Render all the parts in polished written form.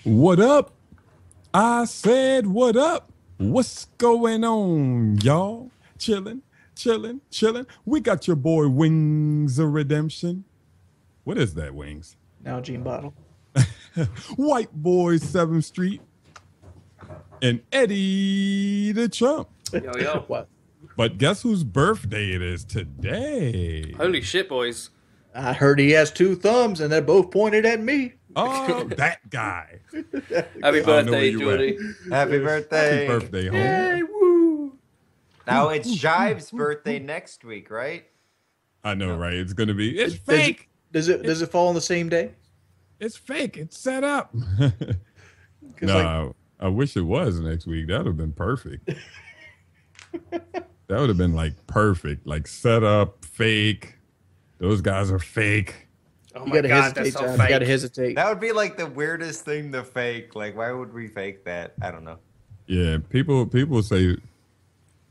What up? I said, what up? What's going on, y'all? Chilling, chilling, chilling. We got your boy Wings of Redemption. What is that, Wings? Nalgene bottle. White Boy 7th Street and Eddie the Trump. Yo, yo. What? But guess whose birthday it is today? Holy shit, boys. I heard he has two thumbs and they're both pointed at me. Oh, that guy. Happy birthday, you Jordy. Happy birthday. Happy birthday, home. Hey, woo! Now it's Jive's birthday next week, right? I know, right? It's gonna be. It's Does it- fake. Does it fall on the same day? It's fake. It's set up. 'Cause, No, I wish it was next week. That would have been perfect. That would have been like perfect. Like set up, fake. Those guys are fake. Oh you my gotta god, hesitate, that's so John. fake. You gotta hesitate. That would be like the weirdest thing to fake. Like, why would we fake that? I don't know. Yeah, people say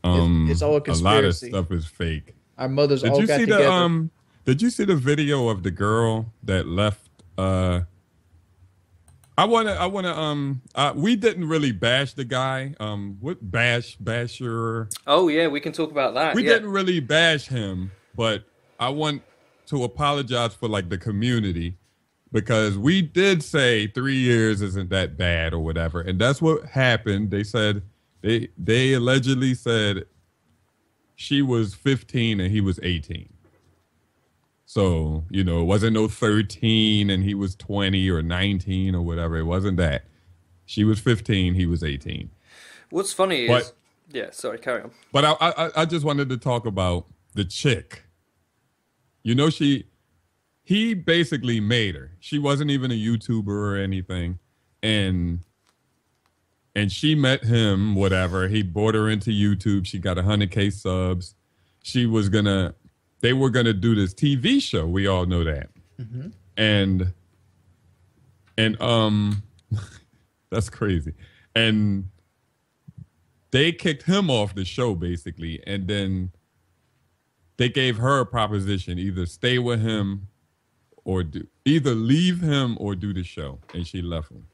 It's all a lot of conspiracy. stuff is fake. Our mothers Did all you got see together. the did you see the video of the girl that left we didn't really bash the guy. Basher. Oh, yeah, we can talk about that. We yeah. didn't really bash him, but I want to apologize for like the community because we did say 3 years isn't that bad or whatever, and that's what happened. They said they allegedly said she was 15 and he was 18. So, it wasn't no 13 and he was 20 or 19 or whatever. It wasn't that. She was 15, he was 18. What's funny is... But- yeah, sorry, carry on. But I just wanted to talk about the chick. He basically made her. She wasn't even a YouTuber or anything. And she met him, whatever. He brought her into YouTube. She got 100K subs. They were gonna do this TV show. We all know that. Mm-hmm. And that's crazy. And they kicked him off the show basically, and then they gave her a proposition: either stay with him, or either leave him or do the show. And she left him.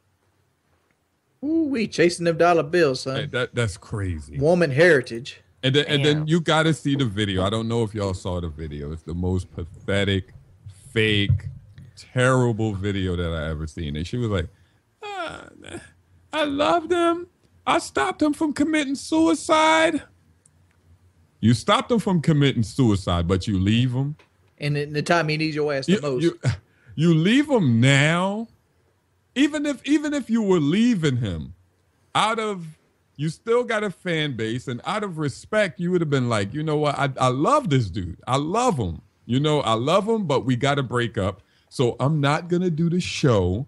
Ooh, we chasing them dollar bills, son. That's crazy. Woman heritage. And then you got to see the video. I don't know if y'all saw the video. It's the most pathetic, fake, terrible video that I ever seen. And she was like, I loved him. I stopped him from committing suicide. You stopped him from committing suicide, but you leave him? And in the time he needs your ass the most. You leave him now? Even if you were leaving him, you still got a fan base, and out of respect, you would have been like, you know what? I love this dude. I love him. I love him, but we got to break up. So I'm not going to do the show,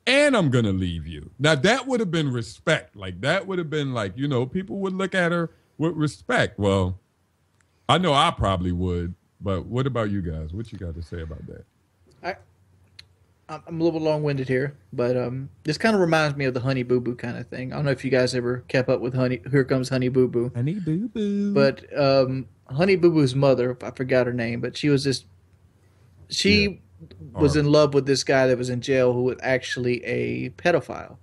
and I'm going to leave you. Now, that would have been respect. Like, that would have been like, people would look at her with respect. Well, I know I probably would, but what about you guys? What you got to say about that? I'm a little long-winded here, but this kind of reminds me of the Honey Boo Boo kind of thing. I don't know if you guys ever kept up with Here Comes Honey Boo Boo. Honey Boo Boo. But Honey Boo Boo's mother, I forgot her name, but she was in love with this guy that was in jail who was actually a pedophile.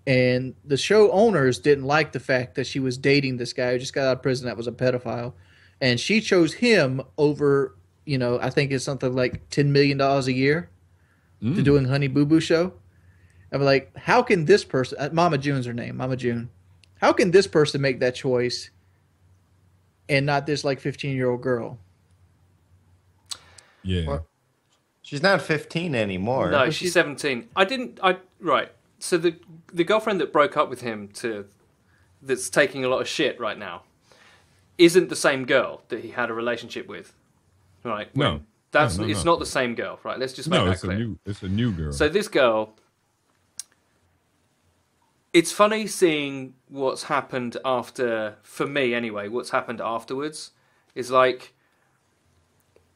And the show owners didn't like the fact that she was dating this guy who just got out of prison that was a pedophile. And she chose him over, I think it's something like $10 million a year to doing Honey Boo Boo show. I'm like, how can this person, Mama June's her name, Mama June, how can this person make that choice and not this like 15-year-old girl? Yeah. Well, she's not 15 anymore. No, she's 17. Right. So the girlfriend that broke up with him that's taking a lot of shit right now isn't the same girl that he had a relationship with. Right? No. It's not the same girl, right? Let's just make that clear. It's a new girl. So this girl, it's funny seeing what's happened after, for me anyway, what's happened afterwards is like,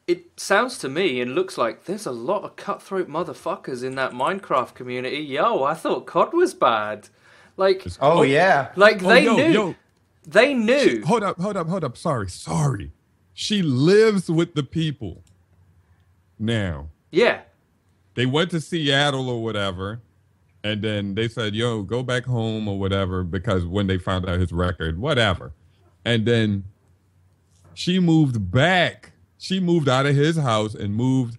it sounds to me and looks like there's a lot of cutthroat motherfuckers in that Minecraft community. Yo, I thought COD was bad. Like, yeah. Like they knew. They knew. Hold up. Sorry. She lives with the people now. Yeah. They went to Seattle or whatever, And then they said, yo, go back home or whatever, because when they found out his record, whatever. And then she moved back. She moved out of his house and moved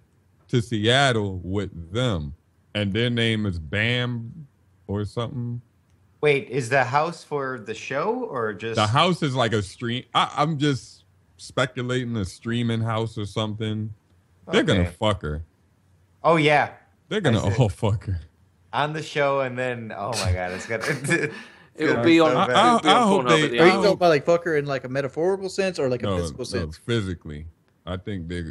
to Seattle with them. And their name is Bam or something. Wait, is the house for the show or just The house is like a stream. I'm just speculating, a streaming house or something. They're gonna fuck her. Oh yeah, They're gonna all fuck her on the show, and then oh my god, it's gonna. It'll be on. I hope Pornhub at the Are you end. talking about like fuck her in like a metaphorical sense or like a physical sense? physically. I think they.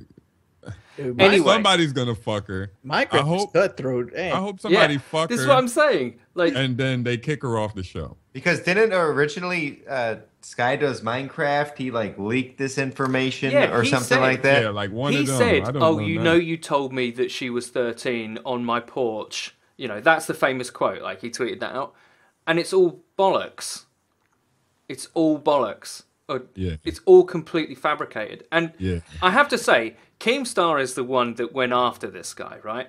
Anyway. Somebody's gonna fuck her. Minecraft is cutthroat. I hope somebody fuck her. This is what I'm saying. Like, and then they kick her off the show. Because didn't originally Sky Does Minecraft, he like leaked this information or something like that? Yeah, like one he of them. said, "Oh, you told me that she was 13 on my porch." You know, that's the famous quote. Like he tweeted that out, and it's all bollocks. It's all bollocks. It's all completely fabricated. And I have to say, Keemstar is the one that went after this guy, right?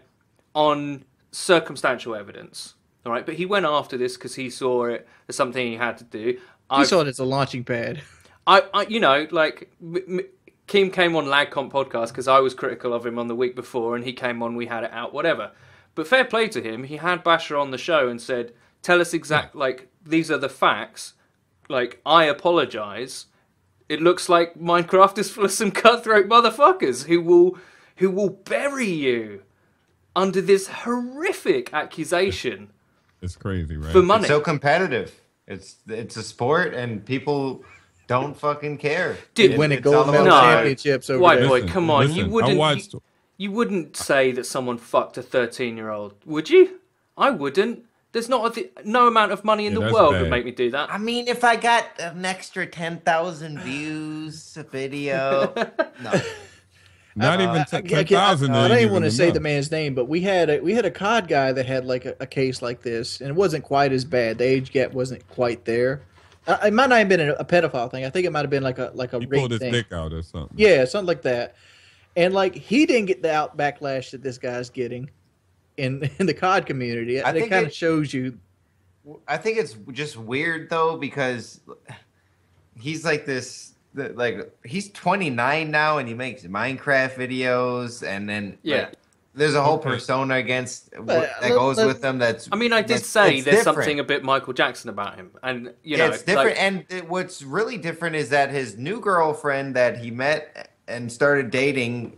On circumstantial evidence, all right? But he went after this because he saw it as something he had to do. He saw it as a launching pad. You know, like, Keem came on LagComp podcast because I was critical of him on the week before, and he came on, we had it out, whatever. But fair play to him, he had Basher on the show and said, tell us like, these are the facts. Like, I apologize. It looks like Minecraft is full of some cutthroat motherfuckers who will bury you under this horrific accusation. It's crazy, right? For money. It's so competitive. It's a sport, and people don't fucking care. Dude, winning gold medal championships over White there. boy, come on. Listen, you wouldn't say that someone fucked a 13-year-old, would you? I wouldn't. There's no amount of money in the world would make me do that. I mean, if I got an extra 10,000 views a video, no. Not even 10,000. I don't even want to say the man's name, but we had a COD guy that had like a case like this, and it wasn't quite as bad. The age gap wasn't quite there. It might not have been a pedophile thing. I think it might have been like a he rape pulled his thing. dick out or something. Yeah, something like that. And like he didn't get the backlash that this guy's getting in the COD community. It kind of shows you. I think it's just weird though, because he's like this. Like he's 29 now, and he makes Minecraft videos, and then there's a whole persona that goes with them. I mean, I did say there's something a bit Michael Jackson about him, and you know, it's different. And what's really different is that his new girlfriend that he met and started dating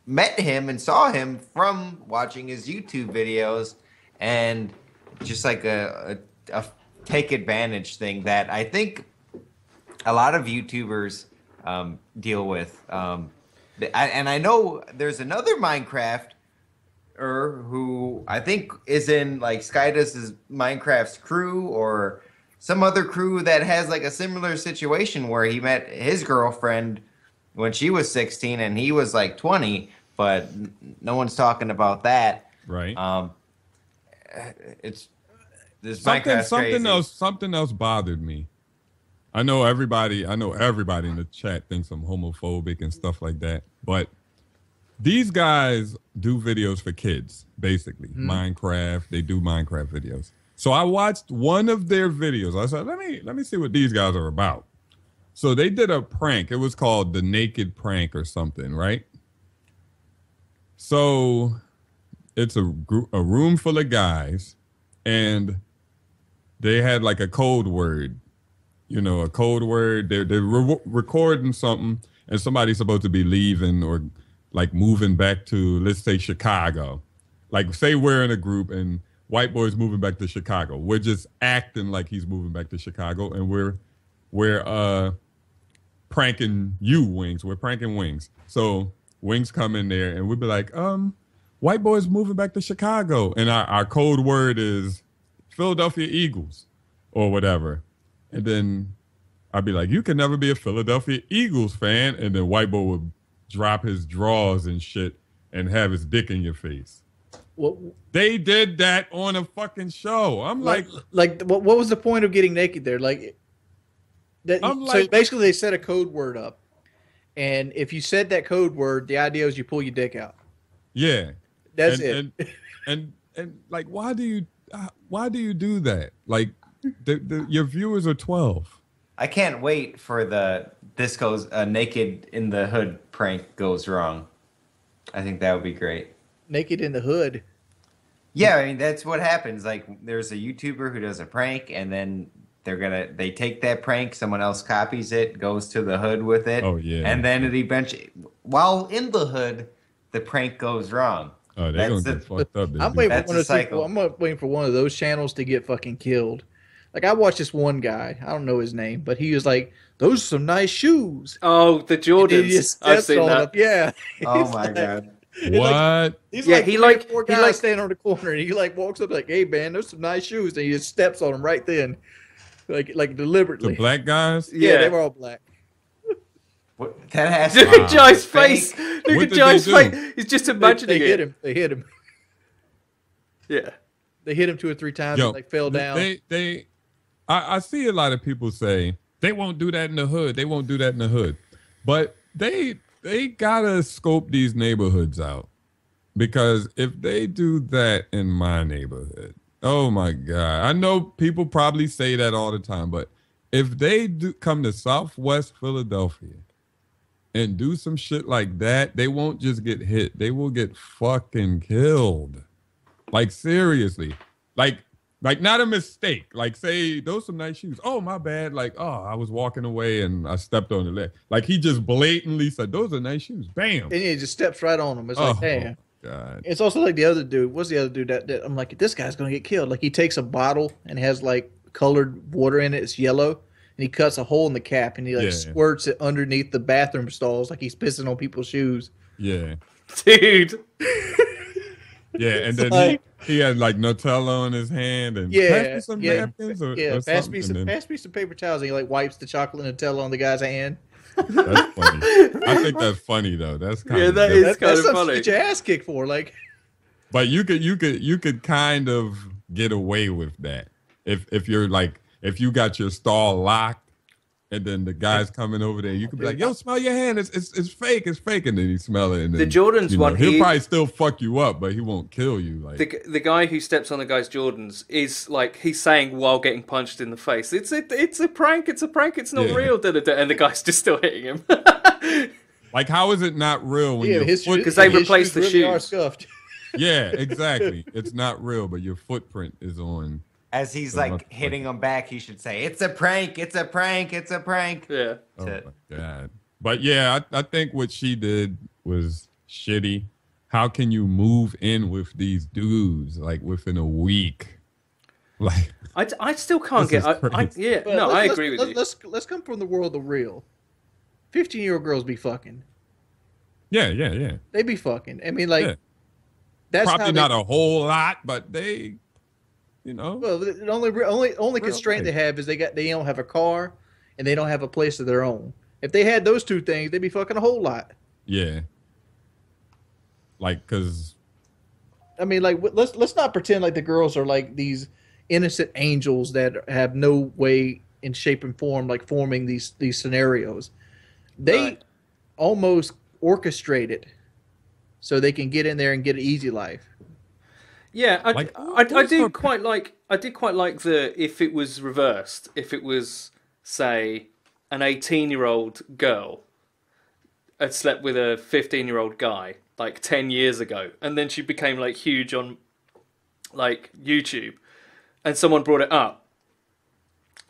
met him and saw him from watching his YouTube videos, and just like a take advantage thing that I think a lot of YouTubers deal with. And I know there's another Minecrafter who I think is in like Skydus's Minecraft's crew or some other crew that has like a similar situation where he met his girlfriend when she was 16 and he was like 20, but no one's talking about that. Right. It's this something else bothered me. I know everybody in the chat thinks I'm homophobic and stuff like that, but these guys do videos for kids, basically. Minecraft, they do Minecraft videos. So I watched one of their videos. I said, let me see what these guys are about. So they did a prank. It was called the Naked Prank or something, right? So it's a room full of guys, and they had like a code word. You know, a code word. They're recording something, and somebody's supposed to be leaving or like moving back to, let's say, Chicago. Like, say we're in a group and white boy's moving back to Chicago. We're just acting like he's moving back to Chicago, and we're pranking you, Wings. We're pranking Wings. So Wings come in there, and we'd be like, white boy's moving back to Chicago, and our code word is Philadelphia Eagles or whatever. And then I'd be like, you can never be a Philadelphia Eagles fan. And then white boy would drop his drawers and shit and have his dick in your face. They did that on a fucking show. I'm like what was the point of getting naked there? So basically they set a code word up. And if you said that code word, the idea is you pull your dick out. Yeah. That's it. And like, why do you, why do you do that? Like, your viewers are 12. I can't wait for this goes naked in the hood prank goes wrong. I think that would be great. Naked in the hood. Yeah, I mean that's what happens. Like there's a YouTuber who does a prank, and then they take that prank, someone else copies it, goes to the hood with it. Oh, yeah. And then it eventually, while in the hood, the prank goes wrong. Oh, they're gonna get fucked up. I'm waiting That's for one a of those cycle. people. I'm waiting for one of those channels to get fucking killed. Like I watched this one guy. I don't know his name, but he was like, "Those are some nice shoes." Oh, the And he Jordans. just I've steps seen on that. them. Yeah. Oh He's my like- god. What? He's Yeah, like he three or like- four he guys like- standing on the corner, and he like walks up like, "Hey man, those some nice shoes," and he just steps on them right then, like The deliberately. black guys? Yeah, Yeah. they were all black. What, that has Look to at Jai's fake. face. Look What at did Jai's they do? face. He's just They imagining hit it. him. They hit him. Yeah. They hit him 2 or 3 times Yo, and like fell down. I see a lot of people say they won't do that in the hood. They won't do that in the hood. But they gotta scope these neighborhoods out. Because if they do that in my neighborhood, oh my God. I know people probably say that all the time, but if they do come to Southwest Philadelphia and do some shit like that, they won't just get hit. They will get fucking killed. Like seriously. Like not a mistake. Like say those some nice shoes. Oh my bad. Like, oh, I was walking away and I stepped on the leg. Like he just blatantly said, those are nice shoes. Bam. And he just steps right on him. It's like, damn. God. It's also like the other dude. What's the other dude that I'm like, this guy's gonna get killed? Like he takes a bottle and has like colored water in it. It's yellow, and he cuts a hole in the cap and he like squirts it underneath the bathroom stalls, like he's pissing on people's shoes. Yeah. Dude. Yeah, and then like- he had like Nutella on his hand and Yeah, pass me some yeah, napkins or pass something. me some, and then- pass me some paper towels. And he like wipes the chocolate Nutella on the guy's hand. That's funny. I think that's funny though. That's kind Yeah, of that is That's kind of something funny. to get your ass kicked for. Like, But you could kind of get away with that if you're like if you got your stall locked and then the guy's coming over there, you could be like, "Yo, smell your hand. It's fake. It's fake." And then he smell it. And then, The Jordans one, he'll he- probably still fuck you up, but he won't kill you. Like The guy who steps on the guy's Jordans is like he's saying while getting punched in the face, it's a prank, it's a prank, it's not Yeah. real, and the guy's just still hitting him. like how is it not real when yeah, your his foot? 'Cause they his replaced the really are shoes. scuffed. Yeah, exactly. It's not real, but your footprint is on. As he's Oh, like okay. hitting him back, he should say, "It's a prank! It's a prank! It's a prank!" Yeah. Oh to- my God. But yeah, I think what she did was shitty. How can you move in with these dudes like within a week? Like I still can't This get. is I crazy. yeah, But no, I let's- agree with you. Let's come from the world of real. 15-year-old girls be fucking. yeah. They be fucking. I mean, like Yeah. that's Probably how they, not a whole lot, but they, you know. Well, the only constraint they life. have is they don't have a car and they don't have a place of their own. If they had those 2 things, they'd be fucking a whole lot. Yeah. Like, cause I mean, like let's not pretend like the girls are like these innocent angels that have no way in shape and form like forming these scenarios. They Right. almost orchestrate it so they can get in there and get an easy life. Yeah, Like, I who's did her- quite like the if it was reversed, if it was say an 18-year-old girl had slept with a 15-year-old guy like 10 years ago, and then she became like huge on like YouTube, and someone brought it up.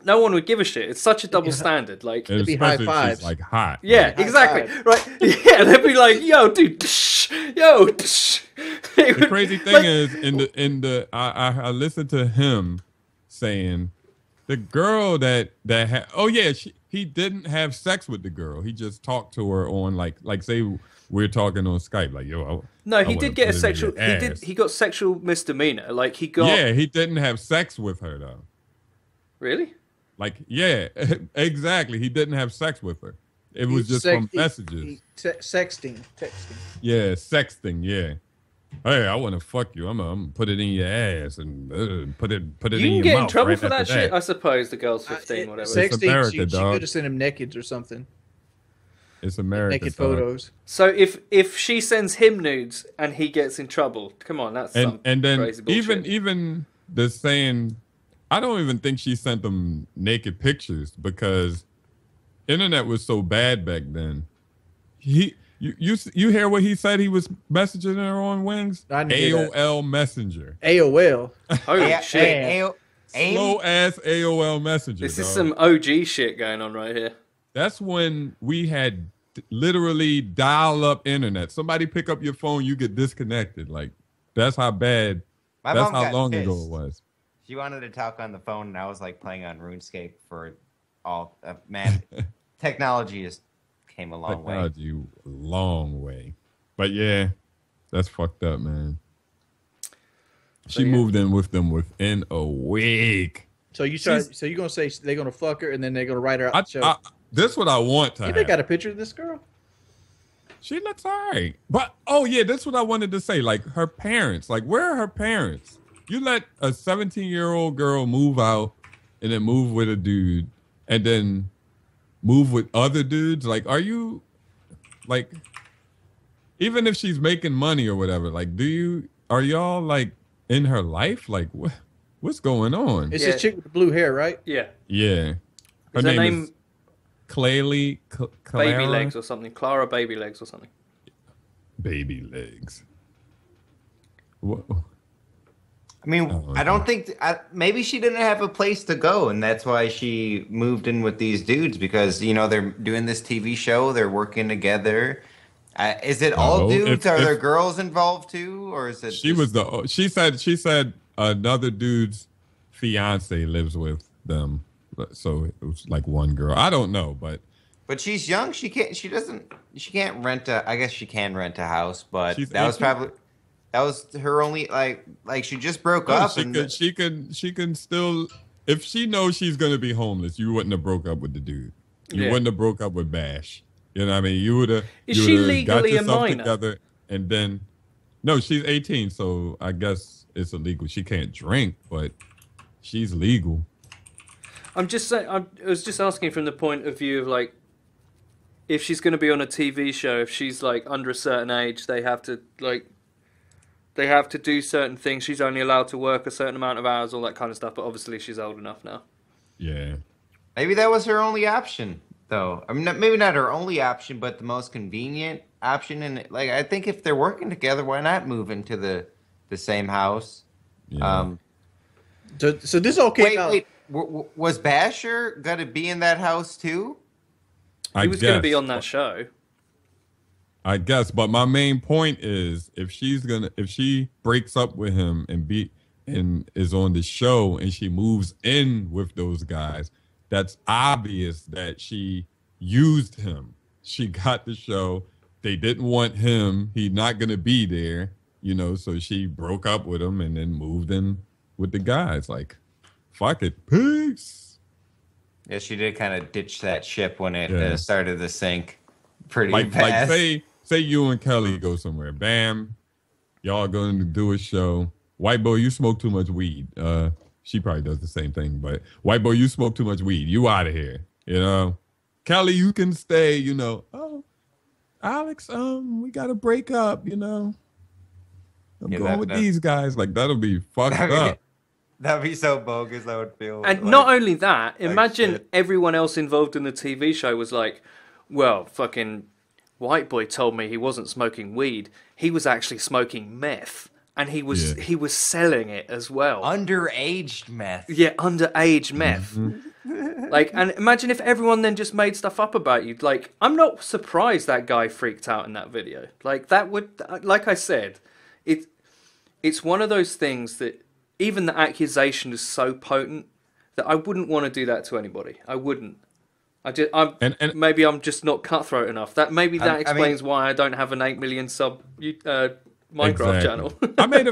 No one would give a shit. It's such a double standard. Like, and be high especially if fives. she's like hot. yeah, High exactly. five. Right? Yeah, they'd be like, "Yo, dude, psh, yo." Psh. It The would- crazy thing like- is I listened to him saying the girl that had he didn't have sex with the girl. He just talked to her on like say we're talking on Skype like yo. No, I he wanna did get a put it in sexual. your ass. He got sexual misdemeanor. Like he got. Yeah, he didn't have sex with her though. Really? Like yeah, exactly. He didn't have sex with her. It was just from messages. Texting. Yeah, sexting. Yeah. Hey, I want to fuck you. I'm gonna put it in your ass and put it You in can your get in mouth trouble right for that after shit. I suppose the girl's 15, whatever. It's America, Sexting. She dog. could have sent him naked or something. It's America. Naked dog. photos. So if she sends him nudes and he gets in trouble, come on, that's some And then crazy bullshit. even they're saying, I don't even think she sent them naked pictures because internet was so bad back then. You hear what he said? He was messaging her on Wings. I didn't hear that. AOL Messenger. AOL. Holy shit! Slow ass AOL Messenger. This is dog. some OG shit going on right here. That's when we had literally dial-up internet. Somebody pick up your phone, you get disconnected. Like that's how bad. My that's mom how got long pissed. ago it was. She wanted to talk on the phone, and I was like playing on RuneScape for all. Man, technology has came a long way. Technology, long way. But yeah, that's fucked up, man. She moved in with them within a week. So you're gonna say they're gonna fuck her and then they're gonna write her out the show? This is what I want to You have. think I got a picture of this girl? She looks all right. But, oh, yeah, that's what I wanted to say. Like, her parents. Like, where are her parents? You let a 17-year-old girl move out and then move with a dude and then move with other dudes. Like, are you, like, even if she's making money or whatever, like, are y'all, like, in her life? Like, what's going on? It's this chick with the blue hair, right? Yeah. Yeah. Her name is Claylee. Baby Legs or something. Clara Baby Legs or something. Baby Legs. Whoa. I mean, I don't think maybe she didn't have a place to go, and that's why she moved in with these dudes because they're doing this TV show, they're working together. Is it all dudes? Are there girls involved too, or is it? She said another dude's fiance lives with them, so it was like one girl. I don't know, but she's young. She can't rent a. I guess she can rent a house, but that was her only like she just broke up. She can still, if she knows she's gonna be homeless, you wouldn't have broke up with the dude. You wouldn't have broke up with Bash. You know what I mean? You would have. Is she legally got yourself a minor? Together and then, no, she's 18, so I guess it's illegal. She can't drink, but she's legal. I'm just saying. I was just asking from the point of view of like, if she's going to be on a TV show, if she's like under a certain age, they have to do certain things. She's only allowed to work a certain amount of hours, all that kind of stuff. But obviously, she's old enough now. Yeah. Maybe that was her only option, though. I mean, maybe not her only option, but the most convenient option. And like, I think if they're working together, why not move into the same house? Yeah. So this all came out. Wait. Was Basher gonna be in that house too? He was going to be on that show. I guess, but my main point is if she breaks up with him and is on the show and she moves in with those guys, that's obvious that she used him. She got the show. They didn't want him. He's not gonna be there, so she broke up with him and then moved in with the guys. Like, fuck it. Peace. Yeah, she did kind of ditch that ship when it started to sink pretty fast. Like say you and Kelly go somewhere. Bam. Y'all going to do a show. White boy, you smoke too much weed. She probably does the same thing, but white boy, you smoke too much weed. You out of here. Kelly, you can stay, Oh, Alex, we got to break up, I'm going with these guys. Like, that'll be fucked up. That'd be so bogus, I would feel. And not only that, imagine everyone else involved in the TV show was like, well, fucking white boy told me he wasn't smoking weed. He was actually smoking meth. And he was selling it as well. Underage meth. Yeah, underage meth. Mm-hmm. And imagine if everyone then just made stuff up about you. Like, I'm not surprised that guy freaked out in that video. Like, that would, like I said, it's one of those things that even the accusation is so potent that I wouldn't want to do that to anybody. I wouldn't. Maybe I'm just not cutthroat enough. That explains why I don't have an 8 million sub Minecraft channel. I made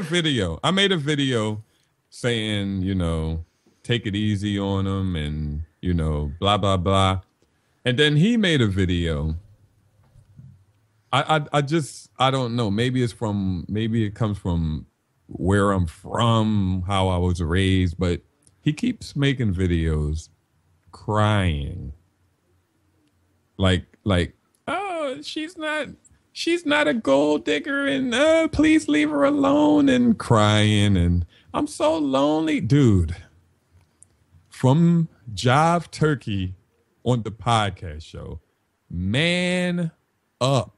a video saying, take it easy on him and, blah, blah, blah. And then he made a video. I don't know. Maybe it comes from where I'm from, how I was raised, but he keeps making videos crying. Like, oh, she's not she's not a gold digger, and please leave her alone, and crying, and I'm so lonely, dude. From Jive Turkey on the podcast show, man up.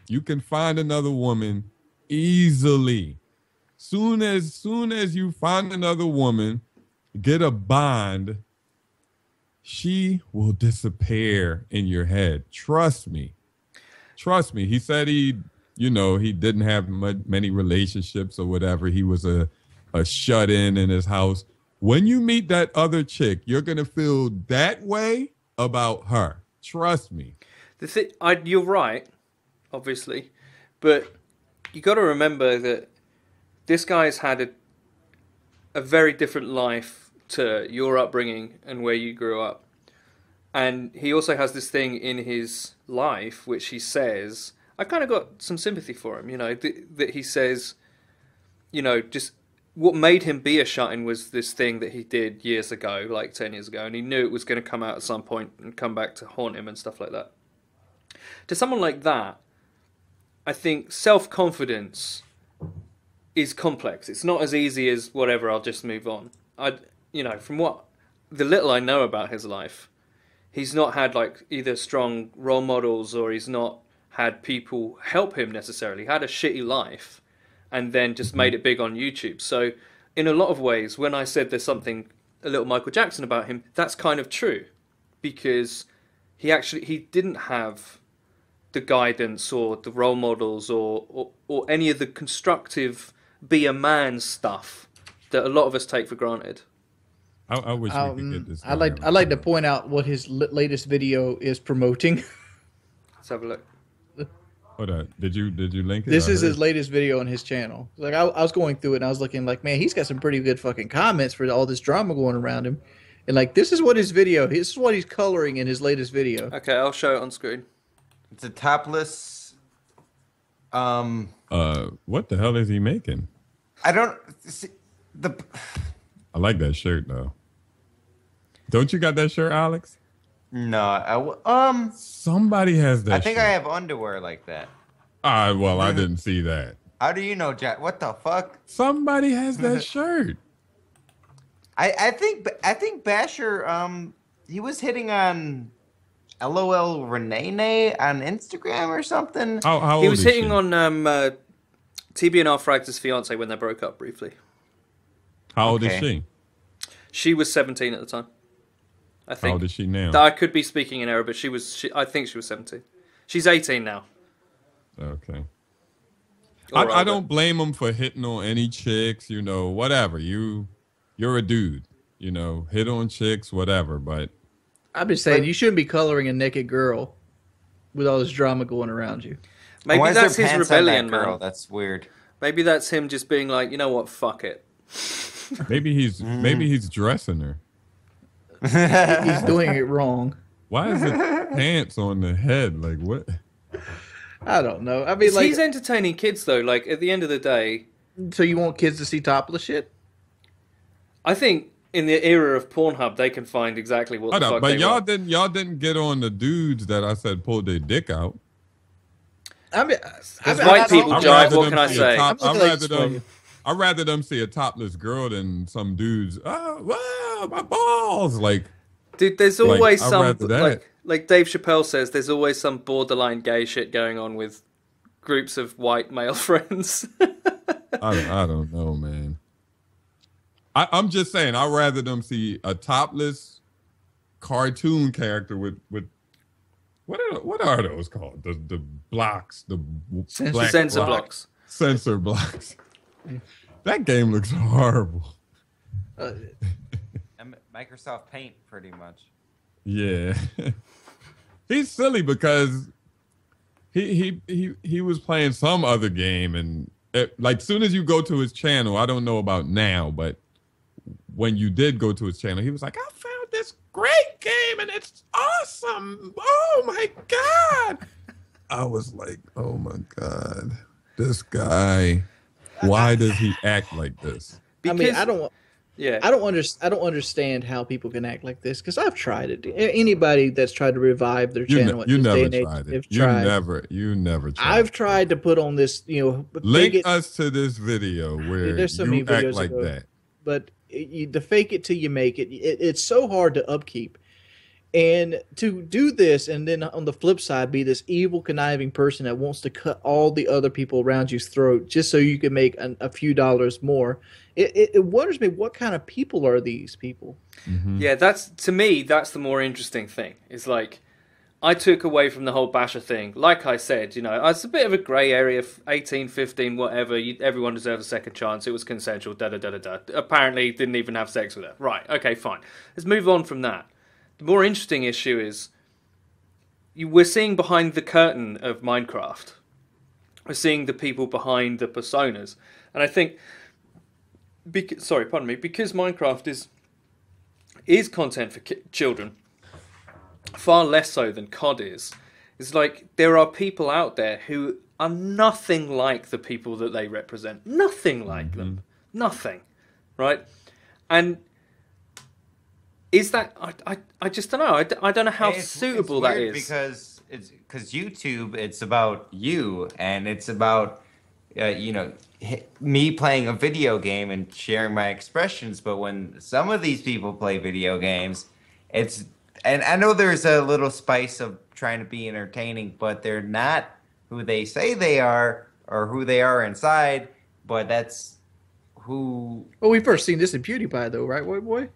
You can find another woman easily. Soon as you find another woman, get a bond, she will disappear in your head. Trust me. Trust me. He said he didn't have many relationships or whatever. He was a shut-in his house. When you meet that other chick, you're going to feel that way about her. Trust me. You're right, obviously. But you got to remember that this guy's had a very different life to your upbringing and where you grew up. And he also has this thing in his life, which he says, I kind of got some sympathy for him, that he says, just what made him be a shut-in was this thing that he did years ago, like 10 years ago, and he knew it was going to come out at some point and come back to haunt him and stuff like that. To someone like that, I think self-confidence is complex. It's not as easy as whatever, I'll just move on. From what the little I know about his life, he's not had like either strong role models or he's not had people help him necessarily. He had a shitty life and then just made it big on YouTube. So in a lot of ways, when I said there's something a little Michael Jackson about him, that's kind of true, because he didn't have the guidance or the role models or any of the constructive be a man stuff that a lot of us take for granted. I wish we could get this. I'd like to point out what his latest video is promoting. Let's have a look. Hold on. Did you link it? This is his latest video on his channel. Like I was going through it and I was looking like, man, he's got some pretty good fucking comments for all this drama going around him. And like, this is what this is what he's coloring in his latest video. Okay, I'll show it on screen. It's a topless. What the hell is he making? I don't see I like that shirt though. Don't you got that shirt, Alex? No, Somebody has that. I think shirt. I have underwear like that. Well, I didn't see that. How do you know, Jack? What the fuck? Somebody has that shirt. I think Basher he was hitting on LOL Renee on Instagram or something. How old He was is hitting she? on TBNR Frag's fiance when they broke up briefly. How old is Okay. she? She was 17 at the time, I think. How old is she now? I could be speaking in error, but I think she was 17. She's 18 now. Okay. Or I older. don't blame him for hitting on any chicks, whatever. You're a dude, hit on chicks, whatever. But I'm just saying, you shouldn't be coloring a naked girl with all this drama going around you. Maybe Why is there that's his pants on rebellion, that girl? man. That's weird. Maybe that's him just being like, you know what, fuck it. maybe he's dressing her. He's doing it wrong. Why is it pants on the head? Like what? I don't know. I mean, like, He's entertaining kids, though. Like, at the end of the day, so you want kids to see topless shit? I think in the era of Pornhub, they can find exactly what the Hold fuck up, but they want. y'all didn't get on the dudes that I said pulled their dick out. I mean, There's white people, I'd Jive, rather what them can I see a say? top- I'm looking at I'd rather them see a topless girl than some dudes. Oh, wow, my balls! Like, Dude, there's Like, always I'd some, rather that. like Dave Chappelle says, there's always some borderline gay shit going on with groups of white male friends. I don't know, man. I'm just saying, I'd rather them see a topless cartoon character with what are those called? The blocks, the black Sensor block- blocks. Sensor blocks. That game looks horrible. Microsoft Paint, pretty much. Yeah. He's silly because he was playing some other game, and like soon as you go to his channel, I don't know about now, but when you did go to his channel, he was like, I found this great game and it's awesome. Oh my God. I was like, oh my God, this guy, why does he act like this? Because, I mean, I don't want. Yeah. I don't understand how people can act like this because I've tried it. Anybody that's tried to revive their channel at You this day never and age tried it. have tried. You never tried. I've tried to put on this, fake Link it. us to this video where There's so many you act videos like ago, that. but the fake it till you make it. It's so hard to upkeep. And to do this, and then on the flip side, be this evil, conniving person that wants to cut all the other people around you's throat just so you can make a few dollars more. It wonders me, what kind of people are these people? Mm-hmm. Yeah, that's to me. That's the more interesting thing. It's like I took away from the whole basher thing. Like I said, it's a bit of a grey area. 18, 15, whatever. Everyone deserves a second chance. It was consensual. Da da da da da. Apparently, didn't even have sex with her. Right. Okay. Fine. Let's move on from that. The more interesting issue is we're seeing behind the curtain of Minecraft. We're seeing the people behind the personas, and I think, because Minecraft is content for children, far less so than COD is. It's like there are people out there who are nothing like the people that they represent. Nothing like them. Nothing, right? And is that I just don't know. I don't know how suitable that is. Because YouTube, it's about you, and it's about me playing a video game and sharing my expressions. But when some of these people play video games, and I know there's a little spice of trying to be entertaining, but they're not who they say they are or who they are inside. But that's who. Well, we first seen this in PewDiePie, though, right, boy?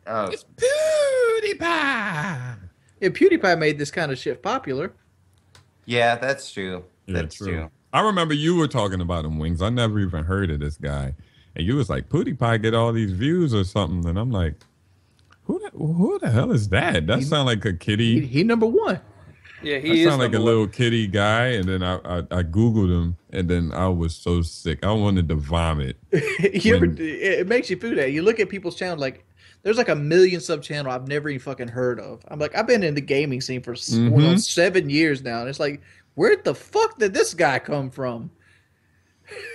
Oh, It's PewDiePie. Yeah, PewDiePie made this kind of shit popular. yeah, that's true. Yeah, That's true. I remember you were talking about him, Wings. I never even heard of this guy. And you was like, PewDiePie get all these views or something. And I'm like, who the hell is that? That sound like a kitty. He number one. Yeah, That he is sound like a little kitty guy. And then I Googled him. And then I was so sick. I wanted to vomit. It makes you feel that. You look at people's channel, like, there's like 1 million sub channel I've never even fucking heard of. I'm like, I've been in the gaming scene for 7 years now. And it's like, where the fuck did this guy come from?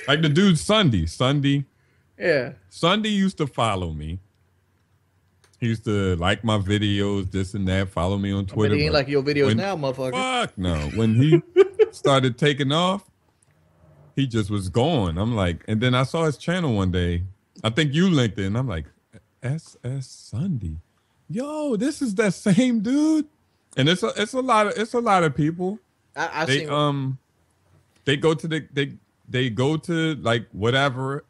Like the dude Sunday. Yeah. Sunday used to follow me. He used to like my videos, this and that, follow me on Twitter. But he ain't like your videos now, motherfucker. Fuck no. When he started taking off, he just was gone. I'm like, and then I saw his channel one day. I think you linked it, and I'm like, SS Sunday. Yo, this is that same dude. And it's a lot of people. They go to like whatever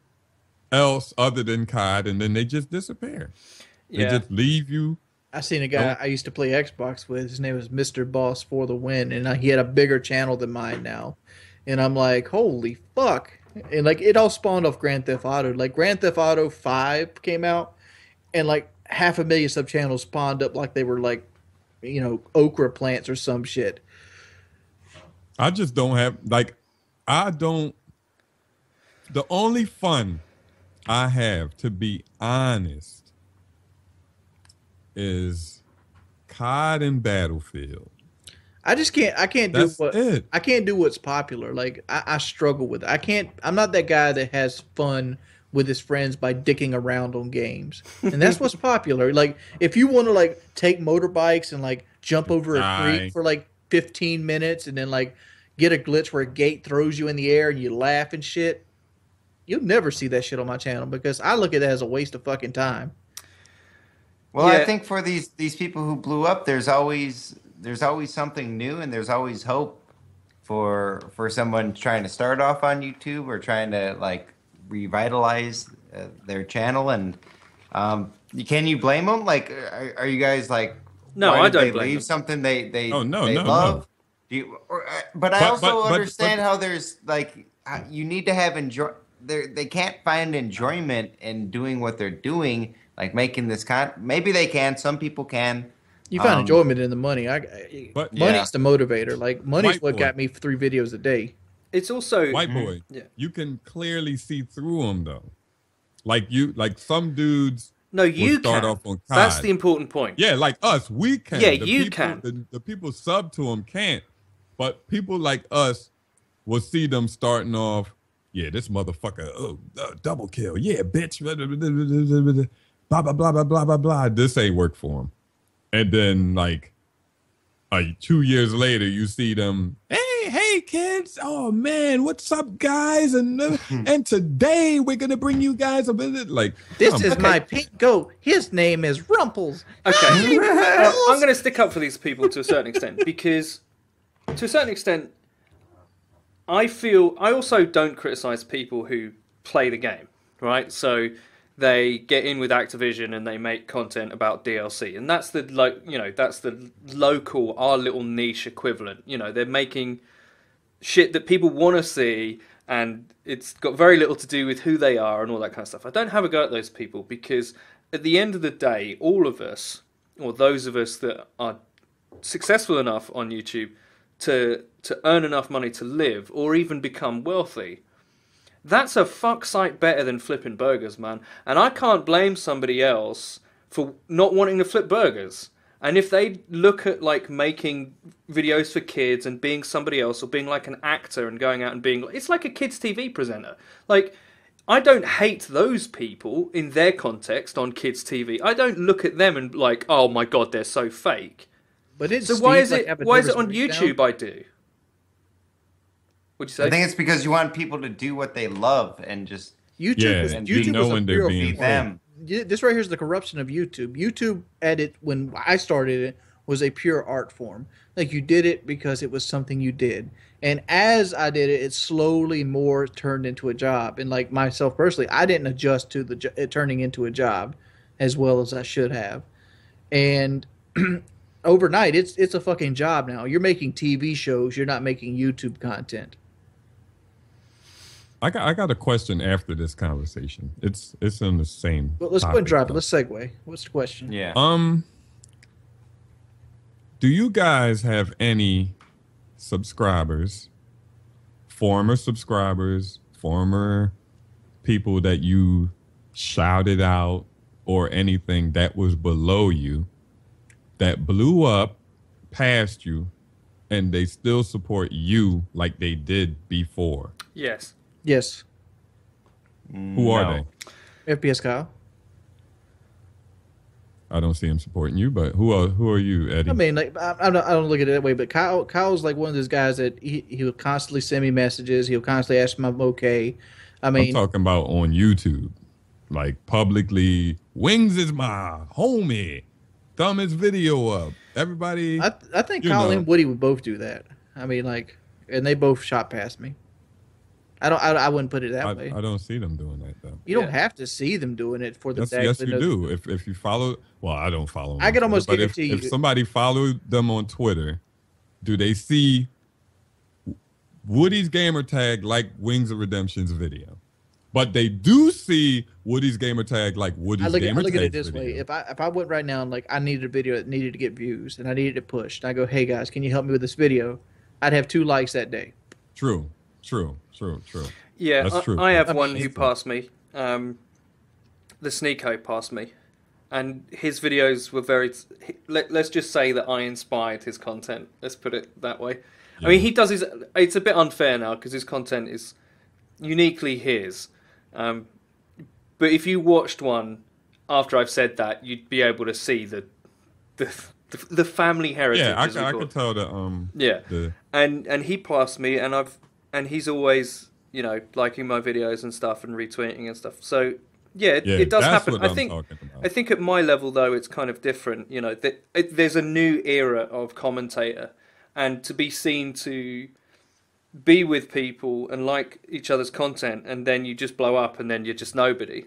else other than COD, and then they just disappear. They just leave you. I seen a guy I used to play Xbox with. His name was Mr. Boss for the win, and he had a bigger channel than mine now. And I'm like, holy fuck! And like, it all spawned off Grand Theft Auto. Like Grand Theft Auto 5 came out, and like 500,000 sub channels spawned up like they were like, okra plants or some shit. I just don't have the only fun I have, to be honest, is COD and Battlefield. I can't do That's it. I can't do what's popular. Like I struggle with it. I'm not that guy that has fun with his friends by dicking around on games. And that's what's popular. Like if you want to like take motorbikes and like jump over a creek for like 15 minutes and then like get a glitch where a gate throws you in the air and you laugh and shit, you'll never see that shit on my channel because I look at it as a waste of fucking time. Well, I think for these people who blew up, there's always something new, and there's always hope for someone trying to start off on YouTube or trying to like revitalize their channel. And can you blame them? Like, are you guys like? No, why I did don't they blame leave them. something they Oh, no, no, love? no. But I also understand how there's like you need to have enjoy. They can't find enjoyment in doing what they're doing, like making this maybe they can. Some people can. You find enjoyment in the money. Money's the motivator. Like money's what got me 3 videos a day. It's also White boy. Yeah. You can clearly see through them though. Like some dudes. No, you start can. off on COD. That's the important point. Yeah, like us, we can. Yeah, you can. The people sub to them can't. But people like us will see them starting off yeah, this motherfucker, double kill. Yeah, bitch. Blah, blah, blah, blah, blah, blah, blah. This ain't work for him. And then, like, 2 years later, you see them, hey, kids. Oh, man, what's up, guys? And today we're going to bring you guys a visit. Like, This is my pink goat. His name is Rumples. Okay. I'm going to stick up for these people to a certain extent because, to a certain extent, I also don't criticize people who play the game, right? So they get in with Activision and they make content about DLC, and that's the that's the local, our little niche equivalent. You know, they're making shit that people want to see, and it's got very little to do with who they are and all that kind of stuff. I don't have a go at those people because at the end of the day, all of us, or those of us that are successful enough on YouTube to earn enough money to live or even become wealthy, that's a fuck sight better than flipping burgers, man. And I can't blame somebody else for not wanting to flip burgers. And if they look at like making videos for kids and being somebody else, or being like an actor and going out and being, it's like a kids TV presenter. Like, I don't hate those people in their context on kids TV. I don't look at them and like, oh my god, they're so fake. But it's So why is it on YouTube I do? What'd you say? I think it's because you want people to do what they love and just YouTube know was when a they're pure being form. This right here is the corruption of YouTube. YouTube when I started it, was a pure art form. Like, you did it because it was something you did. And as I did it, it slowly more turned into a job. And like myself personally, I didn't adjust to it turning into a job as well as I should have. And overnight, it's a fucking job now. You're making TV shows. You're not making YouTube content. I got a question after this conversation. It's in the same. Well, let's go and drop it. Let's segue. What's the question? Yeah. Do you guys have any subscribers, former people that you shouted out or anything that was below you that blew up past you and they still support you like they did before? Yes. Yes. Who are they? FPS Kyle. I don't see him supporting you, but who are you, Eddie? I mean, like, I don't look at it that way, but Kyle's like one of those guys that he'll constantly send me messages. He'll constantly ask me if I'm okay. I mean, I'm talking about on YouTube, like publicly. Wings is my homie. Thumb his video up. Everybody. I think Kyle and Woody would both do that. I mean, like, and they both shot past me. I wouldn't put it that way. I don't see them doing that though. You don't have to see them doing it for the yes, you do. If you follow, well, I don't follow them. I can almost guarantee you. If somebody followed them on Twitter, do they see Woody's gamer tag like Wings of Redemption's video? But they do see Woody's gamer tag like Woody's gamer tag. I look at it this way: if I went right now and like I needed a video that needed to get views and I needed it pushed, and I go, "Hey guys, can you help me with this video?" I'd have 2 likes that day. True. Yeah, that's true. I have one who passed me. The Sneeko passed me, and his videos were very. Let's just say that I inspired his content. Let's put it that way. Yeah. I mean, he does his. It's a bit unfair now because his content is uniquely his. But if you watched one after I've said that, you'd be able to see the family heritage. Yeah, I could tell that. And he passed me, and he's always, liking my videos and stuff and retweeting and stuff. So it does happen. I think at my level though, it's kind of different. There's a new era of commentator, and to be seen to be with people and like each other's content, and then you just blow up, and then you're just nobody.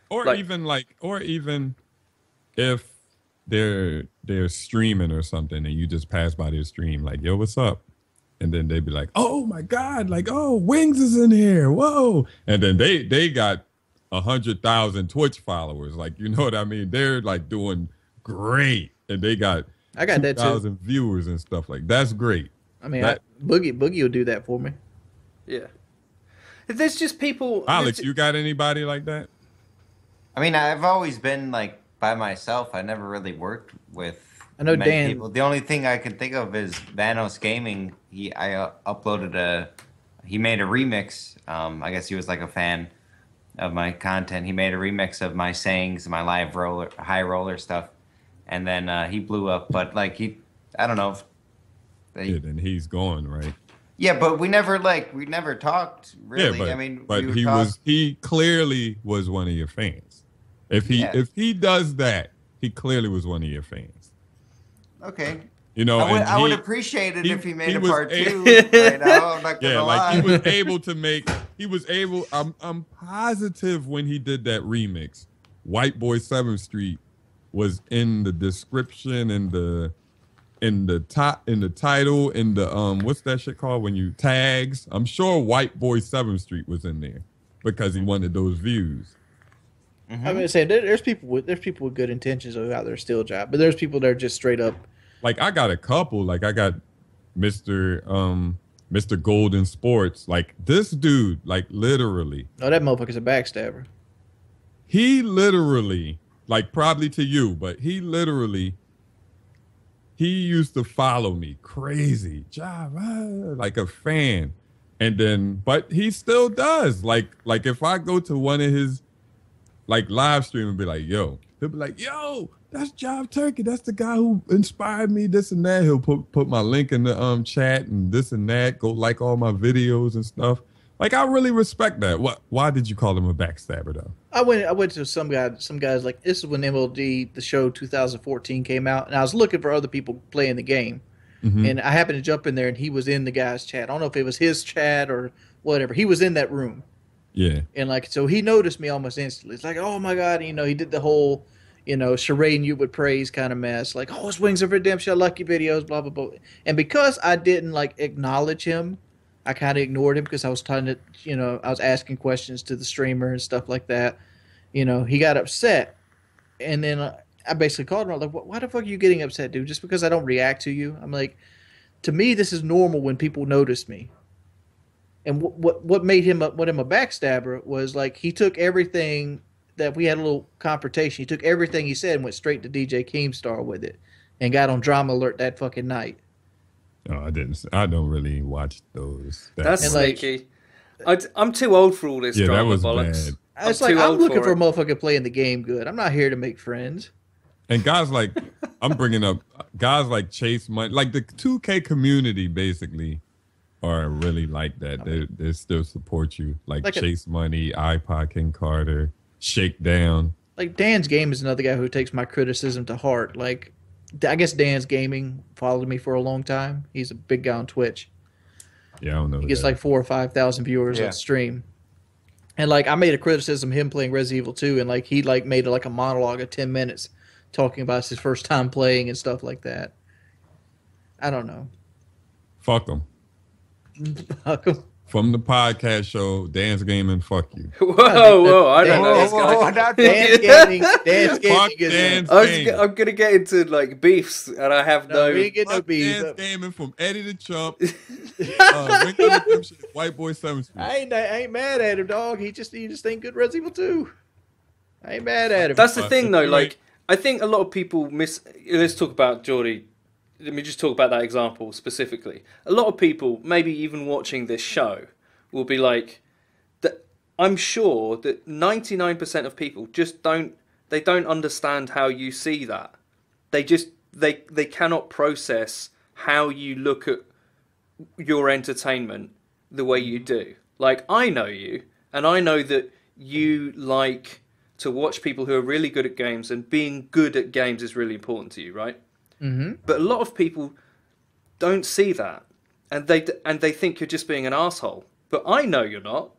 Or even if they're streaming or something, and you just pass by their stream, like, yo, what's up? And then they'd be like, oh my God, like, oh, Wings is in here. Whoa. And then they got 100,000 Twitch followers. Like, you know what I mean? They're like doing great. And they got 2,000 viewers and stuff. Like, that's great. I mean, Boogie will do that for me. Yeah. There's just people. Alex, you got anybody like that? I mean, I've always been like by myself. I never really worked with many Dan. People. The only thing I can think of is Vanos Gaming. I uploaded he made a remix. I guess he was like a fan of my content. He made a remix of my sayings, my high roller stuff, and then he blew up. But like I don't know. Yeah, then he's gone, right? Yeah, but we never talked really. Yeah, but, I mean, but we would he clearly was one of your fans. If he does that, he clearly was one of your fans. Okay. You know, I would appreciate it if he made a part 2 right now. I'm not gonna lie. Like he was able to make. I'm positive when he did that remix, White Boy 7th Street was in the description in the title in the what's that shit called when you tags. I'm sure White Boy 7th Street was in there because he wanted those views. I'm gonna say there's people with good intentions who out there steal job, but there's people that are just straight up. Like I got a couple. Like I got Mr. Golden Sports. Like this dude, like literally. Oh, that motherfucker's a backstabber. He literally, like probably to you, but he used to follow me crazy, like a fan. And then, but he still does. Like if I go to one of his like live stream and be like, yo, he'll be like, yo, that's Job Turkey. That's the guy who inspired me, this and that. He'll put my link in the chat and this and that. Go like all my videos and stuff. Like I really respect that. Why did you call him a backstabber though? I went to some guys like this is when MLD the show 2014 came out, and I was looking for other people playing the game. Mm-hmm. And I happened to jump in there and he was in the guy's chat. I don't know if it was his chat or whatever. He was in that room. Yeah. And like so he noticed me almost instantly. It's like, oh my God, he did the whole charading you with praise kind of mess. Like, oh, it's Wings of Redemption, lucky videos, blah, blah, blah. And because I didn't like acknowledge him, I kind of ignored him because I was trying to, I was asking questions to the streamer and stuff like that. He got upset. And then I basically called him. I was like, why the fuck are you getting upset, dude? Just because I don't react to you? I'm like, to me, this is normal when people notice me. And what made him a backstabber was like he took everything that we had a little confrontation. He took everything he said and went straight to DJ Keemstar with it and got on Drama Alert that fucking night. Oh, I didn't. I don't really watch those. That's sneaky. I'm too old for all this drama that was bollocks. Bad. It's like I'm looking for a motherfucker playing the game good. I'm not here to make friends. And guys like I'm bringing up guys like Chase Money, like the 2K community basically are really like that. They still support you, like Chase Money, iPod King Carter, Shakedown. Like Dan's Game is another guy who takes my criticism to heart. Like I guess Dan's Gaming followed me for a long time. He's a big guy on Twitch. Yeah, I don't know. He gets like 4,000 or 5,000 viewers on stream. And like I made a criticism of him playing Resident Evil 2, and like he like made like a monologue of 10 minutes talking about his first time playing and stuff like that. I don't know. Fuck him. Fuck him. From the podcast show, Dance Gaming, fuck you. Whoa, I don't know this guy. Dance Gaming I'm gonna get into like beefs, and I have no. We ain't get no beef. Dance Gaming from Eddie the Chump, White Boy 7th Street. I ain't mad at him, dog. He just ain't good Resident Evil 2. I ain't mad at him. That's the thing, though. Like, I think a lot of people miss. Let's talk about Geordie. Let me just talk about that example specifically. A lot of people, maybe even watching this show, will be like, I'm sure that 99% of people just don't understand how you see that. They cannot process how you look at your entertainment the way you do. Like, I know you, and I know that you like to watch people who are really good at games, and being good at games is really important to you, right? Mm-hmm. But a lot of people don't see that, and they think you're just being an asshole. But I know you're not.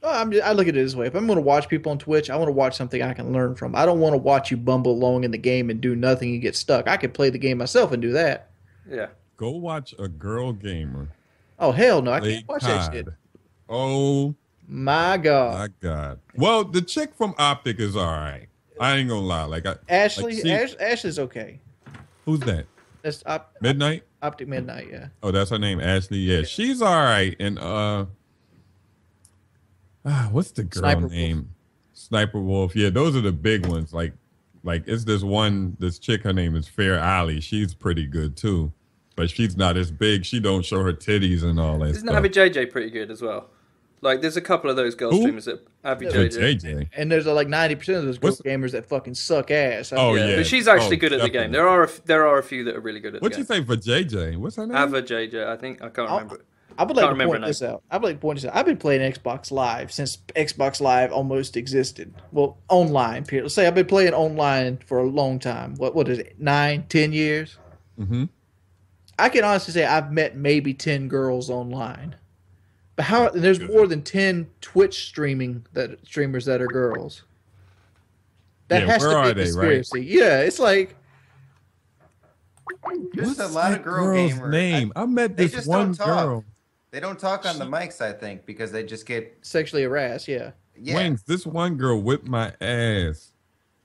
I look at it this way: if I'm going to watch people on Twitch, I want to watch something I can learn from. I don't want to watch you bumble along in the game and do nothing and get stuck. I could play the game myself and do that. Yeah. Go watch a girl gamer. Oh hell no! I can't watch that shit. Oh my god! My god! Well, the chick from Optic is all right. I ain't gonna lie. Like Ashley, Ashley's okay. Who's that? That's Midnight. Optic Midnight, yeah. Oh, that's her name, Ashley. Yeah, she's all right. And what's the girl name? Sniper Wolf. Yeah, those are the big ones. Like it's this chick. Her name is Fair Alley. She's pretty good too. but she's not as big. She don't show her titties and all that Isn't stuff. Avi JJ pretty good as well? Like, there's a couple of those girl Who? streamers that Avi Yeah, JJ. JJ. And there's like 90% of those girl What's- gamers that fucking suck ass. Oh, yeah. But she's actually Oh, good at the game. definitely. There are a few that are really good at the What game. you say for JJ? What's her name? Ava JJ, I think. I can't remember. I would like Can't to remember point her this out. I would like to point this out. I've been playing Xbox Live since Xbox Live almost existed. Well, online. Let's say I've been playing online for a long time. What is it? 9, 10 years? Mm-hmm. I can honestly say I've met maybe 10 girls online. But how? There's more than 10 Twitch streamers that are girls. That Yeah, has where to be are a they, conspiracy. Yeah, it's like There's What's a lot that of girl girl's gamers. name? I met They this just one don't talk. girl. They don't talk on the mics, I think, because they just get sexually harassed. Yeah. Wings. This one girl whipped my ass.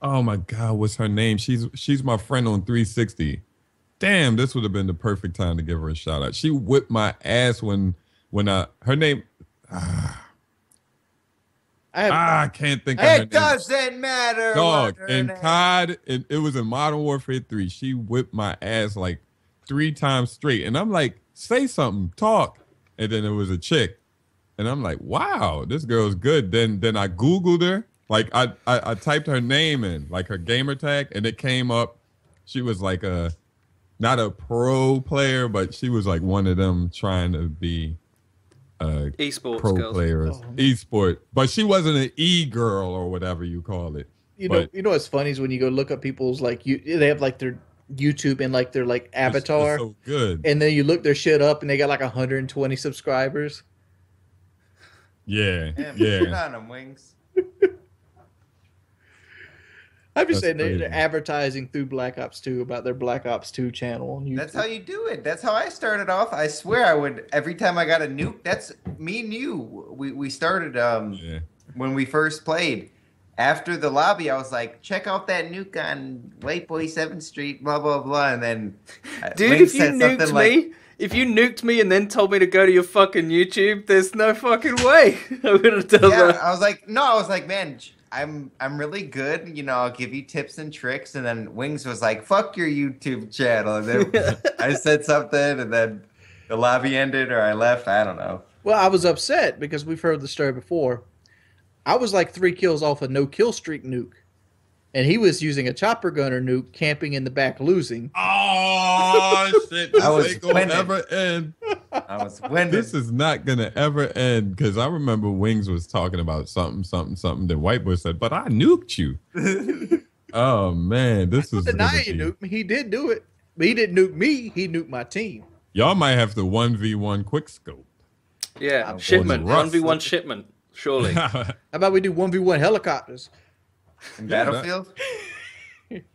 Oh my god, what's her name? She's my friend on 360. Damn, this would have been the perfect time to give her a shout out. She whipped my ass when her name. I can't think of her name. It doesn't matter. Dog what her in name- COD, it was in Modern Warfare 3. She whipped my ass like 3 times straight, and I'm like, say something, talk, and then it was a chick, and I'm like, wow, this girl's good. Then I Googled her, like I typed her name in, like her gamer tag, and it came up. She was like not a pro player, but she was like one of them trying to be Esports pro girls. players, esport, but she wasn't an e girl or whatever you call it. You But- know what's funny is when you go look up people's like they have like their YouTube and like their like It's avatar, so good. and then you look their shit up and they got like 120 subscribers. Yeah, Damn, yeah. put on them wings. I'm just That's saying they're crazy. advertising through Black Ops 2 about their Black Ops 2 channel on YouTube. That's how you do it. That's how I started off. I swear I would every time I got a nuke. That's me and you. We started Yeah. when we first played. After the lobby, I was like, check out that nuke on White Boy 7th Street, blah blah blah, and then Dude, Link if you said something nuked if you nuked me and then told me to go to your fucking YouTube, there's no fucking way I would have done Yeah, that. I was like, man, I'm really good. You know, I'll give you tips and tricks. And then Wings was like, fuck your YouTube channel. And then I said something, and then the lobby ended, or I left. I don't know. Well, I was upset because we've heard the story before. I was like 3 kills off a no kill streak nuke, and he was using a chopper gunner nuke, camping in the back, losing. Oh shit! This I was ain't gonna winning. ever end. I was winning. This is not gonna ever end because I remember Wings was talking about something. Then White Boy said, "But I nuked you." Oh man, this is gonna Denying be- nuke me, he did do it, but he didn't nuke me. He nuked my team. Y'all might have to 1v1 quick scope. Yeah, Or shipment, the Rust. 1v1 shipment, surely. How about we do 1v1 helicopters? In Yeah, Battlefield.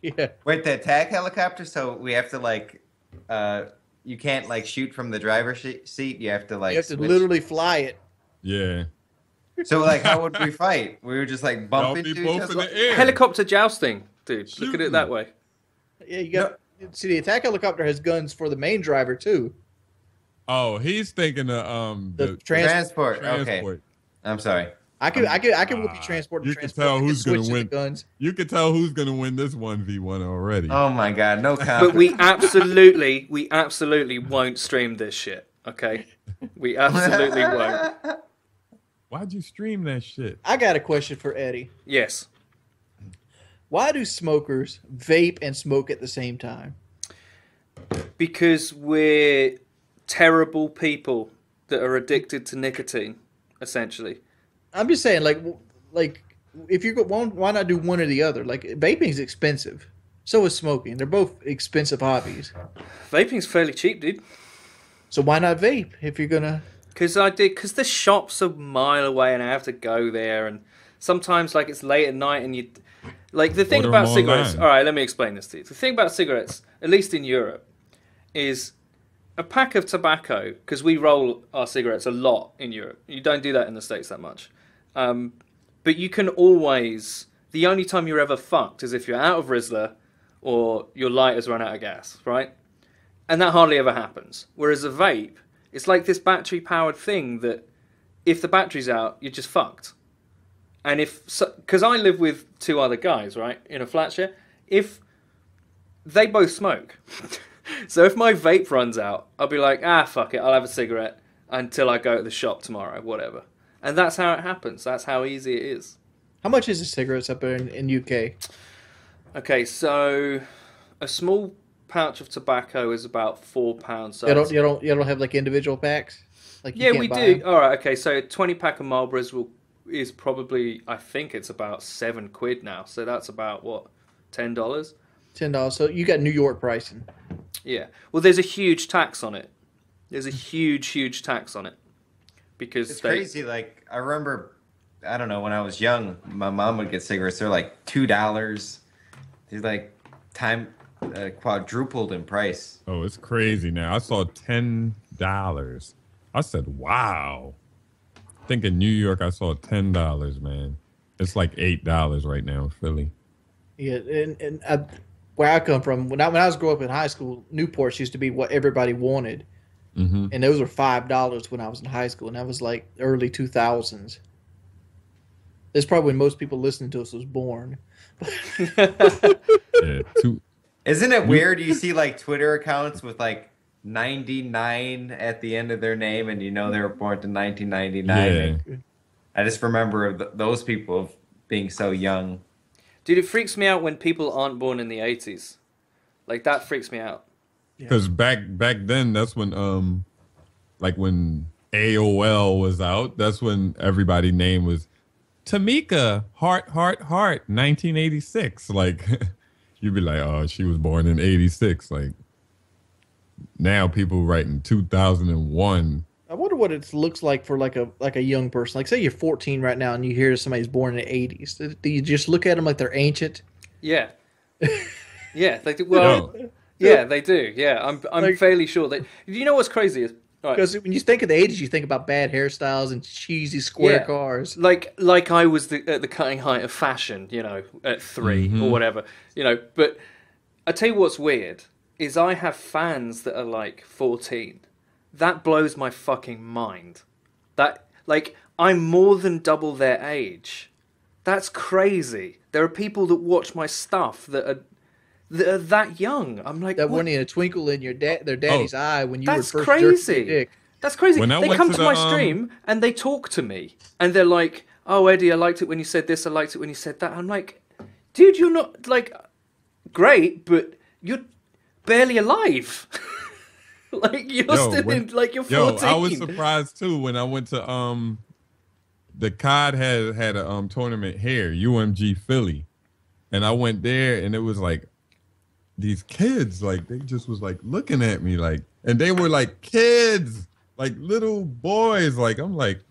Yeah. Wait, the attack helicopter. So we have to like, you can't like shoot from the driver's seat. You have to like. You have to switch. literally fly it. Yeah, So like, how would we fight? We would just like bump y'all into be each both other. in the air. Helicopter jousting, dude. Look at Shooting. it that way. Yeah, you got. See, the attack helicopter has guns for the main driver too. Oh, he's thinking of The Transport. Okay. transport. I'm sorry. I can whoop you transport. You to can transport. tell I can who's gonna switch to the win. Guns. You can tell who's gonna win this 1v1 already. Oh my god, no comment. But we absolutely won't stream this shit, okay? We absolutely won't. Why'd you stream that shit? I got a question for Eddie. Yes. Why do smokers vape and smoke at the same time? Because we're terrible people that are addicted to nicotine, essentially. I'm just saying, like if you go, why not do one or the other? Like vaping's expensive, so is smoking. They're both expensive hobbies. Vaping's fairly cheap, dude. So why not vape if you're gonna? Because the shop's a mile away and I have to go there, and sometimes like it's late at night and you, like the thing Order about 'em cigarettes. online. All right, let me explain this to you. The thing about cigarettes, at least in Europe, is a pack of tobacco, because we roll our cigarettes a lot in Europe. You don't do that in the States that much. But you can always, the only time you're ever fucked is if you're out of Rizzler or your lighter's run out of gas, right? And that hardly ever happens. Whereas a vape, it's like this battery-powered thing that if the battery's out, you're just fucked. And because I live with 2 other guys, right, in a flat share, if they both smoke, So if my vape runs out, I'll be like, fuck it, I'll have a cigarette until I go to the shop tomorrow, whatever. And that's how it happens. That's how easy it is. How much is a cigarettes up there in UK? Okay, so a small pouch of tobacco is about £4. So You don't have like individual packs? Like you yeah, can't we buy do. them? All right, okay. So a 20 pack of Marlboros is probably, I think it's about £7 now. So that's about what, $10? $10. So you got New York pricing. Yeah. Well, there's a huge tax on it. There's a huge tax on it because It's crazy. Like I remember, I don't know, when I was young, my mom would get cigarettes. They're like $2. They're like quadrupled in price. Oh, it's crazy now. I saw $10. I said, wow. I think in New York I saw $10, man. It's like $8 right now in Philly. Yeah, and where I come from, when I was growing up in high school, Newports used to be what everybody wanted. Mm-hmm. And those were $5 when I was in high school, and that was like early 2000s. That's probably when most people listening to us was born. Yeah, Isn't it weird? You see like Twitter accounts with like 99 at the end of their name, and you know they were born in 1999. Yeah. I just remember those people being so young. Dude, it freaks me out when people aren't born in the 80s. Like that freaks me out. Because back then, that's when like when AOL was out. That's when everybody's name was Tamika Heart 1986. Like you'd be like, oh, she was born in 86. Like now people writing 2001. I wonder what it looks like for like a young person. Like say you're 14 right now and you hear somebody's born in the 80s. Do you just look at them like they're ancient? Yeah. Yeah, they do. Well, yeah, they do. Yeah, I'm Like- fairly sure that. You know what's crazy is right, Because when you think of the 80s, you think about bad hairstyles and cheesy square cars. like I was at the cutting height of fashion, you know, at 3 or whatever, you know. But I tell you what's weird is I have fans that are like 14. That blows my fucking mind. That like I'm more than double their age. That's crazy. There are people that watch my stuff that are that young. I'm like, That what? wasn't a twinkle in their daddy's eye when you were That's first jerking your crazy. dick. That's crazy. When I They went come to to the, my stream and they talk to me and they're like, "Oh, Eddie, I liked it when you said this. I liked it when you said that." I'm like, "Dude, you're not like great, but you're barely alive." Like you're still in like you're 14. Yo, I was surprised too when I went to the COD had a tournament here, UMG Philly, and I went there and it was like these kids, like they just was like looking at me like, and they were like kids, like little boys, like I'm like,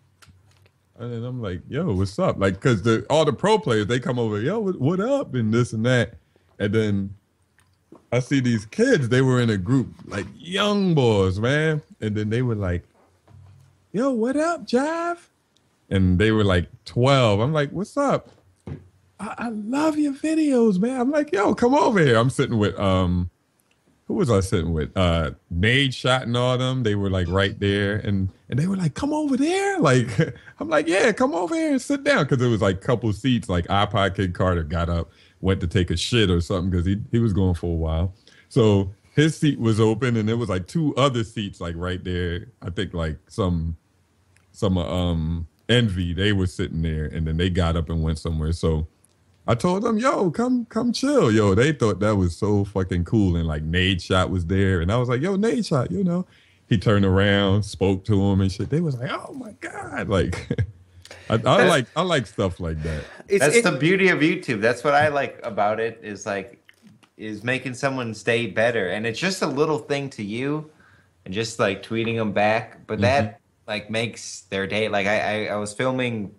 yo, what's up? Like, cause all the pro players they come over, yo, what up, and this and that, and then I see these kids, they were in a group, like young boys, man. And then they were like, yo, what up, Jive? And they were like 12. I'm like, what's up? I love your videos, man. I'm like, yo, come over here. I'm sitting with, who was I sitting with? Nade Shot and all them. They were like right there. And they were like, come over there. Like, I'm like, yeah, come over here and sit down. Cause it was like a couple seats, like iPod Kid Carter got up, went to take a shit or something because he was going for a while. So his seat was open and there was like 2 other seats like right there. I think like some Envy, they were sitting there and then they got up and went somewhere. So I told them, yo, come chill. Yo, they thought that was so fucking cool. And like Nade Shot was there. And I was like, yo, Nade Shot, you know. He turned around, spoke to him and shit. They was like, oh my God. Like I like stuff like that. That's the beauty of YouTube. That's what I like about it is making someone stay better. And it's just a little thing to you and just like tweeting them back. But that like makes their day. Like I was filming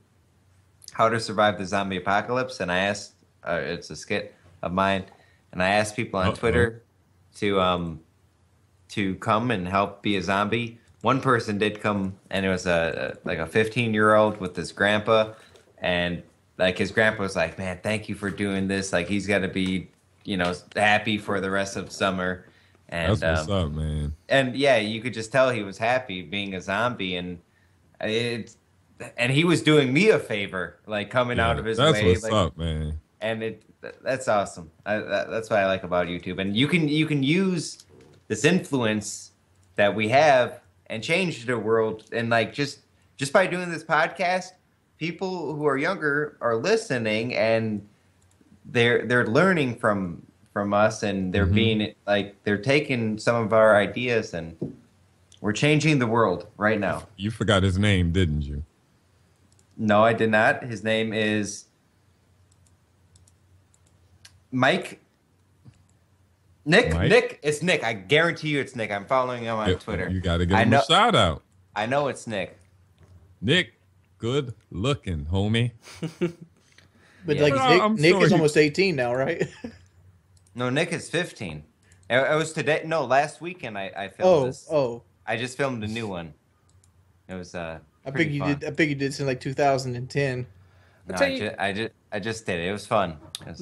How to Survive the Zombie Apocalypse and I asked, it's a skit of mine, and I asked people on Twitter to come and help be a zombie. One person did come, and it was like a 15-year-old with his grandpa, and like his grandpa was like, "Man, thank you for doing this. Like he's got to be, you know, happy for the rest of summer." And that's what's up, man. And yeah, you could just tell he was happy being a zombie, and he was doing me a favor, like coming out of his way. That's what's like, up, man. And that's awesome. That's what I like about YouTube. And you can use this influence that we have and change the world. And like just by doing this podcast, people who are younger are listening and they're learning from us, and they're being like they're taking some of our ideas, and we're changing the world right now. You forgot his name, didn't you? No, I did not. His name is Mike. Nick, it's Nick. I guarantee you it's Nick. I'm following him on Twitter. You got to give him a shout out. I know it's Nick. Nick, good looking, homie. But like Nick is almost 18 now, right? No, Nick is 15. It was today. No, last weekend I filmed this. Oh. I just filmed a new one. It was I think you did this in like 2010. No, I just did it. It was fun. It was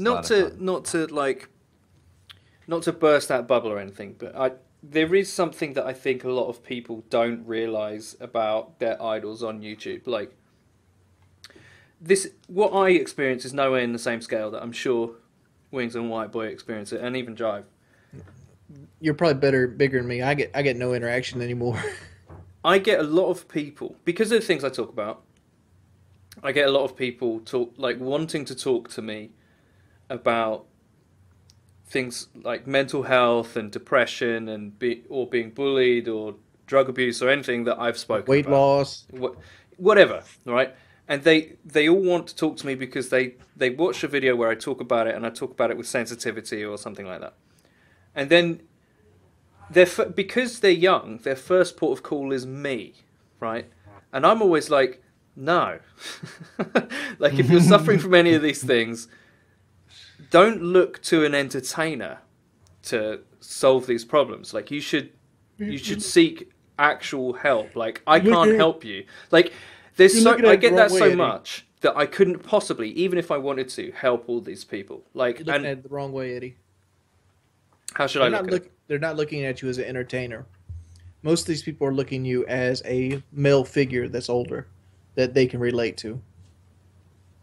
not to burst that bubble or anything, but there is something that I think a lot of people don't realize about their idols on YouTube. Like this, what I experience is nowhere in the same scale that I'm sure Wings and White Boy experience it, and even Jive. You're probably bigger than me. I get no interaction anymore. I get a lot of people, because of the things I talk about, I get a lot of people wanting to talk to me about things like mental health and depression and being bullied or drug abuse or anything that I've spoken about. Weight loss. Whatever, right? And they all want to talk to me because they watch a video where I talk about it, and I talk about it with sensitivity or something like that. And then, because they're young, their first port of call is me, right? And I'm always like, no. Like, if you're suffering from any of these things, don't look to an entertainer to solve these problems. Like, you should seek actual help. Like, I can't help you. Like, I get that so much that I couldn't possibly, even if I wanted to, help all these people. Like, you're looking at it the wrong way, Eddie. How should I look at it? They're not looking at you as an entertainer. Most of these people are looking at you as a male figure that's older, that they can relate to.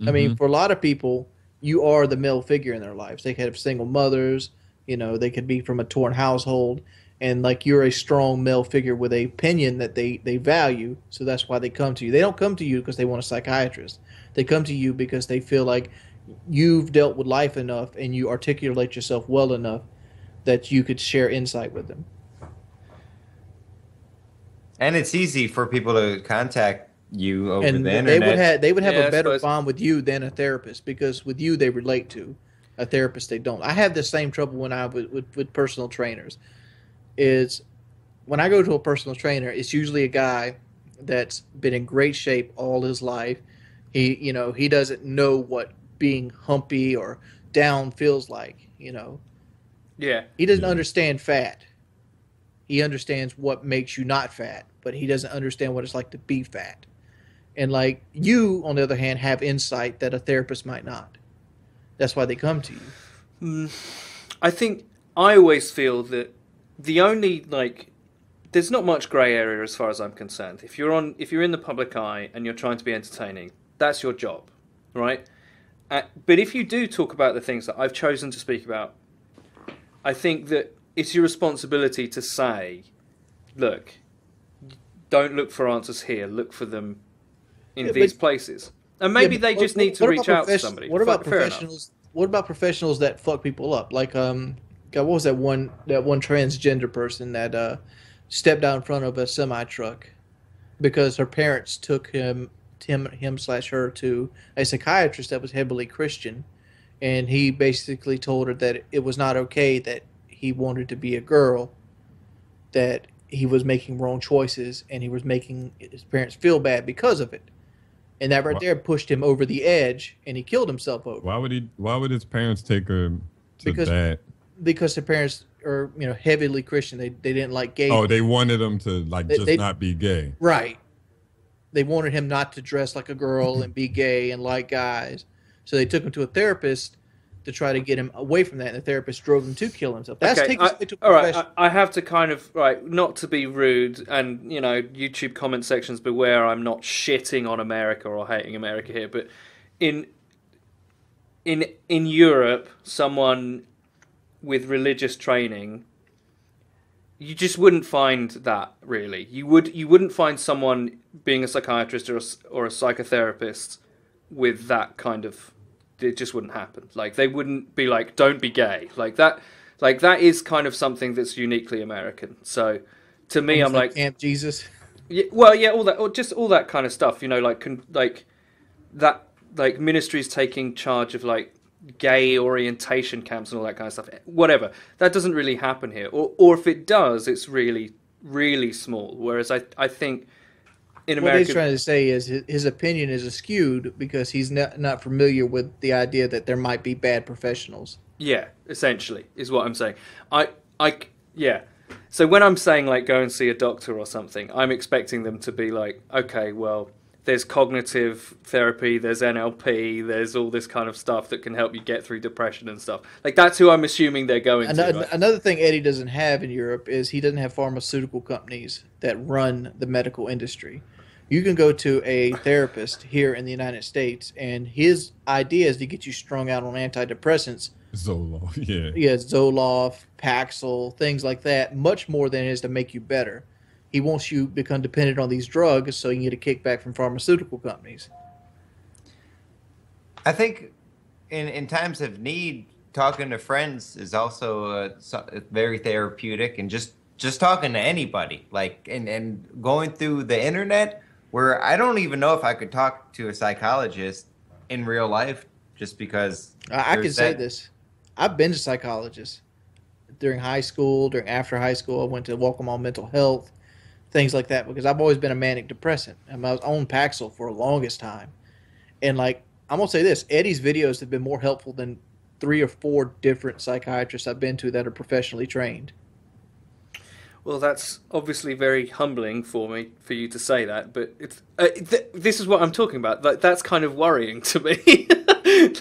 I mean, for a lot of people, you are the male figure in their lives. They could have single mothers, they could be from a torn household, and like you're a strong male figure with a opinion that they value, so that's why they come to you. They don't come to you because they want a psychiatrist. They come to you because they feel like you've dealt with life enough and you articulate yourself well enough that you could share insight with them. And it's easy for people to contact you over the internet. They would have a better bond with you than a therapist, because with you they relate to. A therapist they don't. I have the same trouble when I with personal trainers. Is when I go to a personal trainer, it's usually a guy that's been in great shape all his life. He doesn't know what being humpy or down feels like. Yeah. He doesn't understand fat. He understands what makes you not fat, but he doesn't understand what it's like to be fat. And like you, on the other hand, have insight that a therapist might not. That's why they come to you. I think I always feel that the only there's not much grey area as far as I'm concerned. If you're in the public eye and you're trying to be entertaining, that's your job, right? But if you do talk about the things that I've chosen to speak about, I think that it's your responsibility to say, look, don't look for answers here. Look for them in these places. And maybe they just need to reach out to somebody. What about professionals? What about professionals that fuck people up? Like, God, what was that one transgender person that stepped out in front of a semi truck because her parents took him/her to a psychiatrist that was heavily Christian, and he basically told her that it was not okay that he wanted to be a girl, that he was making wrong choices, and he was making his parents feel bad because of it. And that right there pushed him over the edge, and he killed himself over. Why would his parents take her to that? Because their parents are, heavily Christian. They didn't like gay. Oh, they wanted him to not be gay. Right. They wanted him not to dress like a girl and be gay and like guys. So they took him to a therapist to try to get him away from that, and the therapist drove him to kill himself. That's okay, all right. I have to kind of not to be rude, and YouTube comment sections beware. I'm not shitting on America or hating America here, but in Europe, someone with religious training You just wouldn't find that, really. You wouldn't find someone being a psychiatrist or a psychotherapist with that kind of. It just wouldn't happen. Like, they wouldn't be like, "Don't be gay." Like that. Like, that is kind of something that's uniquely American. So, to me, Almost I'm like, Camp Jesus. yeah, well, yeah, all that, or just all that kind of stuff. You know, like that, like ministries taking charge of like gay orientation camps and all that kind of stuff. Whatever. That doesn't really happen here. Or if it does, it's really, really small. Whereas I think in America... What he's trying to say is his opinion is skewed because he's not familiar with the idea that there might be bad professionals. Yeah, essentially, is what I'm saying. Yeah. So when I'm saying, like, go and see a doctor or something, I'm expecting them to be like, okay, well, there's cognitive therapy, there's NLP, there's all this kind of stuff that can help you get through depression and stuff. Like, that's who I'm assuming they're going to. Right? Another thing Eddie doesn't have in Europe is he doesn't have pharmaceutical companies that run the medical industry. You can go to a therapist here in the United States, and his idea is to get you strung out on antidepressants. Zoloft, yeah. Yeah, Zoloft, Paxil, things like that, much more than it is to make you better. He wants you to become dependent on these drugs so you can get a kickback from pharmaceutical companies. I think in times of need, talking to friends is also very therapeutic, and just talking to anybody, like and going through the internet, where I don't even know if I could talk to a psychologist in real life, just because I can say this. I've been to psychologists during high school, after high school. I went to Welcome on Mental Health, things like that, because I've always been a manic depressant. I was on Paxil for the longest time. And like, I'm going to say this, Eddie's videos have been more helpful than 3 or 4 different psychiatrists I've been to that are professionally trained. Well, that's obviously very humbling for you to say that, but it's this is what I'm talking about. Like, that's kind of worrying to me.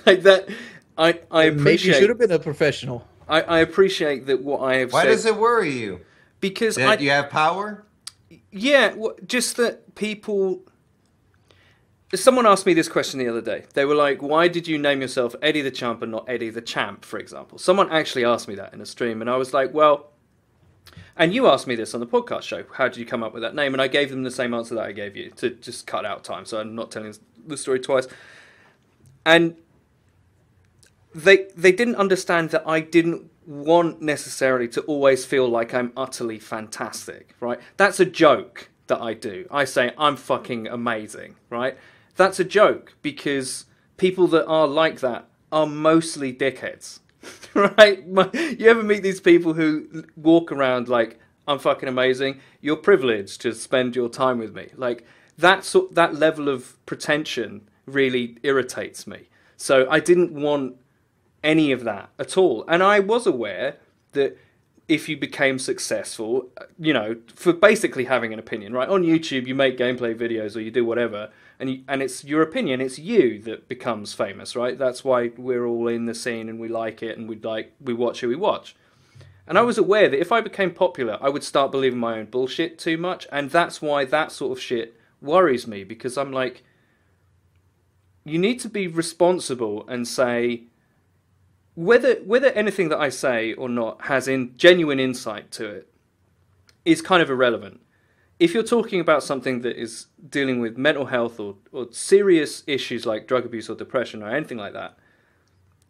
Like that, I appreciate. Maybe you should have been a professional. I appreciate that what I have said. Why does it worry you? Because that you have power? Yeah, just that people... Someone asked me this question the other day. They were like, why did you name yourself Eddie the Champ and not Eddie the Champ, for example? Someone actually asked me that in a stream, and I was like, well... And you asked me this on the podcast show. How did you come up with that name? And I gave them the same answer that I gave you, to just cut out time, so I'm not telling the story twice. And they didn't understand that I didn't want necessarily to always feel like I'm utterly fantastic, right? That's a joke that I do. I say, I'm fucking amazing, right? That's a joke because people that are like that are mostly dickheads, right? You ever meet these people who walk around like, I'm fucking amazing? You're privileged to spend your time with me. Like, that level of pretension really irritates me. So I didn't want any of that at all. And I was aware that if you became successful, you know, for basically having an opinion, right? On YouTube, you make gameplay videos or you do whatever, and it's your opinion, it's you that becomes famous, right? That's why we're all in the scene and we like it and we watch who we watch. And I was aware that if I became popular, I would start believing my own bullshit too much, and that's why that sort of shit worries me, because I'm like, you need to be responsible and say, whether anything that I say or not has genuine insight to it is kind of irrelevant. If you're talking about something that is dealing with mental health or serious issues like drug abuse or depression or anything like that,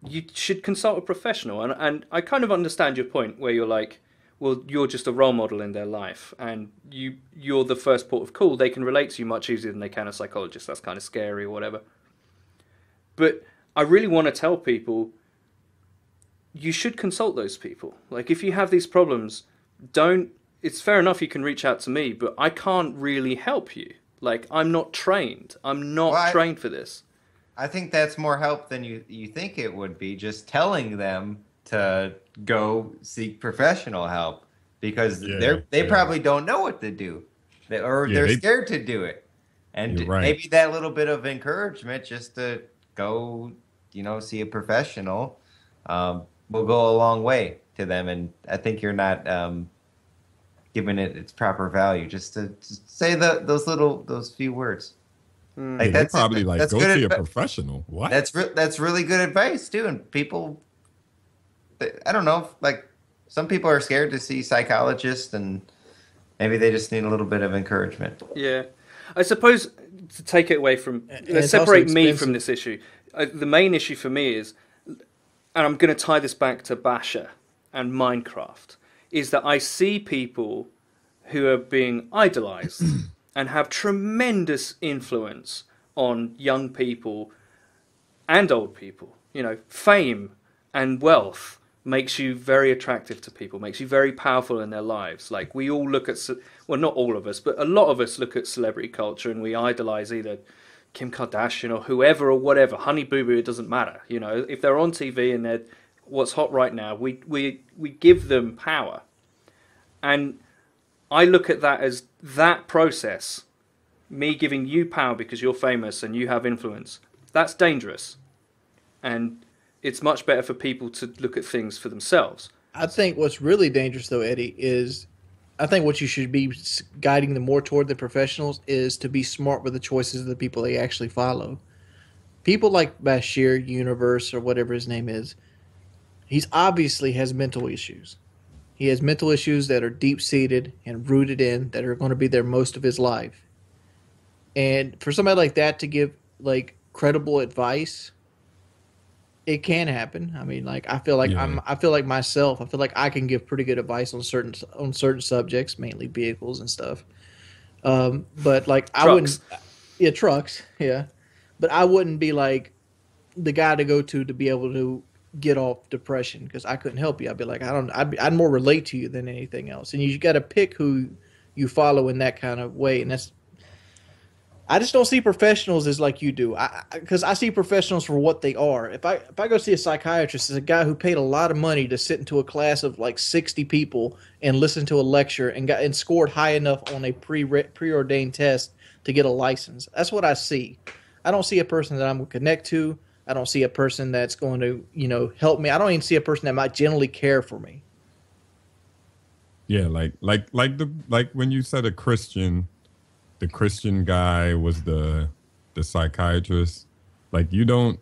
you should consult a professional. And I kind of understand your point where you're like, well, you're just a role model in their life and you're the first port of call. They can relate to you much easier than they can a psychologist. That's kind of scary or whatever. But I really want to tell people, you should consult those people. Like, if you have these problems, it's fair enough you can reach out to me, but I can't really help you. Like, I'm not trained. I'm not trained for this. I think that's more help than you think it would be, just telling them to go seek professional help, because they probably don't know what to do, they're scared to do it. And maybe that little bit of encouragement just to go, see a professional will go a long way to them. And I think you're not giving it its proper value just to say those few words. Like, that's probably like, go see a professional. What? That's really good advice too. And people, I don't know, like, some people are scared to see psychologists, and maybe they just need a little bit of encouragement. Yeah. I suppose to take it away from, let's separate me from this issue. The main issue for me is, and I'm going to tie this back to Basher and Minecraft, is that I see people who are being idolized and have tremendous influence on young people and old people. You know, fame and wealth makes you very attractive to people, makes you very powerful in their lives. Like, we all look at, well, not all of us, but a lot of us look at celebrity culture and we idolize either Kim Kardashian or whoever or whatever, Honey Boo Boo, it doesn't matter. You know, if they're on TV and they're what's hot right now, we give them power. And I look at that as that process, me giving you power because you're famous and you have influence, that's dangerous. And it's much better for people to look at things for themselves. I think what's really dangerous, though, Eddie, is I think what you should be guiding them more toward the professionals is to be smart with the choices of the people they actually follow. People like Bashir Universe or whatever his name is, he's obviously has mental issues. He has mental issues that are deep-seated and rooted in that are going to be there most of his life. And for somebody like that to give like credible advice, it can happen. I mean, like I feel like I feel like myself. I feel like I can give pretty good advice on certain subjects, mainly vehicles and stuff. But like I wouldn't, trucks, yeah. But I wouldn't be like the guy to go to be able to get off depression because I couldn't help you. I'd be like, I'd more relate to you than anything else. And you got to pick who you follow in that kind of way. And I just don't see professionals as like you do. Because I see professionals for what they are. If I go see a psychiatrist, it's a guy who paid a lot of money to sit into a class of like 60 people and listen to a lecture and scored high enough on a preordained test to get a license. That's what I see. I don't see a person that I'm going to connect to. I don't see a person that's going to, help me. I don't even see a person that might generally care for me. Yeah, like when you said the Christian guy was the psychiatrist. Like, you don't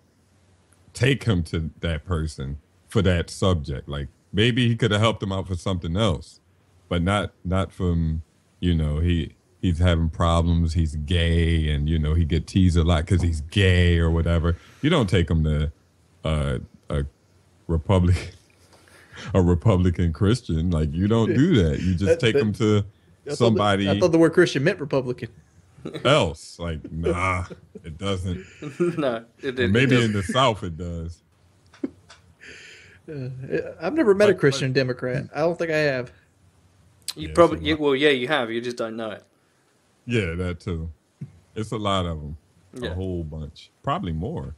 take him to that person for that subject. Like, maybe he could have helped him out for something else, but not from, he's having problems, he's gay, and he get teased a lot because he's gay or whatever. You don't take him to a Republican Christian. Like, you don't do that. You just take him to somebody. I thought the word Christian meant Republican. Else, like, nah, it doesn't. No, it didn't. Maybe in the South it does. I've never met a Christian Democrat. I don't think I have. You probably, you have. You just don't know it. Yeah, that too. It's a lot of them. Yeah. A whole bunch. Probably more.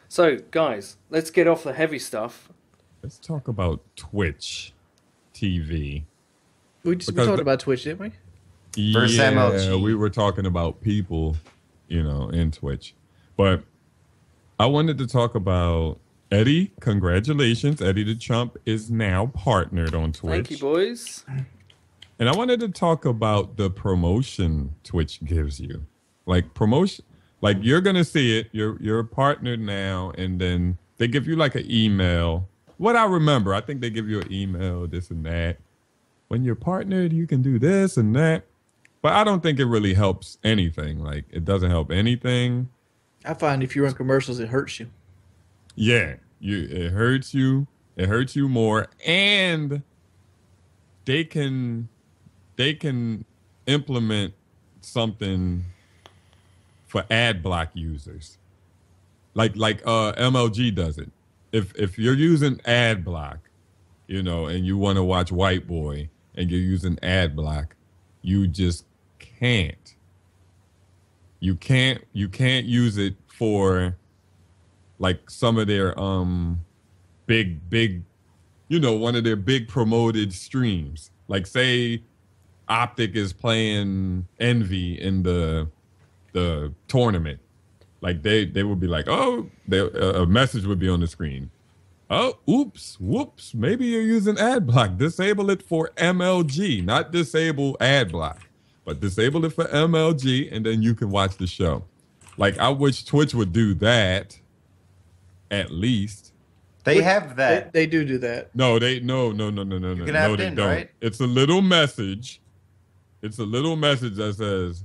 So, guys, let's get off the heavy stuff. Let's talk about Twitch TV. We talked about Twitch, didn't we? Versus MLG. We were talking about people, in Twitch. But I wanted to talk about Eddie. Congratulations. Eddie the Chump is now partnered on Twitch. Thank you, boys. And I wanted to talk about the promotion Twitch gives you. Like, promotion, like, you're going to see it. You're partnered now, and then they give you like an email. What I remember, I think they give you an email, this and that. When you're partnered, you can do this and that. But I don't think it really helps anything. Like, it doesn't help anything. I find if you run commercials, it hurts you. Yeah, it hurts you. It hurts you more. And they can implement something for ad block users. Like MLG does it. If you're using ad block, and you want to watch White Boy and you're using ad block, you just can't. You can't use it for like some of their big one of their big promoted streams. Like, say Optic is playing Envy in the tournament. Like, they would be like, a message would be on the screen. Oh, whoops, maybe you're using ad block. Disable it for MLG, not disable ad block, but disable it for MLG, and then you can watch the show. Like, I wish Twitch would do that, at least. They have that. They do that. No, no, You can no, opt they in, don't. right? It's a little message. It's a little message that says,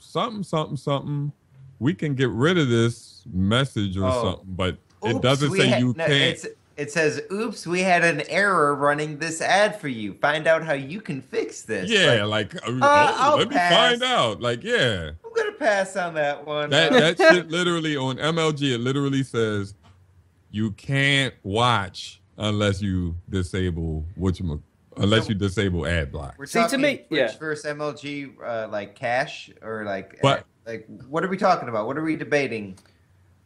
something. We can get rid of this message or Oh. something, but it Oops, doesn't we say had you no, can't. it says, "Oops, we had an error running this ad for you. Find out how you can fix this." Yeah, Like, like, oh, I'll let me find pass. out. Like, yeah. I'm gonna pass on that one. That shit literally on MLG, it literally says you can't watch unless you disable unless So- you disable ad block. We're See, to talking me, Twitch yeah. versus MLG, like cash or But- like what are we talking about? What are we debating?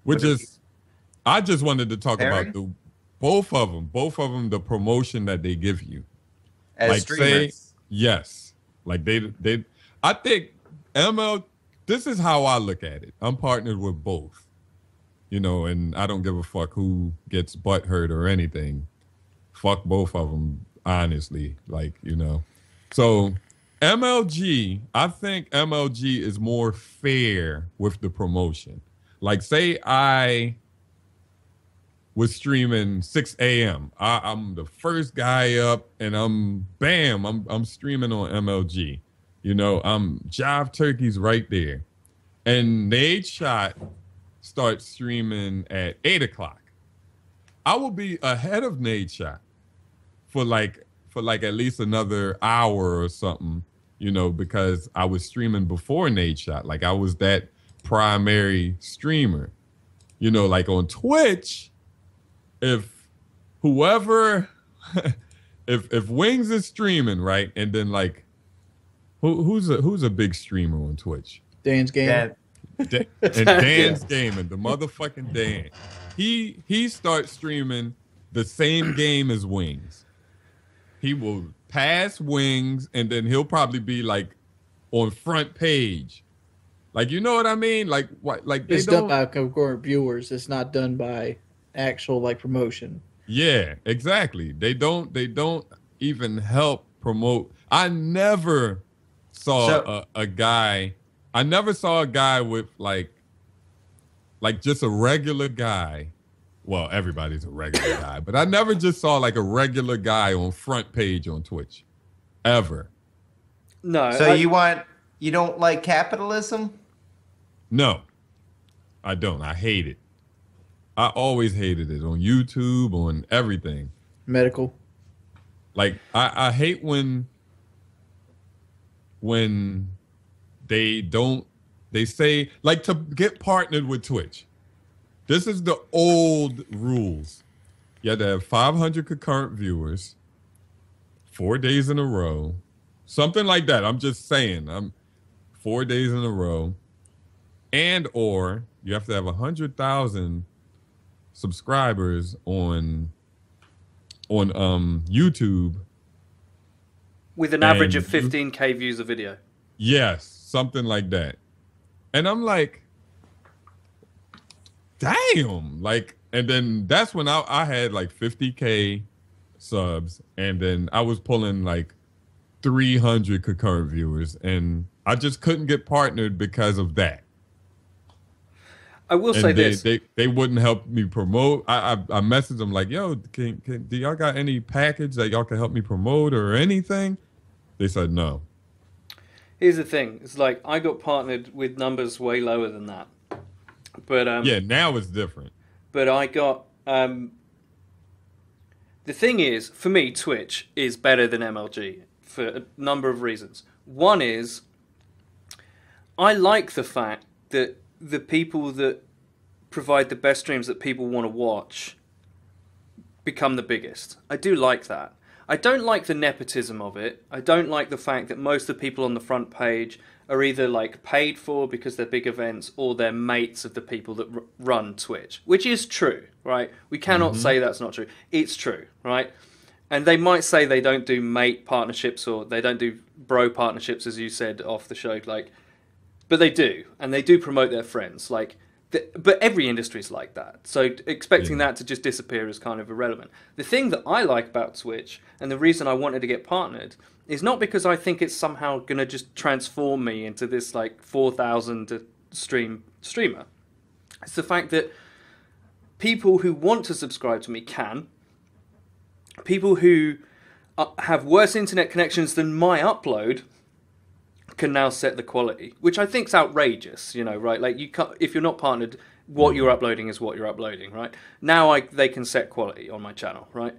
Which What are is, I just wanted to talk Pairing? about both of them, the promotion that they give you. as Like, streamers? say, yes, like I think this is how I look at it. I'm partnered with both, and I don't give a fuck who gets butt hurt or anything. Fuck both of them, honestly. So MLG, I think MLG is more fair with the promotion. Like, say I was streaming 6 a.m. I'm the first guy up, and I'm streaming on MLG. I'm Jive Turkey's right there, and Nade Shot starts streaming at 8 o'clock. I will be ahead of Nade Shot for like at least another hour or something, because I was streaming before Nade Shot. Like, I was that primary streamer. Like on Twitch, if whoever if Wings is streaming, right, and then like who's a big streamer on Twitch? Dan's game. That And Dan's gaming, the motherfucking Dan. He starts streaming the same game as Wings. He will pass Wings, and then he'll probably be like on front page. Like, you know what I mean? Like, what? Like, they It's don't. done by concurrent viewers. It's not done by actual like promotion. Yeah, exactly. They don't even help promote. I never saw a guy. I never saw a guy with like just a regular guy. Well, everybody's a regular guy, but I never just saw like a regular guy on front page on Twitch, ever. No. So you don't like capitalism? No, I don't. I hate it. I always hated it on YouTube, on everything. Medical. Like, I hate when they say, like, to get partnered with Twitch. This is the old rules. You had to have 500 concurrent viewers, 4 days in a row, something like that. I'm just saying, 4 days in a row, or you have to have 100,000 subscribers on YouTube. with an average and of 15k views a video. Yes, something like that. And I'm like, damn. Like, and then that's when I had like 50k subs, and then I was pulling like 300 concurrent viewers, and I just couldn't get partnered because of that. I will And say this. they wouldn't help me promote. I messaged them like, yo, do y'all got any package that y'all can help me promote or anything? They said no. Here's the thing. It's like I got partnered with numbers way lower than that. But Yeah, now it's different. but I got the thing is, for me, Twitch is better than MLG for a number of reasons. One is I like the fact that the people that provide the best streams that people want to watch become the biggest. I do like that. I don't like the nepotism of it. I don't like the fact that most of the people on the front page are either like paid for because they're big events, or they're mates of the people that run Twitch, which is true, right? We cannot say that's not true. It's true, right? And they might say they don't do mate partnerships, or they don't do bro partnerships, as you said off the show, like, but they do, and they do promote their friends, like. But every industry is like that, so expecting that to just disappear is kind of irrelevant. The thing that I like about Twitch, and the reason I wanted to get partnered, is not because I think it's somehow going to just transform me into this like 4,000 streamer. It's the fact that people who want to subscribe to me can. People who have worse internet connections than my upload can now set the quality, which I think is outrageous, you know, right? Like, you can't, if you're not partnered, what you're uploading is what you're uploading, right? Now they can set quality on my channel, right?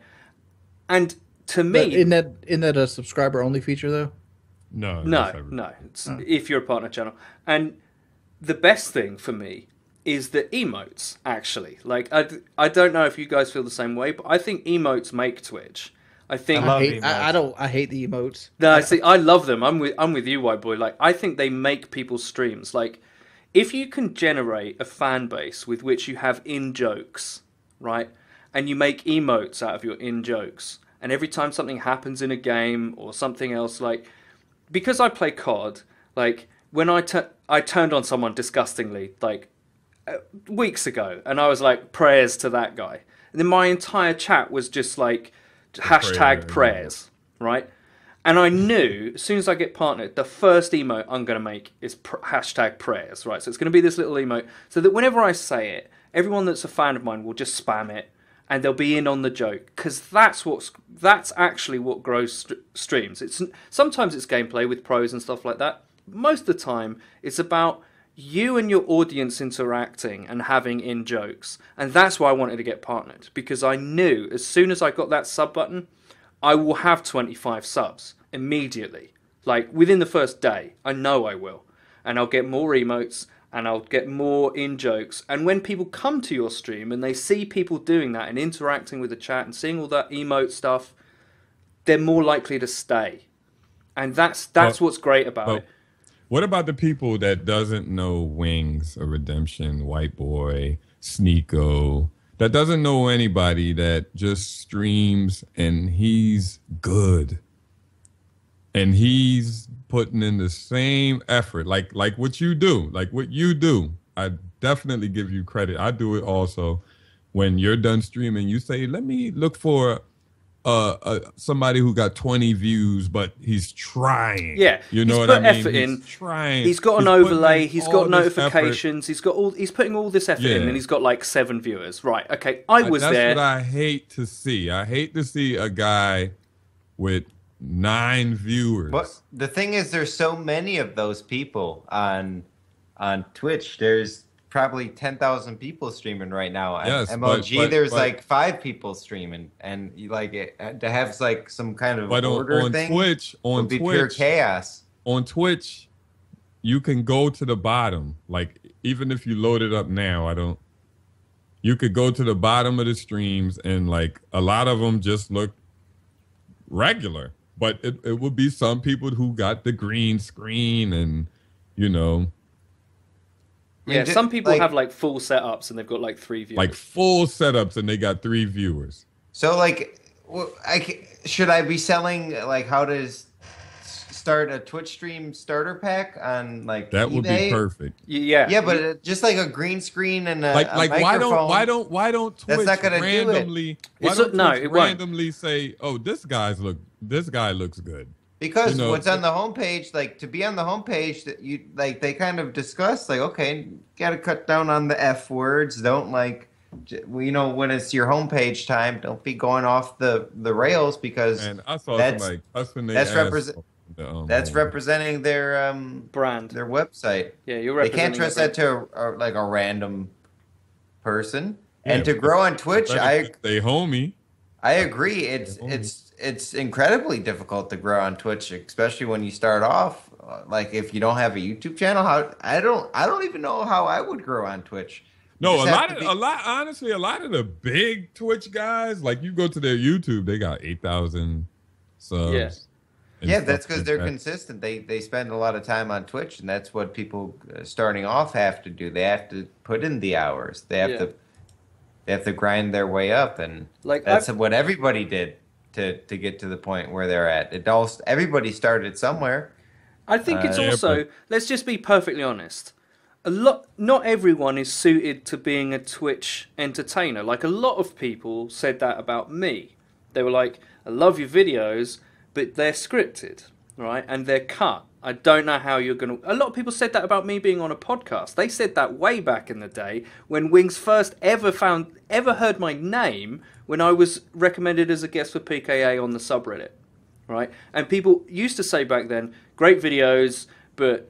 And to me... Isn't that a subscriber-only feature, though? No. No. It's if you're a partner channel. And the best thing for me is the emotes, actually. Like, I don't know if you guys feel the same way, but I think emotes make Twitch. I think I hate the emotes. No, see, I love them. I'm with you, white boy. Like, I think they make people's streams. Like, if you can generate a fan base with which you have in-jokes, right? And you make emotes out of your in-jokes, and every time something happens in a game or something else, like, because I play COD, like, when I turned on someone disgustingly, like, weeks ago, and I was like, prayers to that guy. And then my entire chat was just like, hashtag prayers, right? And I knew as soon as I get partnered, the first emote I'm going to make is hashtag prayers, right? So it's going to be this little emote, so that whenever I say it, everyone that's a fan of mine will just spam it, and they'll be in on the joke, because that's actually what grows streams. Sometimes it's gameplay with pros and stuff like that. Most of the time, it's about you and your audience interacting and having in jokes. And that's why I wanted to get partnered, because I knew as soon as I got that sub button, I will have 25 subs immediately. Like, within the first day, I know I will. And I'll get more emotes, and I'll get more in jokes. And when people come to your stream and they see people doing that and interacting with the chat and seeing all that emote stuff, they're more likely to stay. And that's what's great about it. What about the people that doesn't know Wings or Redemption, White Boy, Sneeko, that doesn't know anybody, that just streams and he's good and he's putting in the same effort, like what you do, I definitely give you credit. I do it also. When you're done streaming, you say, let me look for somebody who got 20 views, but he's trying. Yeah, you know what I mean. He's trying. He's got an overlay. He's got notifications. He's putting all this effort in, and he's got like 7 viewers. Right? Okay, that's there. That's what I hate to see. I hate to see a guy with 9 viewers. But the thing is, there's so many of those people on Twitch. There's probably 10,000 people streaming right now. Yes, MLG, there's like 5 people streaming, and you like it to have like some kind of order on thing. On Twitch, pure chaos. On Twitch, you can go to the bottom. Like, even if you load it up now, you could go to the bottom of the streams, and like a lot of them just look regular, but it would be some people who got the green screen, and yeah, some people have like full setups and they've got like 3 viewers. Like full setups and they got 3 viewers. So like, should I be selling like how to start a Twitch stream starter pack on like that eBay? Would be perfect. Yeah, but just like a green screen and a microphone. why don't Twitch That's not gonna randomly randomly say, oh, this guy looks good. Because what's on the homepage, like to be on the homepage, that you like, they kind of discuss like, okay, got to cut down on the F words. Don't when it's your homepage time, don't be going off the rails, because I saw somebody cussing that's representing their brand, their website. Yeah, you're representing. They can't trust that to a random person. Yeah, and to grow on Twitch, they homie. I agree. It's incredibly difficult to grow on Twitch, especially when you start off. Like, if you don't have a YouTube channel, I don't even know how I would grow on Twitch. No, honestly, a lot of the big Twitch guys, like, you go to their YouTube, they got 8,000 subs. Yes. Yeah, that's because they're consistent. They spend a lot of time on Twitch, and that's what people starting off have to do. They have to put in the hours. They have to grind their way up, and like that's what everybody did to get to the point where they're at. Everybody started somewhere. I think it's also, let's just be perfectly honest. Not everyone is suited to being a Twitch entertainer. Like, a lot of people said that about me. They were like, I love your videos, but they're scripted, right? And they're cut. I don't know how you're going to... A lot of people said that about me being on a podcast. They said that way back in the day when Wings first ever heard my name when I was recommended as a guest for PKA on the subreddit, right? And people used to say back then, great videos, but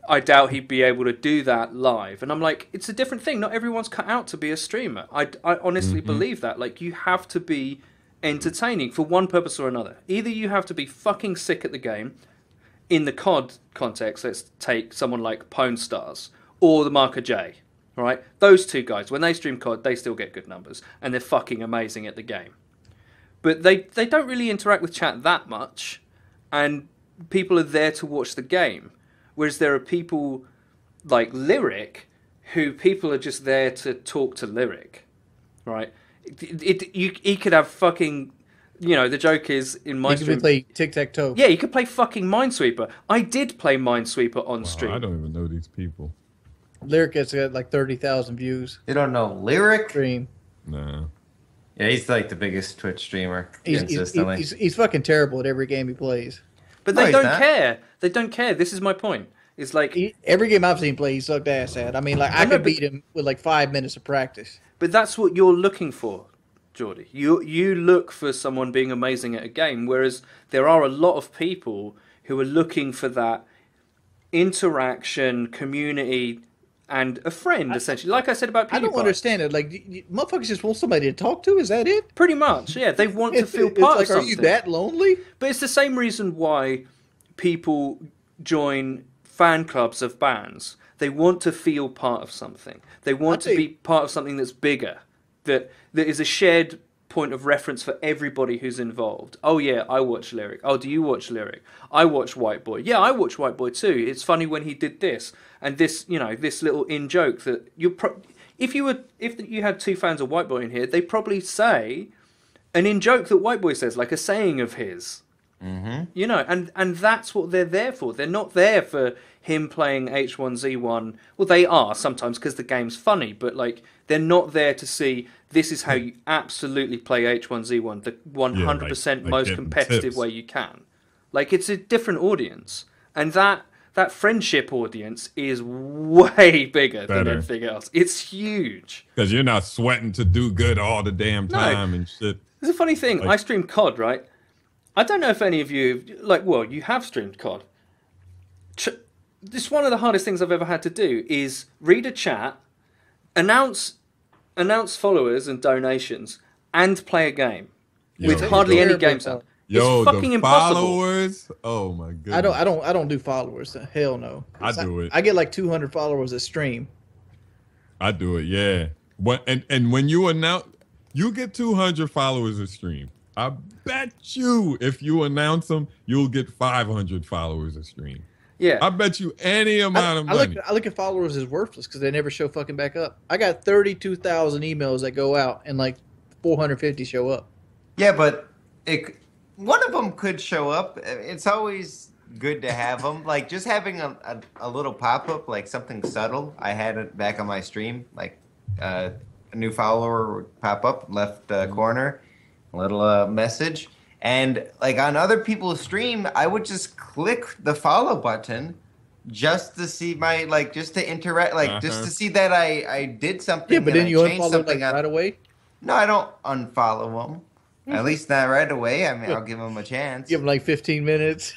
I doubt he'd be able to do that live. And I'm like, it's a different thing. Not everyone's cut out to be a streamer. I honestly believe that. Like, you have to be entertaining for one purpose or another. Either you have to be fucking sick at the game. In the COD context, let's take someone like Pwn Stars or the Marker J, right? Those two guys, when they stream COD, they still get good numbers, and they're fucking amazing at the game. But they don't really interact with chat that much, and people are there to watch the game. Whereas there are people like Lyric, who people are just there to talk to Lyric, right? He could have fucking... You know, the joke is in my stream... You could play tic-tac-toe. Yeah, you could play fucking Minesweeper. I did play Minesweeper on stream. I don't even know these people. Lyric has got like 30,000 views. You don't know Lyric? Stream. Nah. Yeah, he's like the biggest Twitch streamer consistently. He's fucking terrible at every game he plays. But they don't care. They don't care. This is my point. It's like... every game I've seen play, he sucked ass at. I mean, like, I could beat him with like 5 minutes of practice. But that's what you're looking for, Geordie. You look for someone being amazing at a game, whereas there are a lot of people who are looking for that interaction, community, and a friend, essentially. Like I said about PewDiePie. I don't understand it. Like, motherfuckers just want somebody to talk to? Is that it? Pretty much, yeah. They want to feel part of something. Are you that lonely? But it's the same reason why people join fan clubs of bands. They want to feel part of something. They want to be part of something that's bigger. That is a shared point of reference for everybody who's involved. Oh yeah, I watch Lyric. Oh, do you watch Lyric? I watch White Boy. Yeah, I watch White Boy too. It's funny when he did this and this, you know, this little in joke that if you had two fans of White Boy in here, they probably say an in joke that White Boy says, like a saying of his. Mm-hmm. You know, and that's what they're there for. They're not there for him playing H1Z1. Well, they are sometimes because the game's funny, but like they're not there to see this is how you absolutely play H1Z1, the 100% most competitive tips. Way you can. Like, it's a different audience, and that friendship audience is way bigger than everything else. It's huge because you're not sweating to do good all the damn time and shit. It's a funny thing. Like, I stream COD, right? I don't know if any of you you have streamed COD. This one of the hardest things I've ever had to do is read a chat, announce followers and donations, and play a game with hardly any games out. It's fucking impossible. Followers? Oh my goodness. I don't do followers. Hell no. I do it. I get like 200 followers a stream. I do it. Yeah. And when you announce, you get 200 followers a stream. I bet you if you announce them, you'll get 500 followers a stream. Yeah. I bet you any amount of money. I look at followers as worthless because they never show fucking back up. I got 32,000 emails that go out and like 450 show up. Yeah, but one of them could show up. It's always good to have them. Like just having a little pop-up, like something subtle. I had it back on my stream. Like a new follower would pop up left corner, a little message. And like on other people's stream, I would just click the follow button just to see just to interact, just to see that I did something. Yeah, but then you unfollow something right away? No, I don't unfollow them. At least not right away. I mean, I'll give them a chance. Give them like 15 minutes.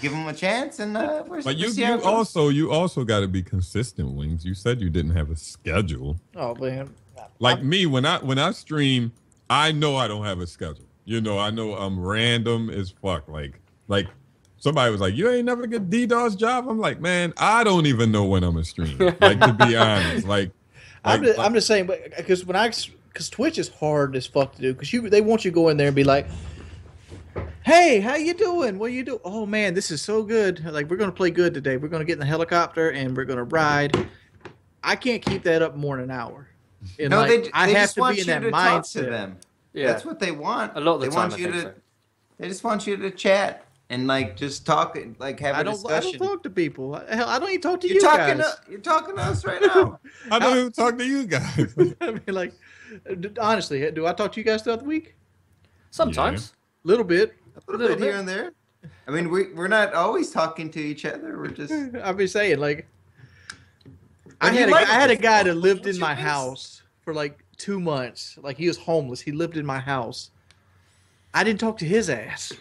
Give them a chance, and but you also got to be consistent, Wings. You said you didn't have a schedule. Oh man, like me when I stream, I know I don't have a schedule. You know, I know I'm random as fuck. Like somebody was like, "You ain't never get DDoS job." I'm like, man, I don't even know when I'm a stream. Like to be honest, I'm just saying, but because Twitch is hard as fuck to do because they want you to go in there and be like, "Hey, how you doing? What you do? Oh man, this is so good. Like we're gonna play good today. We're gonna get in the helicopter and we're gonna ride." I can't keep that up more than an hour. And no, they I have just to want be in you that to mindset. talk to them. Yeah, that's what they want. A lot of the time, They just want you to chat and like just talk, like have a discussion. I don't talk to people. Hell, I don't even talk to you guys. You're talking to us right now. I don't even talk to you guys. I mean, like, honestly, do I talk to you guys throughout the week? Sometimes, a little bit here and there. I mean, we're not always talking to each other. We're just. I'm just saying, like, I But you had like I had a guy that football, lived don't in you, my Vince? house for like 2 months. Like he was homeless. He lived in my house. I didn't talk to his ass.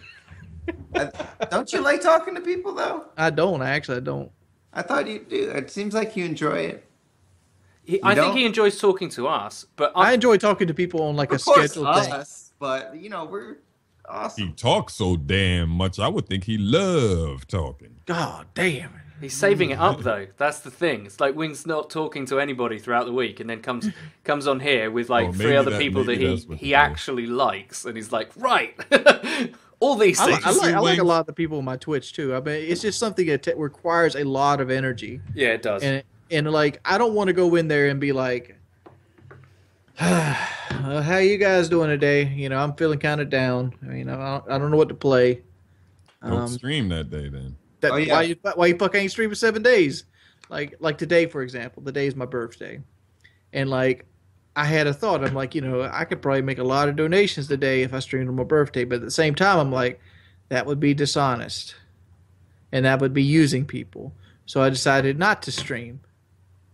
I, don't you like talking to people though? I don't. I don't. I thought you do. It seems like you enjoy it. You I think he don't? enjoys talking to us, but I enjoy talking to people on like a Of course, scheduled thing. us. But we're He awesome. talks so damn much. I would think he loved talking. God damn. he's saving it up though. That's the thing. It's like Wing's not talking to anybody throughout the week, and then comes on here with like Oh, three maybe other that- people that maybe that's what he it is. actually likes, and he's like, right, all these I things. like a Wings? lot of the people on my Twitch too. I mean, it's just something that requires a lot of energy, Yeah, it does. and like I don't want to go in there and be like, "How you guys doing today?" I'm feeling kind of down. I don't know what to play. Don't stream that day then. That Oh, yeah. why you fuck ain't streaming 7 days? Like today, for example, the day is my birthday, and like I had a thought. I'm like, I could probably make a lot of donations today if I streamed on my birthday, but at the same time, I'm like, that would be dishonest, and that would be using people. So I decided not to stream,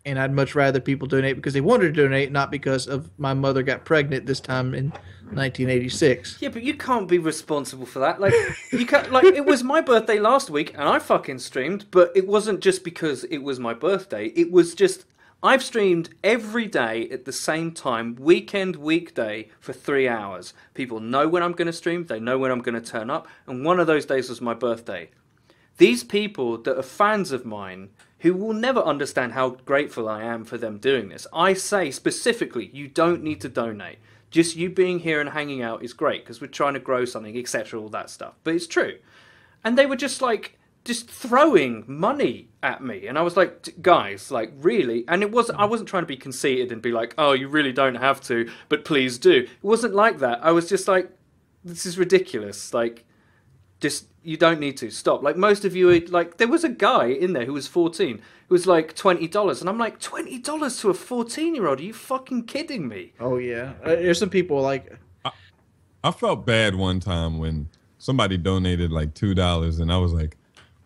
and I'd much rather people donate because they wanted to donate, not because of my mother got pregnant this time in 1986. Yeah, but you can't be responsible for that. Like you can't. Like it was my birthday last week, and I fucking streamed. But it wasn't just because it was my birthday. It was just I've streamed every day at the same time, weekday, for 3 hours. People know when I'm going to stream. They know when I'm going to turn up. And one of those days was my birthday. These people that are fans of mine, who will never understand how grateful I am for them doing this. I say specifically, you don't need to donate. Just you being here and hanging out is great because we're trying to grow something, etc., all that stuff. But it's true. And they were just throwing money at me. And I was like, guys, like, really? And I wasn't trying to be conceited and be like, oh, you really don't have to, but please do. It wasn't like that. I was just like, this is ridiculous. Like, just, you don't need to. Stop. Like, most of you, like, there was a guy in there who was 14 who was like $20. And I'm like, $20 to a 14-year-old? Are you fucking kidding me? Oh yeah, there's some people like I felt bad one time when somebody donated like $2 and I was like,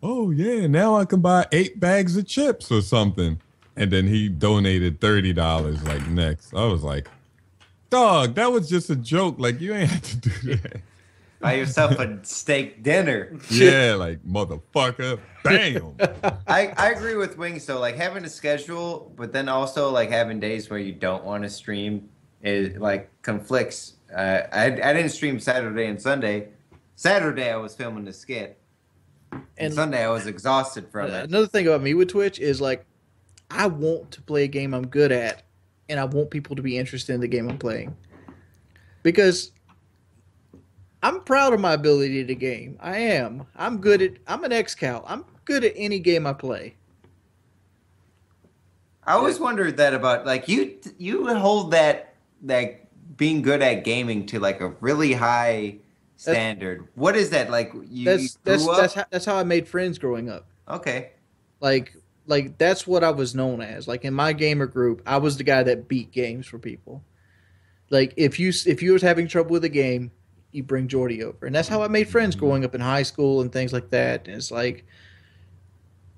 oh yeah, now I can buy 8 bags of chips or something. And then he donated $30 like next. I was like, dog, that was just a joke. Like you ain't have to do that. Buy yourself a steak dinner. Yeah, like motherfucker. Bam. I agree with Wings though. Like having a schedule, but then also like having days where you don't want to stream is like conflicts. I didn't stream Saturday and Sunday. Saturday I was filming the skit, and Sunday I was exhausted from it. another thing about me with Twitch is like I want to play a game I'm good at, and I want people to be interested in the game I'm playing because I'm proud of my ability to game. I am. I'm an ex-cal. I'm good at any game I play. I always wondered that about like you hold that being good at gaming to like a really high standard. What is that like? You grew up? That's how I made friends growing up. Okay. Like that's what I was known as. Like in my gamer group, I was the guy that beat games for people. Like if you was having trouble with a game, you bring Jordy over, and that's how I made friends growing up in high school and things like that. And it's like,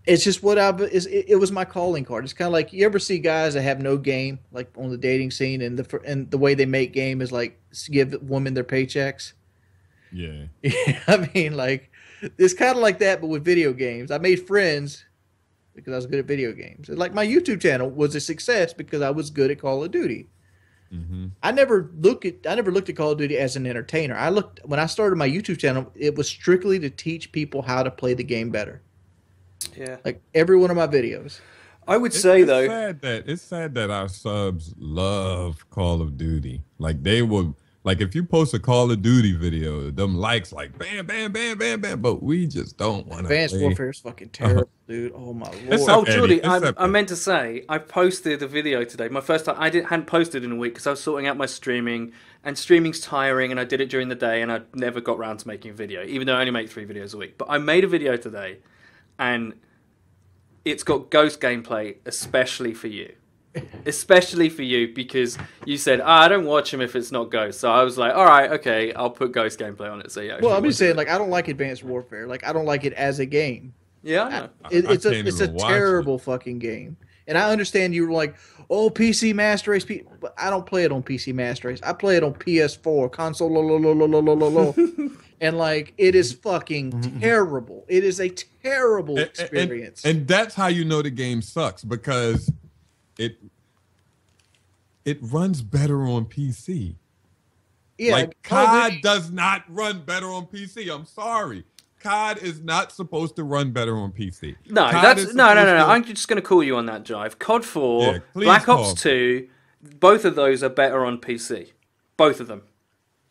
it's just what it was my calling card. It's kind of like you ever see guys that have no game, like on the dating scene, and the way they make game is like give women their paychecks. Yeah. I mean, like it's kind of like that, but with video games. I made friends because I was good at video games. And like my YouTube channel was a success because I was good at Call of Duty. Mm-hmm. I never looked at Call of Duty as an entertainer. When I started my YouTube channel, it was strictly to teach people how to play the game better. Yeah. Like every one of my videos. I would say, though, It's sad that our subs love Call of Duty. Like they will, like if you post a Call of Duty video, them likes like bam, bam, bam, bam, bam. But we just don't want to. Advanced Warfare is fucking terrible, dude. Oh my It's lord. oh, Jordy, Eddie, I meant to say, I posted a video today. My first time, hadn't posted in a week because I was sorting out my streaming, and streaming's tiring, and I did it during the day, and I never got around to making a video, even though I only make 3 videos a week. But I made a video today, and it's got ghost gameplay, especially for you. especially for you, because you said, I don't watch him if it's not Ghost. So I was like, all right, okay, I'll put Ghost gameplay on it. So yeah. Well, I'm just saying, like, I don't like Advanced Warfare. Like, I don't like it as a game. Yeah, I know. It's a terrible fucking game. And I understand you were like, oh, PC Master Race, but I don't play it on PC Master Race. I play it on PS4 console. And like, it is fucking terrible. It is a terrible experience. And that's how you know the game sucks, because it runs better on PC. Yeah, like COD does not run better on PC. I'm sorry. COD is not supposed to run better on PC. No, no. I'm just going to call you on that, Jive. COD 4, Black Ops 2, both of those are better on PC. Both of them.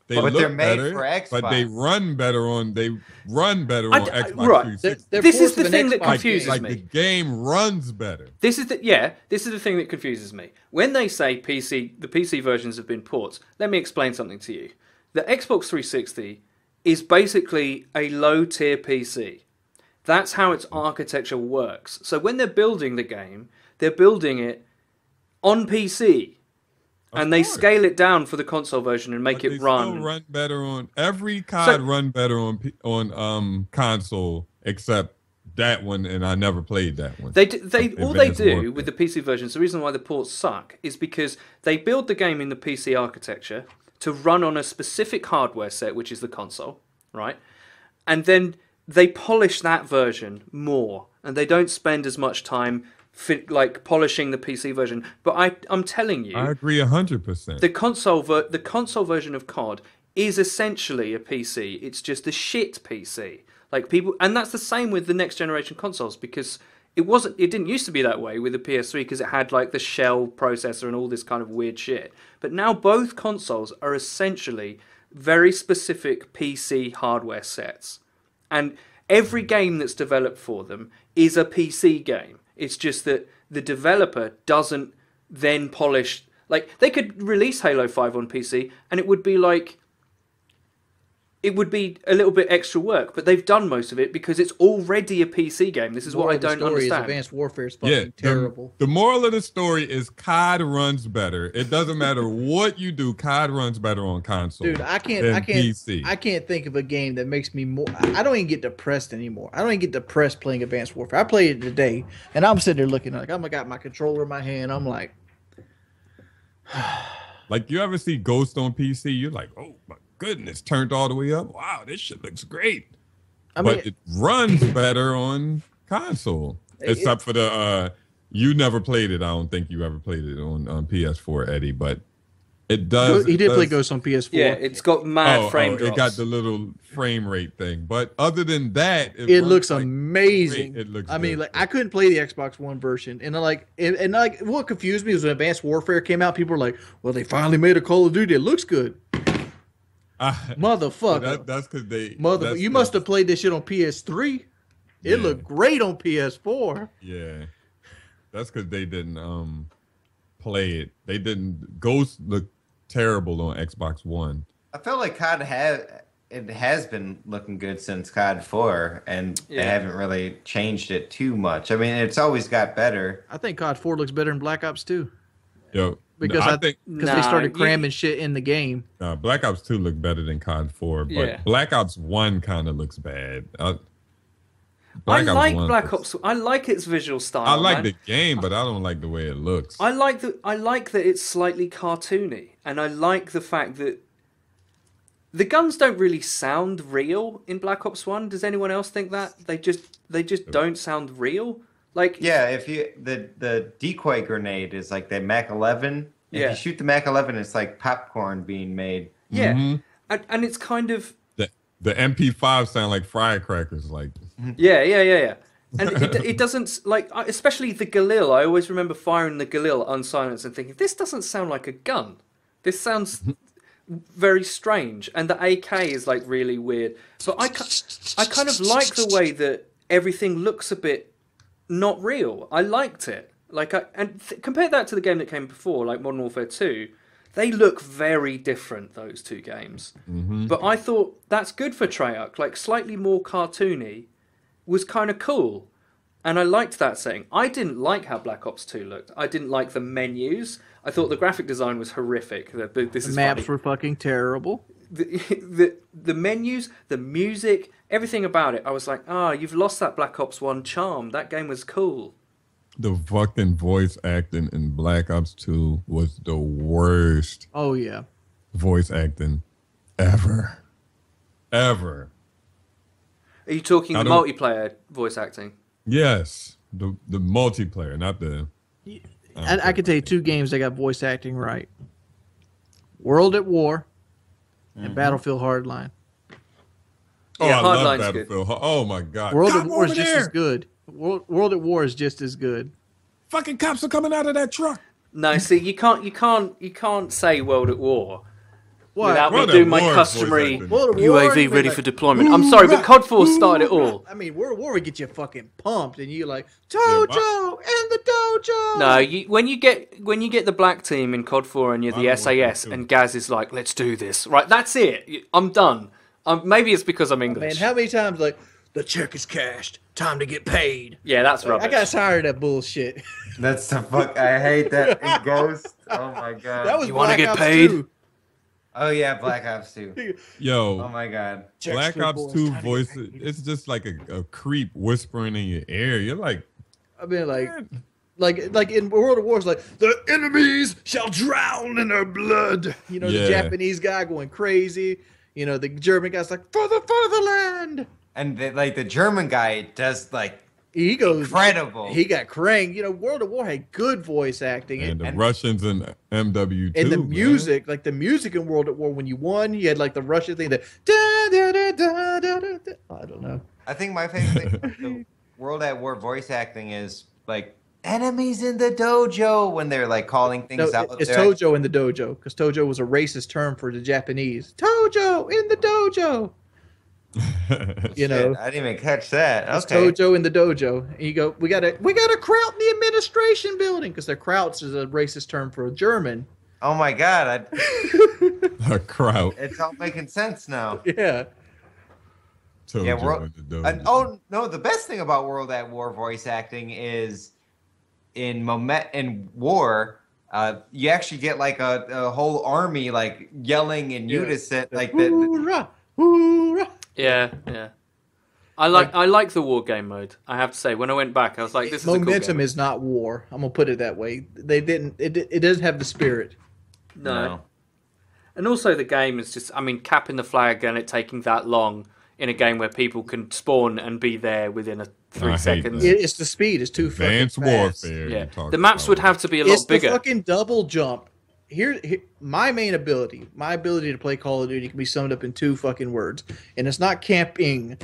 But they're made for Xbox. But they run better on Xbox 360. This is the thing that confuses me. Like the game runs better. This is the thing that confuses me. When they say PC, the PC versions have been ports, let me explain something to you. The Xbox 360 is basically a low-tier PC. That's how its architecture works. So when they're building the game, they're building it on PC. And they scale it down for the console version and make it run. Still run better on every COD. Run better on console except that one, and I never played that one. They do with the PC versions. The reason why the ports suck is because they build the game in the PC architecture to run on a specific hardware set, which is the console, right? And then they polish that version more, and they don't spend as much time polishing the PC version. But I'm telling you, I agree 100%. The console version of COD is essentially a PC. It's just a shit PC. Like people, and that's the same with the next generation consoles, because it didn't used to be that way with the PS3, because it had like the shell processor and all this kind of weird shit. But now both consoles are essentially very specific PC hardware sets, and every game that's developed for them is a PC game. It's just that the developer doesn't then polish. Like, they could release Halo 5 on PC, and it would be a little bit extra work, but they've done most of it because it's already a PC game. This is what I don't understand. Advanced Warfare is fucking terrible. The moral of the story is COD runs better. It doesn't matter what you do, COD runs better on console. Dude, PC. I can't think of a game that makes me more. I don't even get depressed anymore. I don't even get depressed playing Advanced Warfare. I played it today, and I'm sitting there looking like I got my controller in my hand. I'm like, like, you ever see Ghost on PC? You're like, oh my goodness, turned all the way up. Wow, this shit looks great. But it runs better on console. Except for the you never played it. I don't think you ever played it on PS4, Eddie, but it does. He did play Ghost on PS4. Yeah, it's got mad frame drops. It got the little frame rate thing. But other than that, it looks amazing. It looks I mean, like, I couldn't play the Xbox One version. And what confused me was when Advanced Warfare came out, people were like, well, they finally made a Call of Duty. It looks good. Motherfucker. That's because they. You must have played this shit on PS3. It looked great on PS4. Yeah. That's because they didn't play it. They didn't. Ghost looked terrible on Xbox One. I feel like COD has been looking good since COD 4, and they haven't really changed it too much. I mean, it's always got better. I think COD 4 looks better than Black Ops 2. Yo, because they started cramming shit in the game. Black Ops 2 looked better than COD 4, but Black Ops 1 kind of looks bad. I like its visual style. I like the game, but I don't like the way it looks. I like that it's slightly cartoony, and I like the fact that the guns don't really sound real in Black Ops 1. Does anyone else think that? They just don't sound real. Like, if the decoy grenade is like the Mac 11. If you shoot the Mac 11, it's like popcorn being made. Yeah, and it's kind of the MP5 sound like firecrackers. Like, yeah. And it doesn't, like, especially the Galil. I always remember firing the Galil unsilenced and thinking, this doesn't sound like a gun. This sounds very strange. And the AK is like really weird. But I kind of like the way that everything looks a bit not real. I liked it. Like, compare that to the game that came before, like Modern Warfare 2. They look very different, those two games. Mm-hmm. But I thought that's good for Treyarch. Like, slightly more cartoony was kind of cool. And I liked that setting. I didn't like how Black Ops 2 looked. I didn't like the menus. I thought the graphic design was horrific. This is Maps funny. were fucking terrible. The menus, the music, everything about it. I was like, you've lost that Black Ops 1 charm. That game was cool. The fucking voice acting in Black Ops 2 was the worst Oh yeah. voice acting ever. Ever. Are you talking the multiplayer voice acting? Yes. The multiplayer, not the... I could tell you 2 games that got voice acting right. World at War and Battlefield Hardline. Oh, Yeah, I love Hardline's Battlefield. Oh my God. World Cop at War is over just there! as good. World at War is just as good. Fucking cops are coming out of that truck. No, see, you can't say World at War What? without me World at doing my War is customary voice acting. World at War, UAV you ready like, for deployment. I'm sorry, but COD 4 started it all. I mean, World at War would get you fucking pumped, and you like Tojo and the dojo. No, when you get the black team in COD 4 and you're the I'm SAS with you. and Gaz is like, let's do this. Right, that's it. I'm done. Maybe it's because I'm Man, English. how many times like the check is cashed, time to get paid? Yeah, that's rubbish. I got tired of that bullshit. That's the fuck. I hate that in Ghost. Oh my god. That was You wanna Black get Ops paid? 2. Oh yeah, Black Ops 2. Yo, Oh my god. Black Checkster Ops boys, 2 time to get voice, paid. it's just like a creep whispering in your ear. You're like, I mean, man. like in World of War, it's like the enemies shall drown in their blood. You know, Yeah. the Japanese guy going crazy. You know, the German guy's like for the fatherland. And the German guy does like He goes incredible. He got cranked. You know, World of War had good voice acting, and the and- Russians and MW2. and the man. music, like the music in World at War, when you won, you had like the Russian thing that da, da, da, da, da, da, da. I don't know. I think my favorite thing about the World at War voice acting is like enemies in the dojo when they're like calling things No, out. it's there. Tojo in the dojo because Tojo was a racist term for the Japanese. Tojo in the dojo. You know, Shit, I didn't even catch that. it's Okay. Tojo in the dojo. And you go, we got to kraut in the administration building because their krauts is a racist term for German. Oh my god, A crowd. it's all making sense now. Yeah. Told Yeah, you World, what to do. oh no, the best thing about World at War voice acting is in war, you actually get like a whole army like yelling in unison, like that. Hoorah! Hoorah! Yeah. I like the war game mode. I have to say, when I went back, I was like, this is a cool Momentum game. is not war. I'm gonna put it that way. They didn't. It doesn't have the spirit. No. And also the game is just, I mean, capping the flag and it taking that long in a game where people can spawn and be there within 3 I hate seconds. that. It's the speed. It's too Advanced fucking fast. warfare. Yeah, you're talking the maps about. would have to be a lot It's bigger. the fucking double jump. Here, my main ability, my ability to play Call of Duty can be summed up in 2 fucking words, and it's not camping.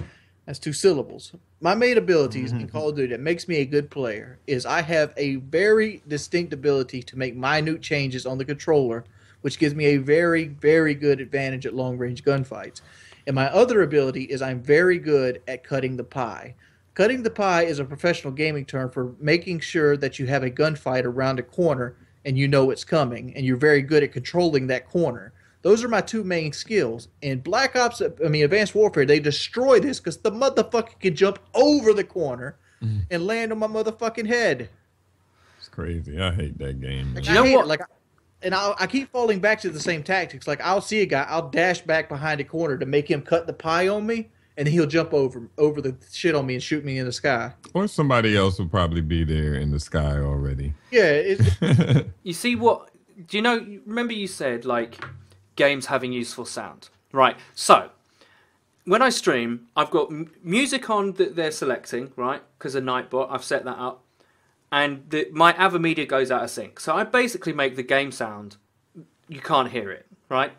That's 2 syllables. My main abilities in Call of Duty that makes me a good player is I have a very distinct ability to make minute changes on the controller, which gives me a very, very good advantage at long-range gunfights. And my other ability is I'm very good at cutting the pie. Cutting the pie is a professional gaming term for making sure that you have a gunfight around a corner and you know it's coming, and you're very good at controlling that corner. Those are my 2 main skills. In Advanced Warfare, they destroy this because the motherfucker can jump over the corner and land on my motherfucking head. It's crazy. I hate that game. Man. Do you know I hate what- it. Like, and I keep falling back to the same tactics. Like, I'll see a guy, I'll dash back behind a corner to make him cut the pie on me, and he'll jump over the shit on me and shoot me in the sky. Or somebody else will probably be there in the sky already. Yeah, it's You see what? Do you know? Remember you said like games having useful sound, right? So when I stream, I've got music on that they're selecting, right? Because of Nightbot, I've set that up, and my AverMedia goes out of sync. So I basically make the game sound. You can't hear it, right?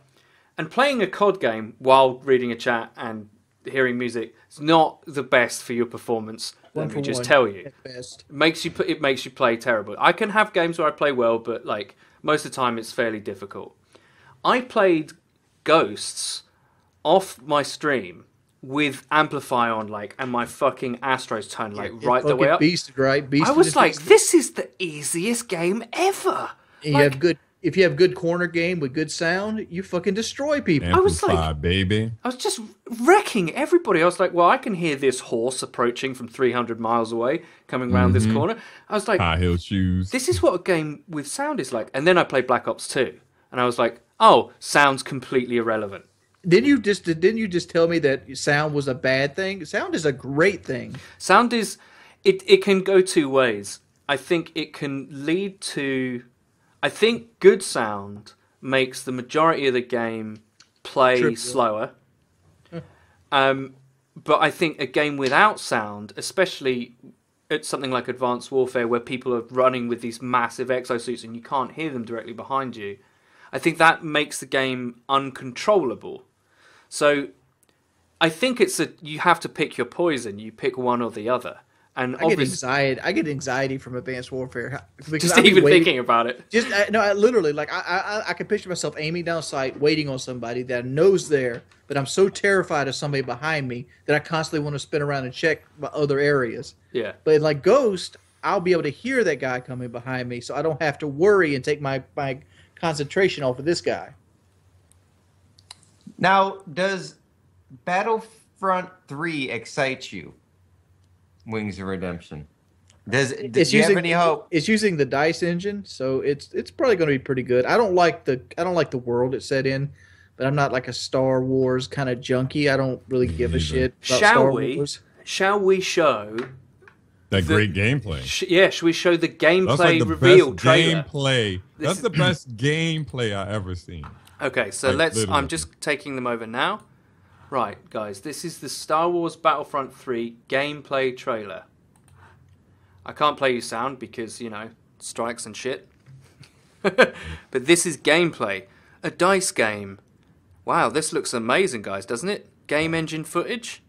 And playing a COD game while reading a chat and hearing music is not the best for your performance. Let me just tell you. At best. It makes you play terrible. I can have games where I play well, but like most of the time it's fairly difficult. I played Ghosts off my stream with amplify on, like, and my fucking Astros tone like right the way up. Beasted, right? Beasted I was and like, beasted. this is the easiest game ever. And Like, you have good. if you have good corner game with good sound, you fucking destroy people. Amplify, baby. I was just wrecking everybody. I was like, well, I can hear this horse approaching from 300 miles away, coming around this corner. I was like, high heel shoes. this is what a game with sound is like. And then I played Black Ops 2, and I was like, oh, sound's completely irrelevant. Didn't you just tell me that sound was a bad thing? Sound is a great thing. Sound is, it can go two ways. I think it can lead to, I think good sound makes the majority of the game play slower. But I think a game without sound, especially at something like Advanced Warfare, where people are running with these massive exosuits and you can't hear them directly behind you, I think that makes the game uncontrollable. So I think you have to pick your poison. You pick one or the other. And I get anxiety from Advanced Warfare because just even thinking about it. I literally like I can picture myself aiming down sight, waiting on somebody that I know's there, but I'm so terrified of somebody behind me that I constantly want to spin around and check my other areas. Yeah. But like Ghost, I'll be able to hear that guy coming behind me, so I don't have to worry and take my concentration off of this guy. Now, does Battlefront 3 excite you? Wings of Redemption. Do you have any hope? It's using the DICE engine, so it's probably going to be pretty good. I don't like the world it's set in, but I'm not like a Star Wars kind of junkie. I don't really give a shit about Star Wars. Shall we show that great gameplay? Should we show the gameplay That's like the reveal best trailer? Gameplay. That's the best gameplay I ever seen. Okay, so I'm just taking them over now. Right, guys, this is the Star Wars Battlefront 3 gameplay trailer. I can't play you sound because, strikes and shit. But this is gameplay. A DICE game. Wow, this looks amazing, guys, doesn't it? Game engine footage.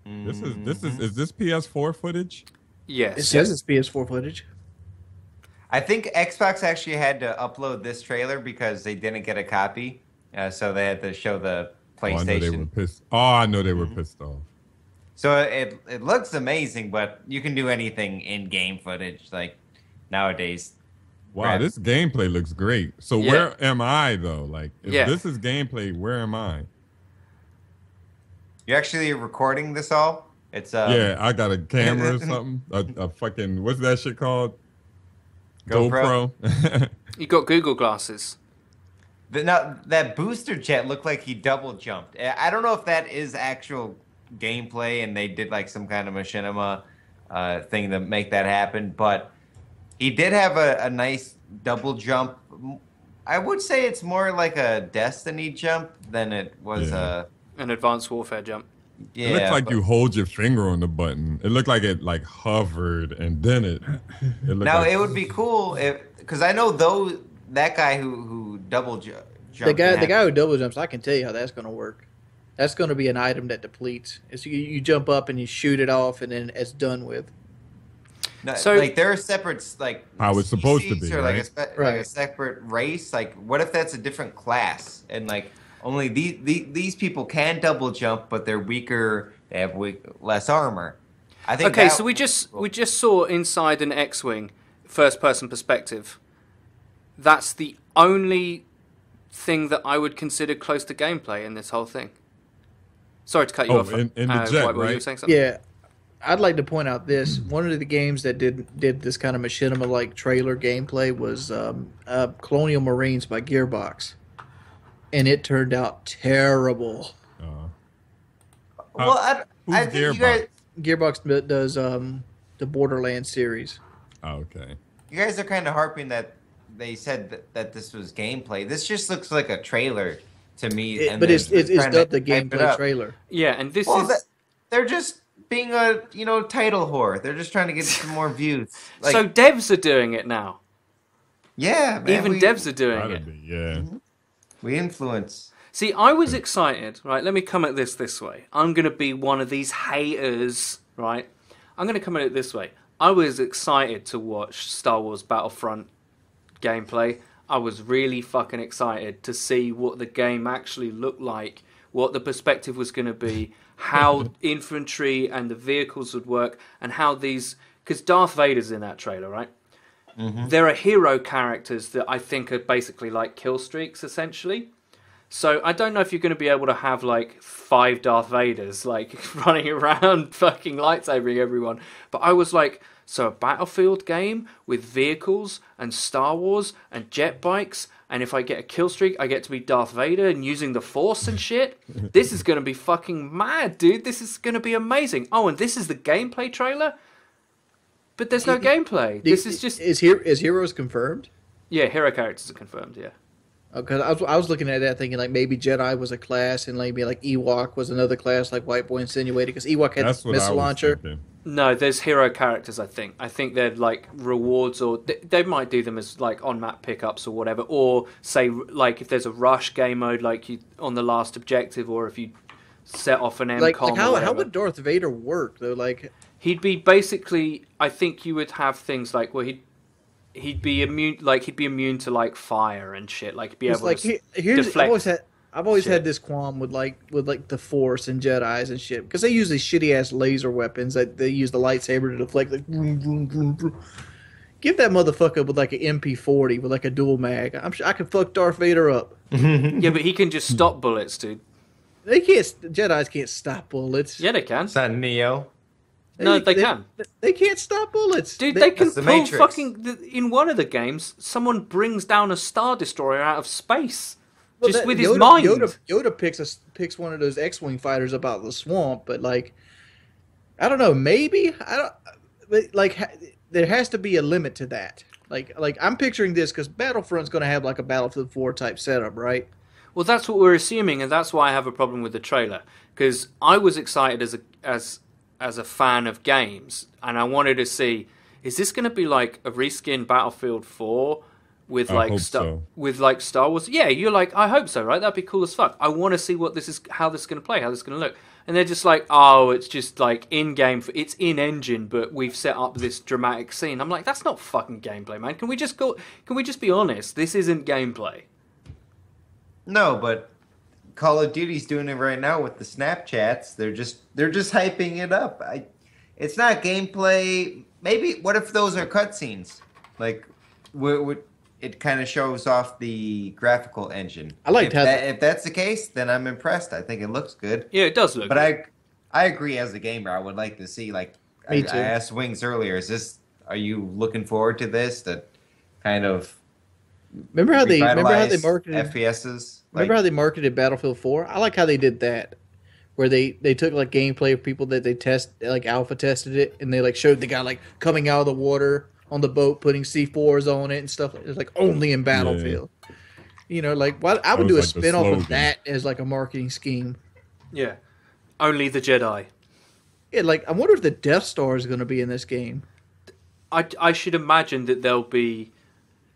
Is this PS4 footage? Yes. It says it's PS4 footage. I think Xbox actually had to upload this trailer because they didn't get a copy. So they had to show the PlayStation. I know they were pissed. I know they were pissed off. So it looks amazing, but you can do anything in game footage like nowadays. Wow, this gameplay looks great. So where am I though? Like, if this is gameplay, where am I? You're actually recording this all? It's I got a camera or something. A fucking what's that shit called? GoPro. You got Google glasses. That booster jet looked like he double jumped. I don't know if that is actual gameplay and they did like some kind of machinima thing to make that happen, but he did have a nice double jump. I would say it's more like a Destiny jump than it was an Advanced Warfare jump. Yeah, it looked like you hold your finger on the button. It looked like it like hovered and then it looked now like... it would be cool because I know that guy who double jumped. The guy who double jumps, I can tell you how that's going to work. That's going to be an item that depletes. It's you jump up and you shoot it off, and then it's done with. No, so like there are separate how it's supposed to be, or right? Like a separate race. Like what if that's a different class and like only these people can double jump, but they're weaker. They have less armor. I think. Okay, so we just saw inside an X-wing, first person perspective. That's the only thing that I would consider close to gameplay in this whole thing. Sorry to cut you off. In the jet, right? You were saying something? Yeah, I'd like to point out this. One of the games that did this kind of machinima-like trailer gameplay was Colonial Marines by Gearbox. And it turned out terrible. Well, I think Gearbox? you guys... Gearbox does the Borderlands series. Oh, okay. You guys are kind of harping that they said that this was gameplay. This just looks like a trailer to me. But it's dubbed the gameplay trailer. Yeah, and this they're just being a title whore. They're just trying to get some more views. Like, so devs are doing it now. Yeah, man. Even devs are doing it. Yeah. We influence. See, I was excited, right? Let me come at this way. I'm going to be one of these haters, right? I'm going to come at it this way. I was excited to watch Star Wars Battlefront gameplay. I was really fucking excited to see what the game actually looked like, what the perspective was going to be, how infantry and the vehicles would work, and how these... Because Darth Vader's in that trailer, right? there are hero characters that I think are basically like kill streaks, essentially. So I don't know if you're going to be able to have like 5 Darth Vaders like running around fucking lightsabering everyone. But I was like, so a Battlefield game with vehicles and Star Wars and jet bikes, and if I get a kill streak, I get to be Darth Vader and using the Force and shit. This is going to be fucking mad, dude. This is going to be amazing. Oh, and this is the gameplay trailer? But there's no gameplay. This is just... Is Heroes confirmed? Yeah, hero characters are confirmed, yeah. Because I was looking at that thinking like maybe Jedi was a class and maybe like Ewok was another class like White Boy insinuated because Ewok had this missile launcher. Thinking. No, there's hero characters, I think. I think they're like rewards or... They might do them as like on-map pickups or whatever. Or say like if there's a rush game mode like you on the last objective or if you set off an MCOM Like or how whatever. would Darth Vader work though? Like He'd be basically... I think you would have things like... Well, he'd be immune, like he'd be immune to like fire and shit. Like he'd be able like to deflect. I've always shit. had this qualm with like the Force and Jedi's and shit because they use these shitty ass laser weapons that they use the lightsaber to deflect. Like, vroom, vroom, vroom, vroom. Give that motherfucker with like an MP40 with like a dual mag. I'm sure I could fuck Darth Vader up. Yeah, but he can just stop bullets, dude. They can't. Jedi's can't stop bullets. Yeah, they can. It's not Neo. No, they can. They can't stop bullets. Dude, they can That's the pull Matrix. fucking... In one of the games, someone brings down a Star Destroyer out of space. Well, just that- with his Yoda, mind. Yoda picks one of those X-wing fighters about the swamp, but like, I don't know. Maybe I don't. But like, there has to be a limit to that. Like I'm picturing this because Battlefront's going to have like a Battlefield 4 type setup, right? Well, that's what we're assuming, and that's why I have a problem with the trailer. Because I was excited as a fan of games, and I wanted to see, is this going to be like a reskin Battlefield 4 with like with like Star Wars? Yeah, you're like, I hope so, right? That'd be cool as fuck. I want to see how this is going to play, how this is going to look. And they're just like, oh, it's just like in-game, it's in-engine, but we've set up this dramatic scene. I'm like, that's not fucking gameplay, man. Can we just be honest? This isn't gameplay. No, but Call of Duty's doing it right now with the Snapchats. They're just hyping it up. It's not gameplay. Maybe what if those are cutscenes? Like, it kind of shows off the graphical engine. I like if that's the case, then I'm impressed. I think it looks good. Yeah, it does look. But good. I agree. As a gamer, I would like to see I asked Wings earlier. Are you looking forward to this? That kind of Remember how they marketed FPSs? Remember how they marketed Battlefield 4? I like how they did that, where they took like gameplay of people that they alpha tested it, and they like showed the guy like coming out of the water on the boat, putting C4s on it and stuff. It's like only in Battlefield. Yeah. You know, like I would do a spin-off of that as like a marketing scheme. Yeah, only the Jedi. Yeah, like I wonder if the Death Star is going to be in this game. I should imagine that there'll be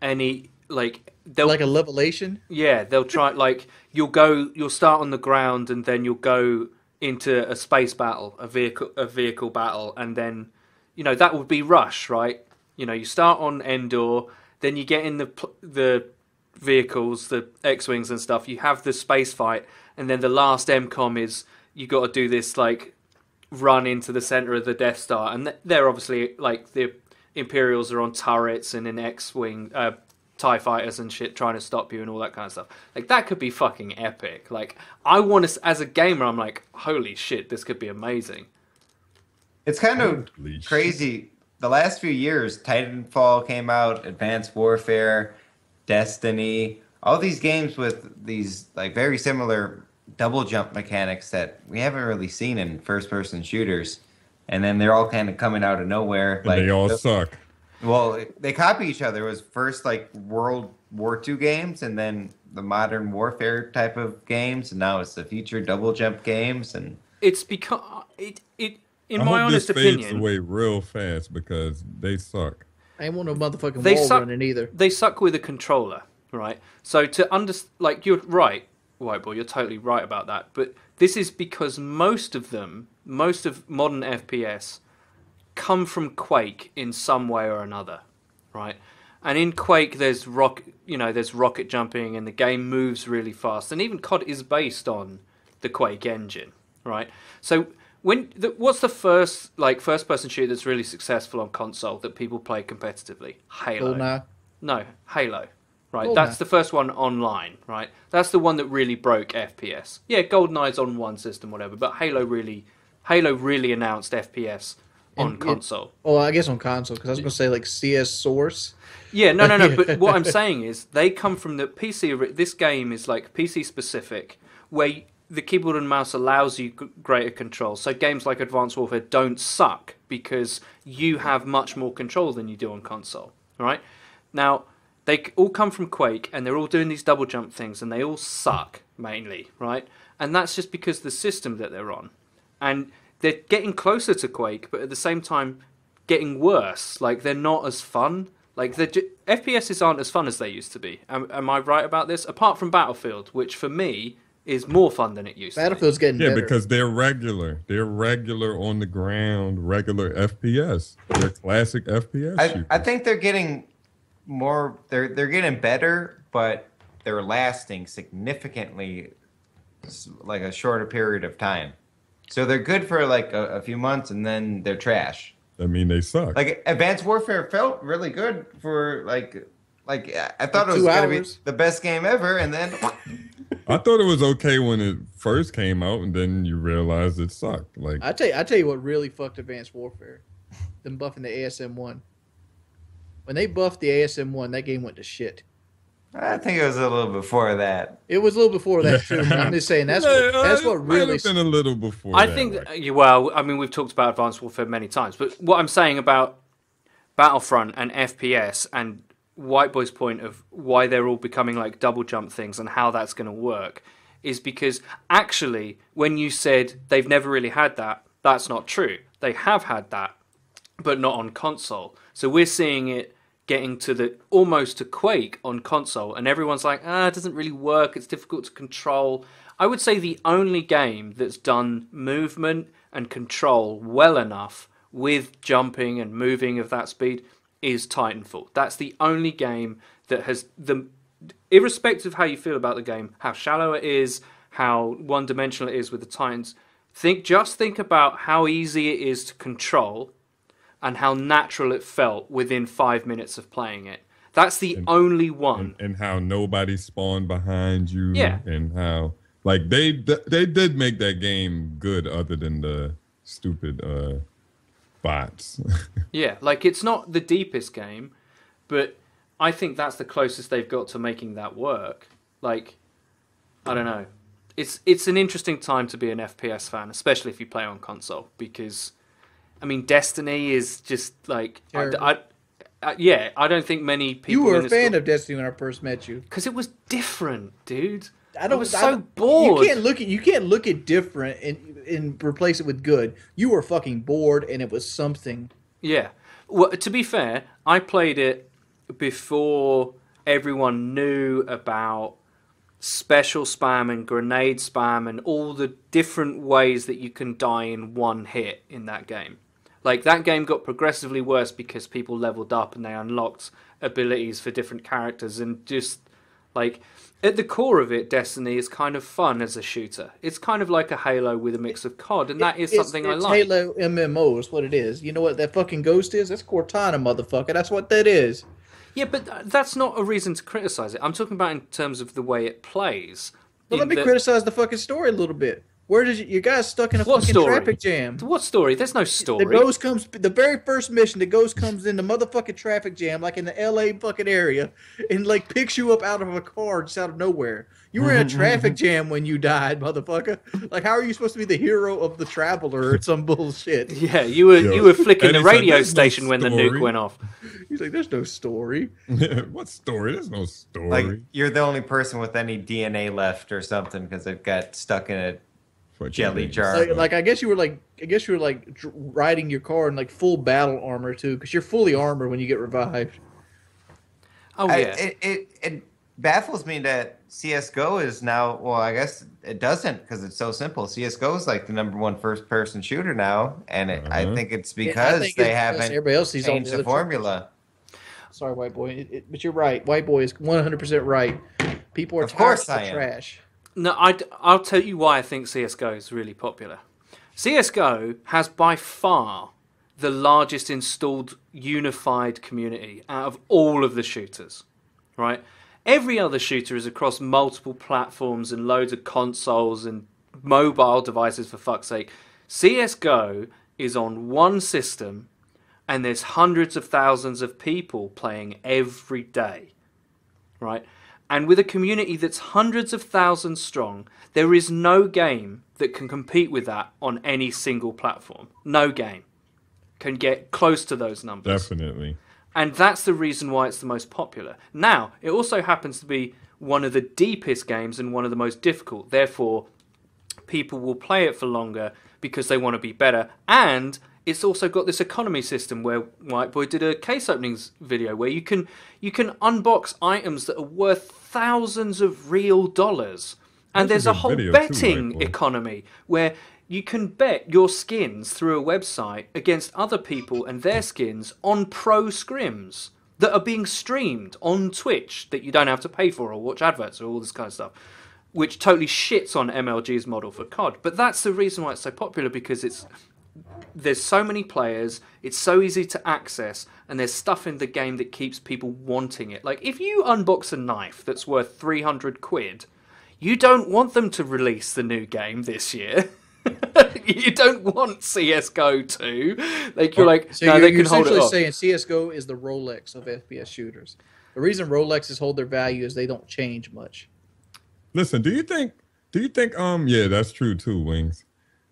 any like a levelation. Yeah, they'll try like you'll start on the ground and then you'll go into a space battle, a vehicle battle, and then that would be Rush, right? You start on Endor, then you get in the vehicles, the X-wings and stuff. You have the space fight, and then the last MCOM is you got to do this like run into the center of the Death Star, and they're obviously like the Imperials are on turrets and in X-wing. TIE fighters and shit trying to stop you and all that kind of stuff. Like, that could be fucking epic. Like, I want to... As a gamer, I'm like, holy shit, this could be amazing. It's kind of crazy. The last few years, Titanfall came out, Advanced Warfare, Destiny, all these games with these, like, very similar double jump mechanics that we haven't really seen in first-person shooters. And then they're all kind of coming out of nowhere. And they all suck. Well, they copy each other. It was first like World War II games, and then the modern warfare type of games, and now it's the future double jump games. And it's because in I my hope honest this fades opinion, away real fast because they suck. I ain't want no motherfucking wall running either. They suck with a controller, right? So to understand, like you're right, White Boy, you're totally right about that. But this is because most of modern FPS. Come from Quake in some way or another, right? And in Quake, there's rocket jumping, and the game moves really fast. And even COD is based on the Quake engine, right? So What's the first first-person shooter that's really successful on console that people play competitively? Halo. GoldenEye. No, Halo. Right, GoldenEye. that's the first one online. Right, that's the one that really broke FPS. Yeah, GoldenEye's on one system, whatever, but Halo really announced FPS on console. Well, I guess on console, because I was going to say like CS Source. Yeah, no. But what I'm saying is they come from the PC. This game is like PC specific, where the keyboard and mouse allows you greater control. So games like Advanced Warfare don't suck because you have much more control than you do on console. Right? Now, they all come from Quake, and they're all doing these double jump things, and they all suck mainly, right? And that's just because of the system that they're on, and they're getting closer to Quake, but at the same time getting worse. Like they're not as fun. Like FPSs aren't as fun as they used to be. Am I right about this? Apart from Battlefield, which for me is more fun than it used to be. Battlefield's getting better. because they're regular. They're regular on the ground, regular FPS. They're classic FPS shooters. I think they're getting more. They're getting better, but they're lasting significantly, like a shorter period of time. So they're good for like a few months, and then they're trash. I mean, they suck. Like Advanced Warfare felt really good for like I thought it was 2 going to be hours. the best game ever, and then I thought it was okay when it first came out, and then you realize it sucked. Like I tell you what really fucked Advanced Warfare. Them buffing the ASM-1. When they buffed the ASM-1, that game went to shit. I think it was a little before that. It was a little before that too. But I'm just saying that's what might really. have been a little before. I that, think, right? well, I mean, we've talked about Advanced Warfare many times, but what I'm saying about Battlefront and FPS and White Boy's point of why they're all becoming like double jump things and how that's going to work is because actually, when you said they've never really had that, that's not true. They have had that, but not on console. So we're seeing it getting to almost to Quake on console, and everyone's like, it doesn't really work, it's difficult to control. I would say the only game that's done movement and control well enough with jumping and moving of that speed is Titanfall. That's the only game that has irrespective of how you feel about the game, how shallow it is, how one-dimensional it is with the Titans, just think about how easy it is to control and how natural it felt within 5 minutes of playing it. That's the only one. And how nobody spawned behind you. Yeah. And how like they did make that game good, other than the stupid bots. Yeah, like it's not the deepest game, but I think that's the closest they've got to making that work. Like, I don't know. It's an interesting time to be an FPS fan, especially if you play on console, because I mean, Destiny is just like I don't think many people. You were a fan of Destiny when I first met you because it was different, dude. I was I so don't- bored. You can't look at different and replace it with good. You were fucking bored, and it was something. Yeah. Well, to be fair, I played it before everyone knew about special spam and grenade spam and all the different ways that you can die in one hit in that game. Like, that game got progressively worse because people leveled up and they unlocked abilities for different characters, and just, like, at the core of it, Destiny is kind of fun as a shooter. It's kind of like a Halo with a mix of COD, and that is something I like. Halo MMO is what it is. You know what that fucking Ghost is? That's Cortana, motherfucker. That's what that is. Yeah, but that's not a reason to criticize it. I'm talking about in terms of the way it plays. Well, let me criticize the fucking story a little bit. Where did you guys stuck in a What fucking story? traffic jam? What story? There's no story. The Ghost comes, the very first mission, the Ghost comes in the motherfucking traffic jam, like in the LA fucking area, and like picks you up out of a car just out of nowhere. You were in a traffic jam when you died, motherfucker. Like, how are you supposed to be the hero of the Traveler or some bullshit? Yeah, you were flicking And the he's like, radio "There's no station when the nuke story." went off. He's like, there's no story. What story? There's no story. Like you're the only person with any DNA left or something because they've got stuck in a Fucking jelly names. jar. Like I guess you were riding your car in like full battle armor too, because you're fully armored when you get revived. Oh yeah. It baffles me that CS:GO is now. Well, I guess it doesn't because it's so simple. CS:GO is like the #1 first-person shooter now, and I think it's because they haven't everybody else sees all changed the the other formula. Sorry, white boy, but you're right. White boy is 100% right. People are Of course tired I of am. trash. No, I'll tell you why I think CS:GO is really popular. CSGO has by far the largest installed unified community out of all of the shooters, right? Every other shooter is across multiple platforms and loads of consoles and mobile devices, for fuck's sake. CSGO is on one system, and there's hundreds of thousands of people playing every day, right? And with a community that's hundreds of thousands strong, there is no game that can compete with that on any single platform. No game can get close to those numbers. Definitely. And that's the reason why it's the most popular. Now, it also happens to be one of the deepest games and one of the most difficult. Therefore, people will play it for longer because they want to be better. And it's also got this economy system where White Boy did a case openings video where you can unbox items that are worth thousands of real dollars. And there's a whole betting economy where you can bet your skins through a website against other people and their skins on pro scrims that are being streamed on Twitch that you don't have to pay for or watch adverts or all this kind of stuff, which totally shits on MLG's model for COD. But that's the reason why it's so popular, because there's so many players, it's so easy to access, and there's stuff in the game that keeps people wanting it. Like, if you unbox a knife that's worth 300 quid, you don't want them to release the new game this year. You don't want CSGO 2. Like, you're like, so no, you're, they can you're hold it essentially off. saying CSGO is the Rolex of FPS shooters. The reason Rolexes hold their value is they don't change much. Listen, do you think, yeah, that's true too, Wings.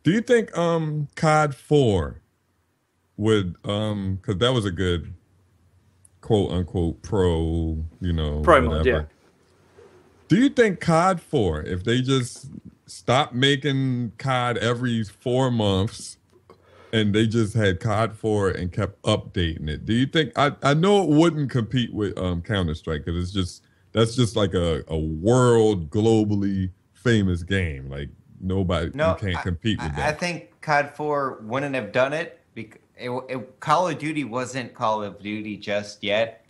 Do you think COD 4 would, because that was a good quote unquote pro, Pro mod, yeah. Do you think COD 4, if they just stopped making COD every 4 months and they just had COD 4 and kept updating it, do you think, I know it wouldn't compete with Counter-Strike, because that's just like a world globally famous game. Like, you can't compete with that. I think COD 4 wouldn't have done it because Call of Duty wasn't Call of Duty just yet.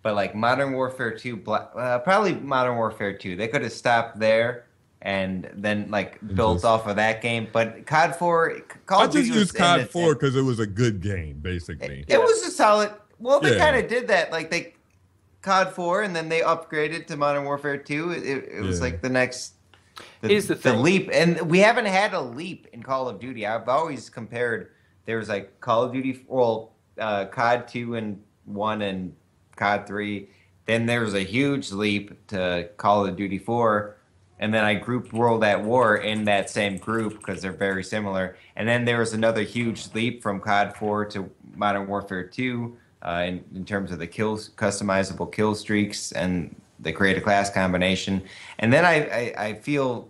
But like Modern Warfare 2, probably Modern Warfare 2, they could have stopped there and then built off of that game. But COD 4, I just used COD 4 because it was a good game, basically. It was a solid. Well, they kind of did that. Like they COD 4, and then they upgraded to Modern Warfare 2. It was like the next. Here's the thing. Leap, and we haven't had a leap in Call of Duty. I've always compared. There was like Call of Duty, COD 2 and 1 and COD 3. Then there was a huge leap to Call of Duty 4, and then I grouped World at War in that same group because they're very similar. And then there was another huge leap from COD 4 to Modern Warfare 2 in terms of the customizable kill streaks and the create a class combination. And then I feel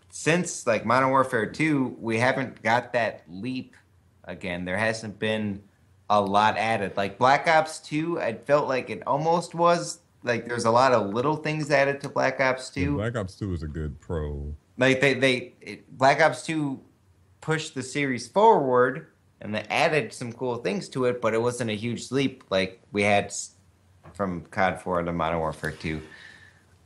since like Modern Warfare 2, we haven't got that leap again. There hasn't been a lot added. Like Black Ops 2, I felt like it almost was. Like there's a lot of little things added to Black Ops 2. Yeah, Black Ops 2 is a good pro. Like Black Ops 2 pushed the series forward and they added some cool things to it, but it wasn't a huge leap like we had from COD 4 to Modern Warfare 2.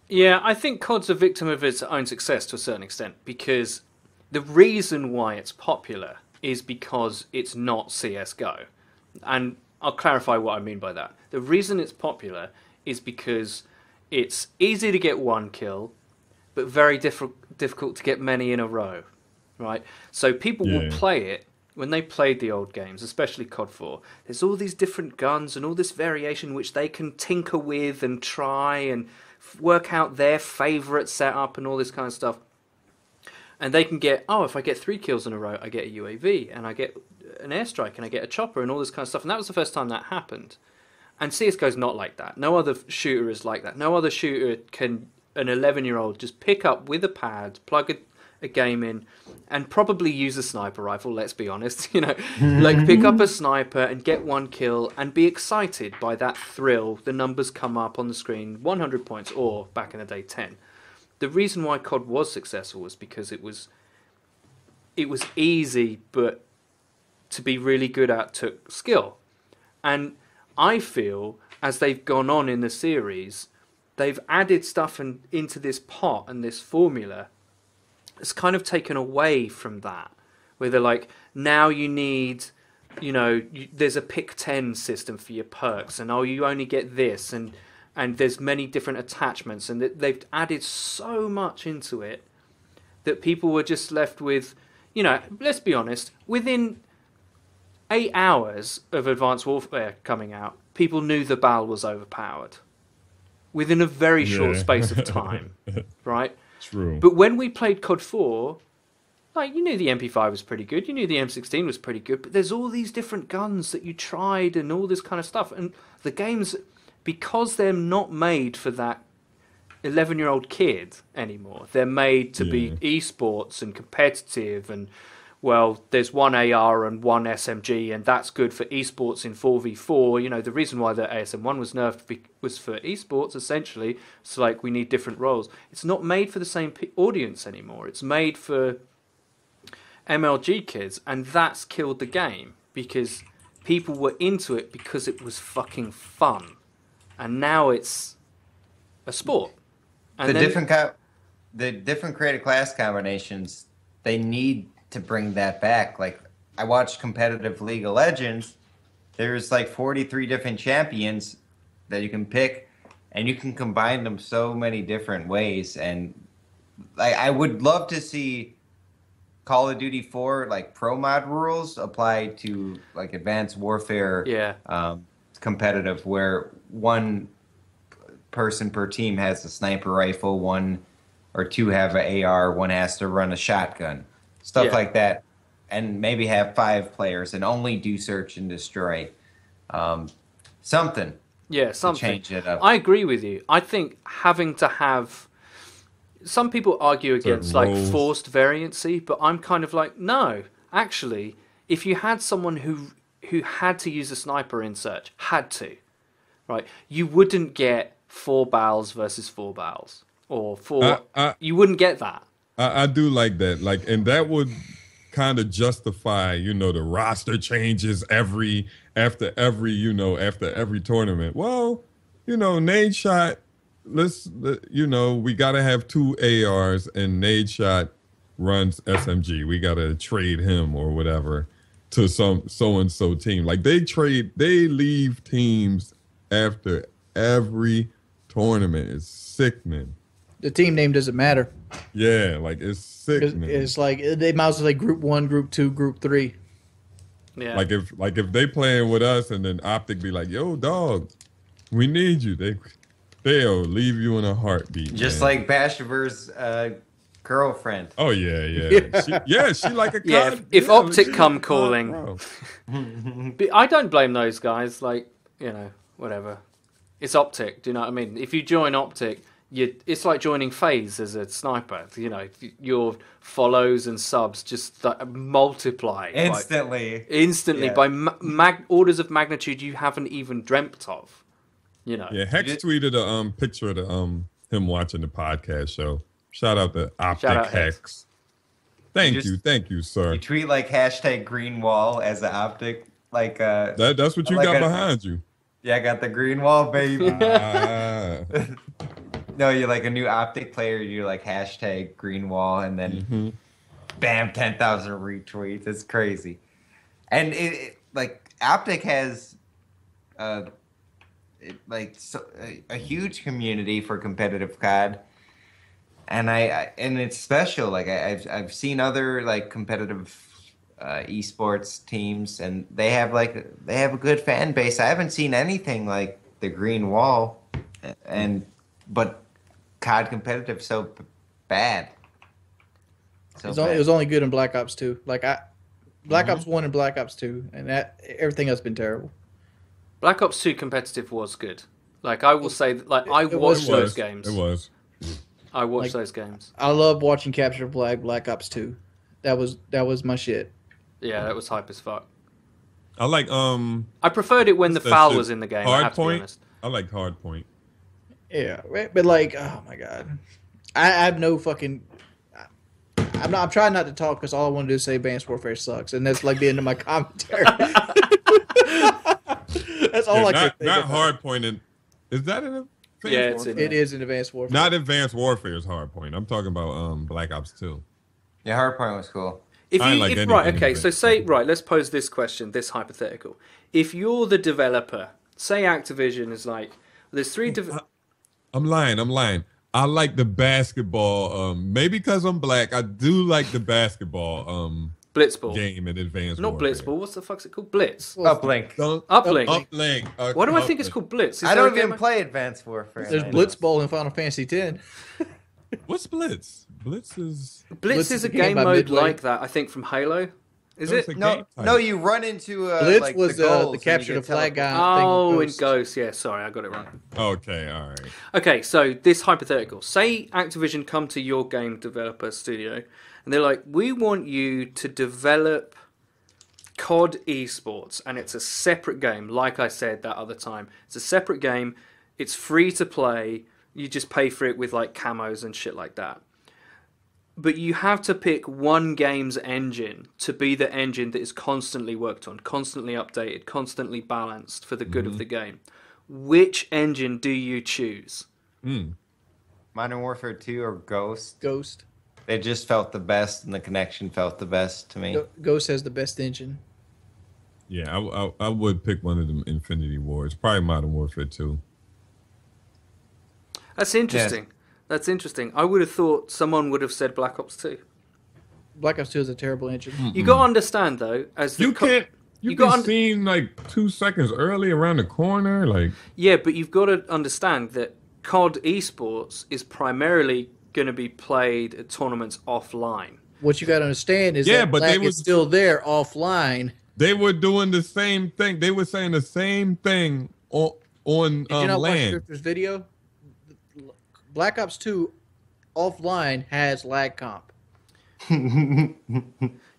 Yeah, I think COD's a victim of its own success to a certain extent, because the reason why it's popular is because it's not CSGO. And I'll clarify what I mean by that. The reason it's popular is because it's easy to get one kill, but very difficult to get many in a row, right? So people will play it. When they played the old games, especially COD 4, there's all these different guns and all this variation which they can tinker with and try and work out their favourite setup and all this kind of stuff. And they can get, if I get 3 kills in a row, I get a UAV, and I get an airstrike, and I get a chopper, and all this kind of stuff. And that was the first time that happened. And CSGO's not like that. No other shooter is like that. No other shooter can an 11-year-old just pick up with a pad, plug a game in, and probably use a sniper rifle, let's be honest. Like pick up a sniper and get 1 kill and be excited by that thrill. The numbers come up on the screen, 100 points, or back in the day, 10. The reason why COD was successful was because it was easy, but to be really good at took skill. And I feel as they've gone on in the series, they've added stuff into this pot and this formula. It's kind of taken away from that, where they're like, now you need, there's a pick 10 system for your perks, and you only get this, and there's many different attachments, and they've added so much into it that people were just left with, let's be honest, within 8 hours of Advanced Warfare coming out, people knew the BAL was overpowered within a very short space of time, right? True. But when we played COD 4, like, you knew the MP5 was pretty good, you knew the M16 was pretty good, but there's all these different guns that you tried and all this kind of stuff. And the games, because they're not made for that 11-year-old kid anymore, they're made to be esports and competitive, and well, there's one AR and one SMG, and that's good for esports in 4v4. The reason why the ASM1 was nerfed was for esports, essentially. It's like, we need different roles. It's not made for the same audience anymore. It's made for MLG kids, and that's killed the game, because people were into it because it was fucking fun. And now it's a sport. And the different creative class combinations, they need to bring that back. Like, I watched competitive League of Legends. There's like 43 different champions that you can pick, and you can combine them so many different ways. And I would love to see Call of Duty 4 like pro mod rules applied to like Advanced Warfare competitive, where one person per team has a sniper rifle, one or two have an AR, one has to run a shotgun. Stuff like that, and maybe have 5 players and only do search and destroy. Something. Yeah, something. To change it up. I agree with you. I think having to have... Some people argue against like forced variancy, but I'm kind of like, no. Actually, if you had someone who had to use a sniper in search, right, you wouldn't get 4 BALs versus 4 BALs. Or 4... you wouldn't get that. I do like that. Like, and that would kind of justify, the roster changes after every tournament. Well, Nade Shot, we got to have 2 ARs, and Nade Shot runs SMG. We got to trade him or whatever to some so-and-so team. Like, they leave teams after every tournament. It's sickening. The team name doesn't matter. Yeah, like, it's sickening. It's like they might as well say Group 1, Group 2, Group 3. Yeah. Like if they playing with us, and then Optic be like, "Yo, dog, we need you." They'll leave you in a heartbeat. Just man. like Bashiver's girlfriend. Oh yeah. She like a yeah. If Optic come calling, but I don't blame those guys. Like, whatever. It's Optic. Do you know what I mean? If you join Optic, it's like joining FaZe as a sniper. Your follows and subs just multiply instantly by orders of magnitude you haven't even dreamt of. Yeah, Hex tweeted a picture of him watching the podcast show. Shout out to Optic Hex. Thank you, sir. You tweet like #greenwall as an Optic, like that's what you got behind you. Yeah, I got the green wall, baby. No, you're like a new Optic player. You're like #greenwall, and then bam, 10,000 retweets. It's crazy. And it like Optic has a huge community for competitive COD, and and it's special. Like I've seen other like competitive esports teams, and they have a good fan base. I haven't seen anything like the green wall, but COD competitive so bad. It was only good in Black Ops 2. Like Black Ops 1 and Black Ops 2, and everything else has been terrible. Black Ops 2 competitive was good. Like, I will say, I watched those games. It was. I watched those games. I love watching Capture Flag Black Ops 2. That was my shit. Yeah, that was hype as fuck. I like I preferred it when the FAL was in the game. I have to be honest. I like Hardpoint. Yeah, but like, oh my god, I have no fucking. I'm trying not to talk because all I want to do is say Advanced Warfare sucks, and that's like the end of my commentary. That's all I can think not about. Hardpoint. Is that in Advanced Warfare? It is in Advanced Warfare. Not Advanced Warfare is Hardpoint. I'm talking about Black Ops 2. Yeah, Hardpoint was cool. If I you, like if, anything right, okay, in so say, right, let's pose this question, this hypothetical. If you're the developer, say Activision is like, there's three... I'm lying. I like the basketball. Maybe because I'm black, I do like the basketball Blitzball. game in Advanced Not Warfare. Blitzball, what's the fuck's it called? Blitz. Uplink. Uplink. Uplink. Why do I think it's called Blitz? I don't even play Advanced Warfare. There's Blitzball in Final Fantasy X. What's Blitz? Blitz is a game by mode Midway. like that, I think, from Halo. Is it? No, you run into Blitz like was the goals the and capture you the get flag teleported. guy. Oh, in Ghost. Ghost. Yeah, sorry, I got it wrong. okay. All right. Okay, so this hypothetical. Say Activision come to your game developer studio and they're like, we want you to develop COD esports, and it's a separate game. Like I said that other time, it's a separate game. It's free to play. You just pay for it with like camos and shit like that. But you have to pick one game's engine to be the engine that is constantly worked on, constantly updated, constantly balanced for the good of the game. Which engine do you choose? Modern Warfare 2 or Ghost. Ghost. They just felt the best, and the connection felt the best to me. Ghost has the best engine. Yeah, I would pick one of them Infinity Wars. Probably Modern Warfare 2. That's interesting. Yes. That's interesting. I would have thought someone would have said Black Ops 2. Black Ops 2 is a terrible engine. You got to understand, though, as the You can't. You got can seen like 2 seconds early around the corner, like. Yeah, but you've got to understand that COD esports is primarily going to be played at tournaments offline. What you got to understand is Yeah, that but they lag was- is still there offline. They were doing the same thing. They were saying the same thing on Did you not watch land. Drifter's video? Black Ops 2 offline has lag comp.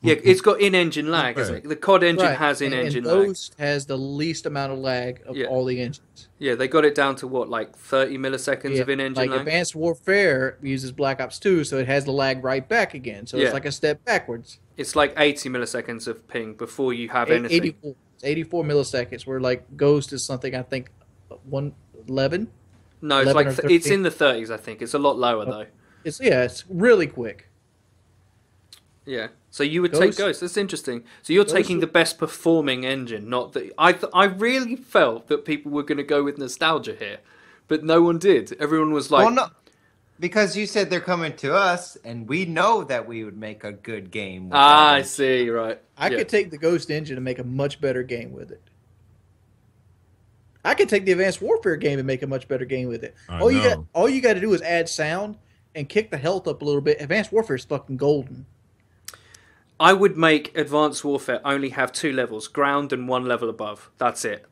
Yeah, it's got in-engine lag, isn't it? The COD engine has in-engine and lag. Ghost has the least amount of lag of all the engines. Yeah, they got it down to what, like 30 milliseconds of in-engine like lag? Advanced Warfare uses Black Ops 2, so it has the lag right back again. So Yeah. it's like a step backwards. It's like 80 milliseconds of ping before you have anything. 84 milliseconds, where like Ghost is something, I think, 111. No, it's 11 like or it's 13. in the 30s, I think. It's a lot lower though. It's really quick. Yeah. So you would take Ghost. That's interesting. So you're taking the best performing engine, not the. I really felt that people were going to go with nostalgia here, but no one did. Everyone was like, Well, no, because you said they're coming to us, and we know that we would make a good game. With that I engine. see, right. I could take the Ghost engine and make a much better game with it. I could take the Advanced Warfare game and make a much better game with it. All you got to do is add sound and kick the health up a little bit. Advanced Warfare is fucking golden. I would make Advanced Warfare only have 2 levels, ground and 1 level above. That's it.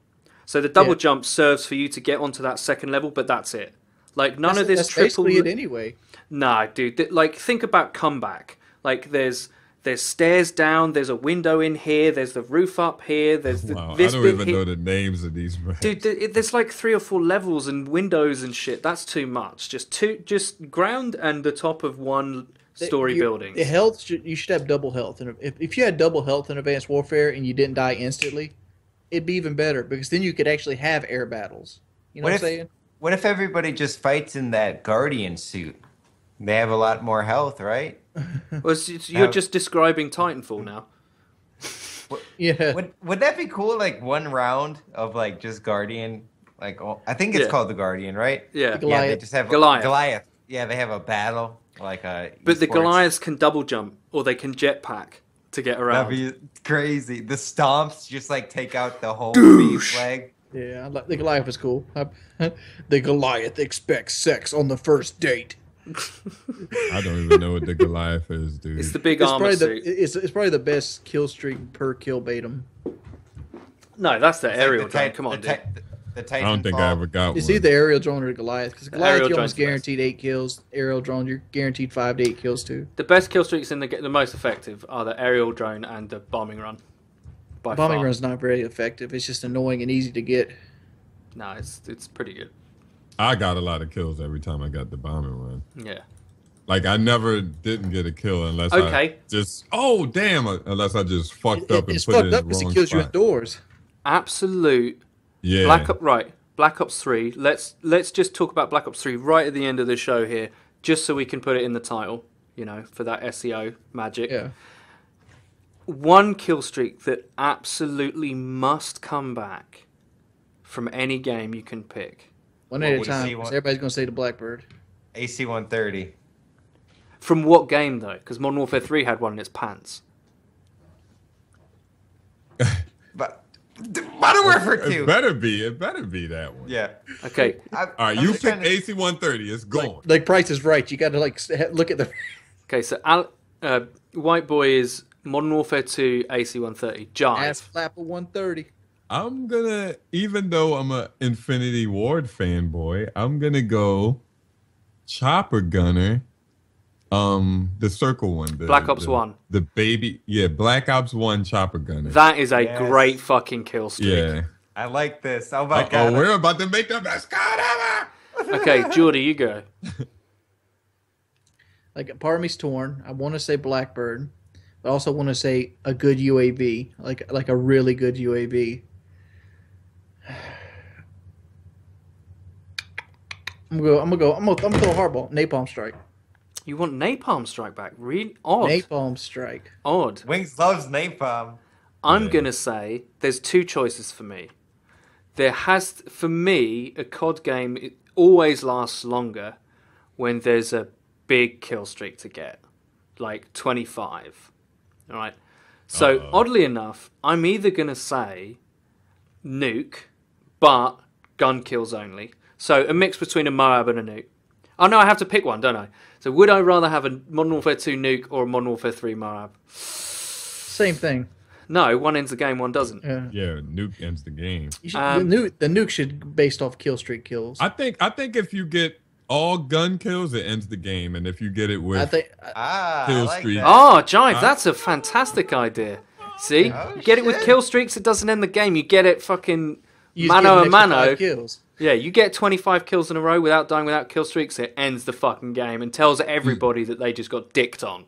So the double jump serves for you to get onto that second level, but that's it. Like none of this that's triple. basically it anyway. Nah, dude. Like think about Comeback. Like there's stairs down. There's a window in here. There's the roof up here. There's Wow, I this don't bit even here. know the names of these maps. Dude, there's like 3 or 4 levels and windows and shit. That's too much. Just ground and the top of one story buildings. The health, you should have double health. And if you had double health in Advanced Warfare and you didn't die instantly, it'd be even better because then you could actually have air battles. You know what I'm saying? What if everybody just fights in that Guardian suit? They have a lot more health, right? Well, you're just describing Titanfall now. Yeah. Would that be cool? Like one round of like just Guardian, like I think it's called the Guardian, right? Yeah. Goliath. Yeah, they just have Goliath. Yeah, they have a battle like a. But the esports. Goliaths can double jump or they can jetpack to get around. That'd be crazy. The stomps just like take out the whole B flag. Yeah, the Goliath is cool. The Goliath expects sex on the first date. I don't even know what the Goliath is, dude. It's the big It's armor probably suit. it's probably the best kill streak per kill Batum. No, that's the It's aerial like drone. Come on, dude. The I don't think I ever got It's one. either aerial drone or Goliath. Because Goliath, aerial you drone's almost the best. guaranteed 8 kills. Aerial drone, you're guaranteed 5 to 8 kills too. The best kill streaks in the most effective are the aerial drone and the bombing run. By Bombing far. run's not very effective. It's just annoying and easy to get. No, it's pretty good. I got a lot of kills every time I got the bombing run. Yeah. Like I never didn't get a kill unless Okay. I just unless I just fucked up and It's put it fucked in up the because it wrong kills you spot. indoors. Absolute Yeah. Black Ops 3. Let's just talk about Black Ops 3 right at the end of the show here, just so we can put it in the title, for that SEO magic. Yeah. one kill streak that absolutely must come back from any game you can pick. One at a we time. see 'Cause one- everybody's gonna say the Blackbird. AC-130. From what game though? Because Modern Warfare 3 had one in its pants. But Modern Warfare 2. It better be that one. Yeah. Okay. All right, you pick AC-130. It's gone. Like Price is Right. You got to look at the. Okay. So White Boy is Modern Warfare 2 AC-130. Ass Jive. flapper 130. I'm gonna, even though I'm a Infinity Ward fanboy, I'm gonna go Chopper Gunner. The circle one. Black Ops 1. The baby, Black Ops 1 Chopper Gunner. That is a Yes. great fucking kill streak. Yeah. I like this. Oh my Oh, god. we're about to make the best card ever. Okay, Jordy, you go. Like part of me's torn. I want to say Blackbird, but I also want to say a good UAV, like a really good UAV. I'm gonna throw a hardball. Napalm Strike. You want Napalm Strike back? Really odd. Napalm Strike. Odd. Wings loves napalm. I'm Yeah. gonna say there's two choices for me. For me, a COD game it always lasts longer when there's a big kill streak to get, like 25. All right. So oddly enough, I'm either gonna say nuke, but gun kills only. So a mix between a Moab and a nuke. Oh no, I have to pick one, don't I? So would I rather have a Modern Warfare 2 nuke or a Modern Warfare 3 Moab? Same thing. No, one ends the game, one doesn't. Yeah. Yeah, nuke ends the game. You should, the nuke should be based off kill streak kills. I think if you get all gun kills, it ends the game, and if you get it with I think I Kill like streak. that. Oh, Jive, that's a fantastic idea. See? Oh, you get it with shit. kill streaks, it doesn't end the game. You get it fucking you just mano a get an extra mano. 5 kills. Yeah, you get 25 kills in a row without dying without kill streaks, it ends the fucking game and tells everybody that they just got dicked on.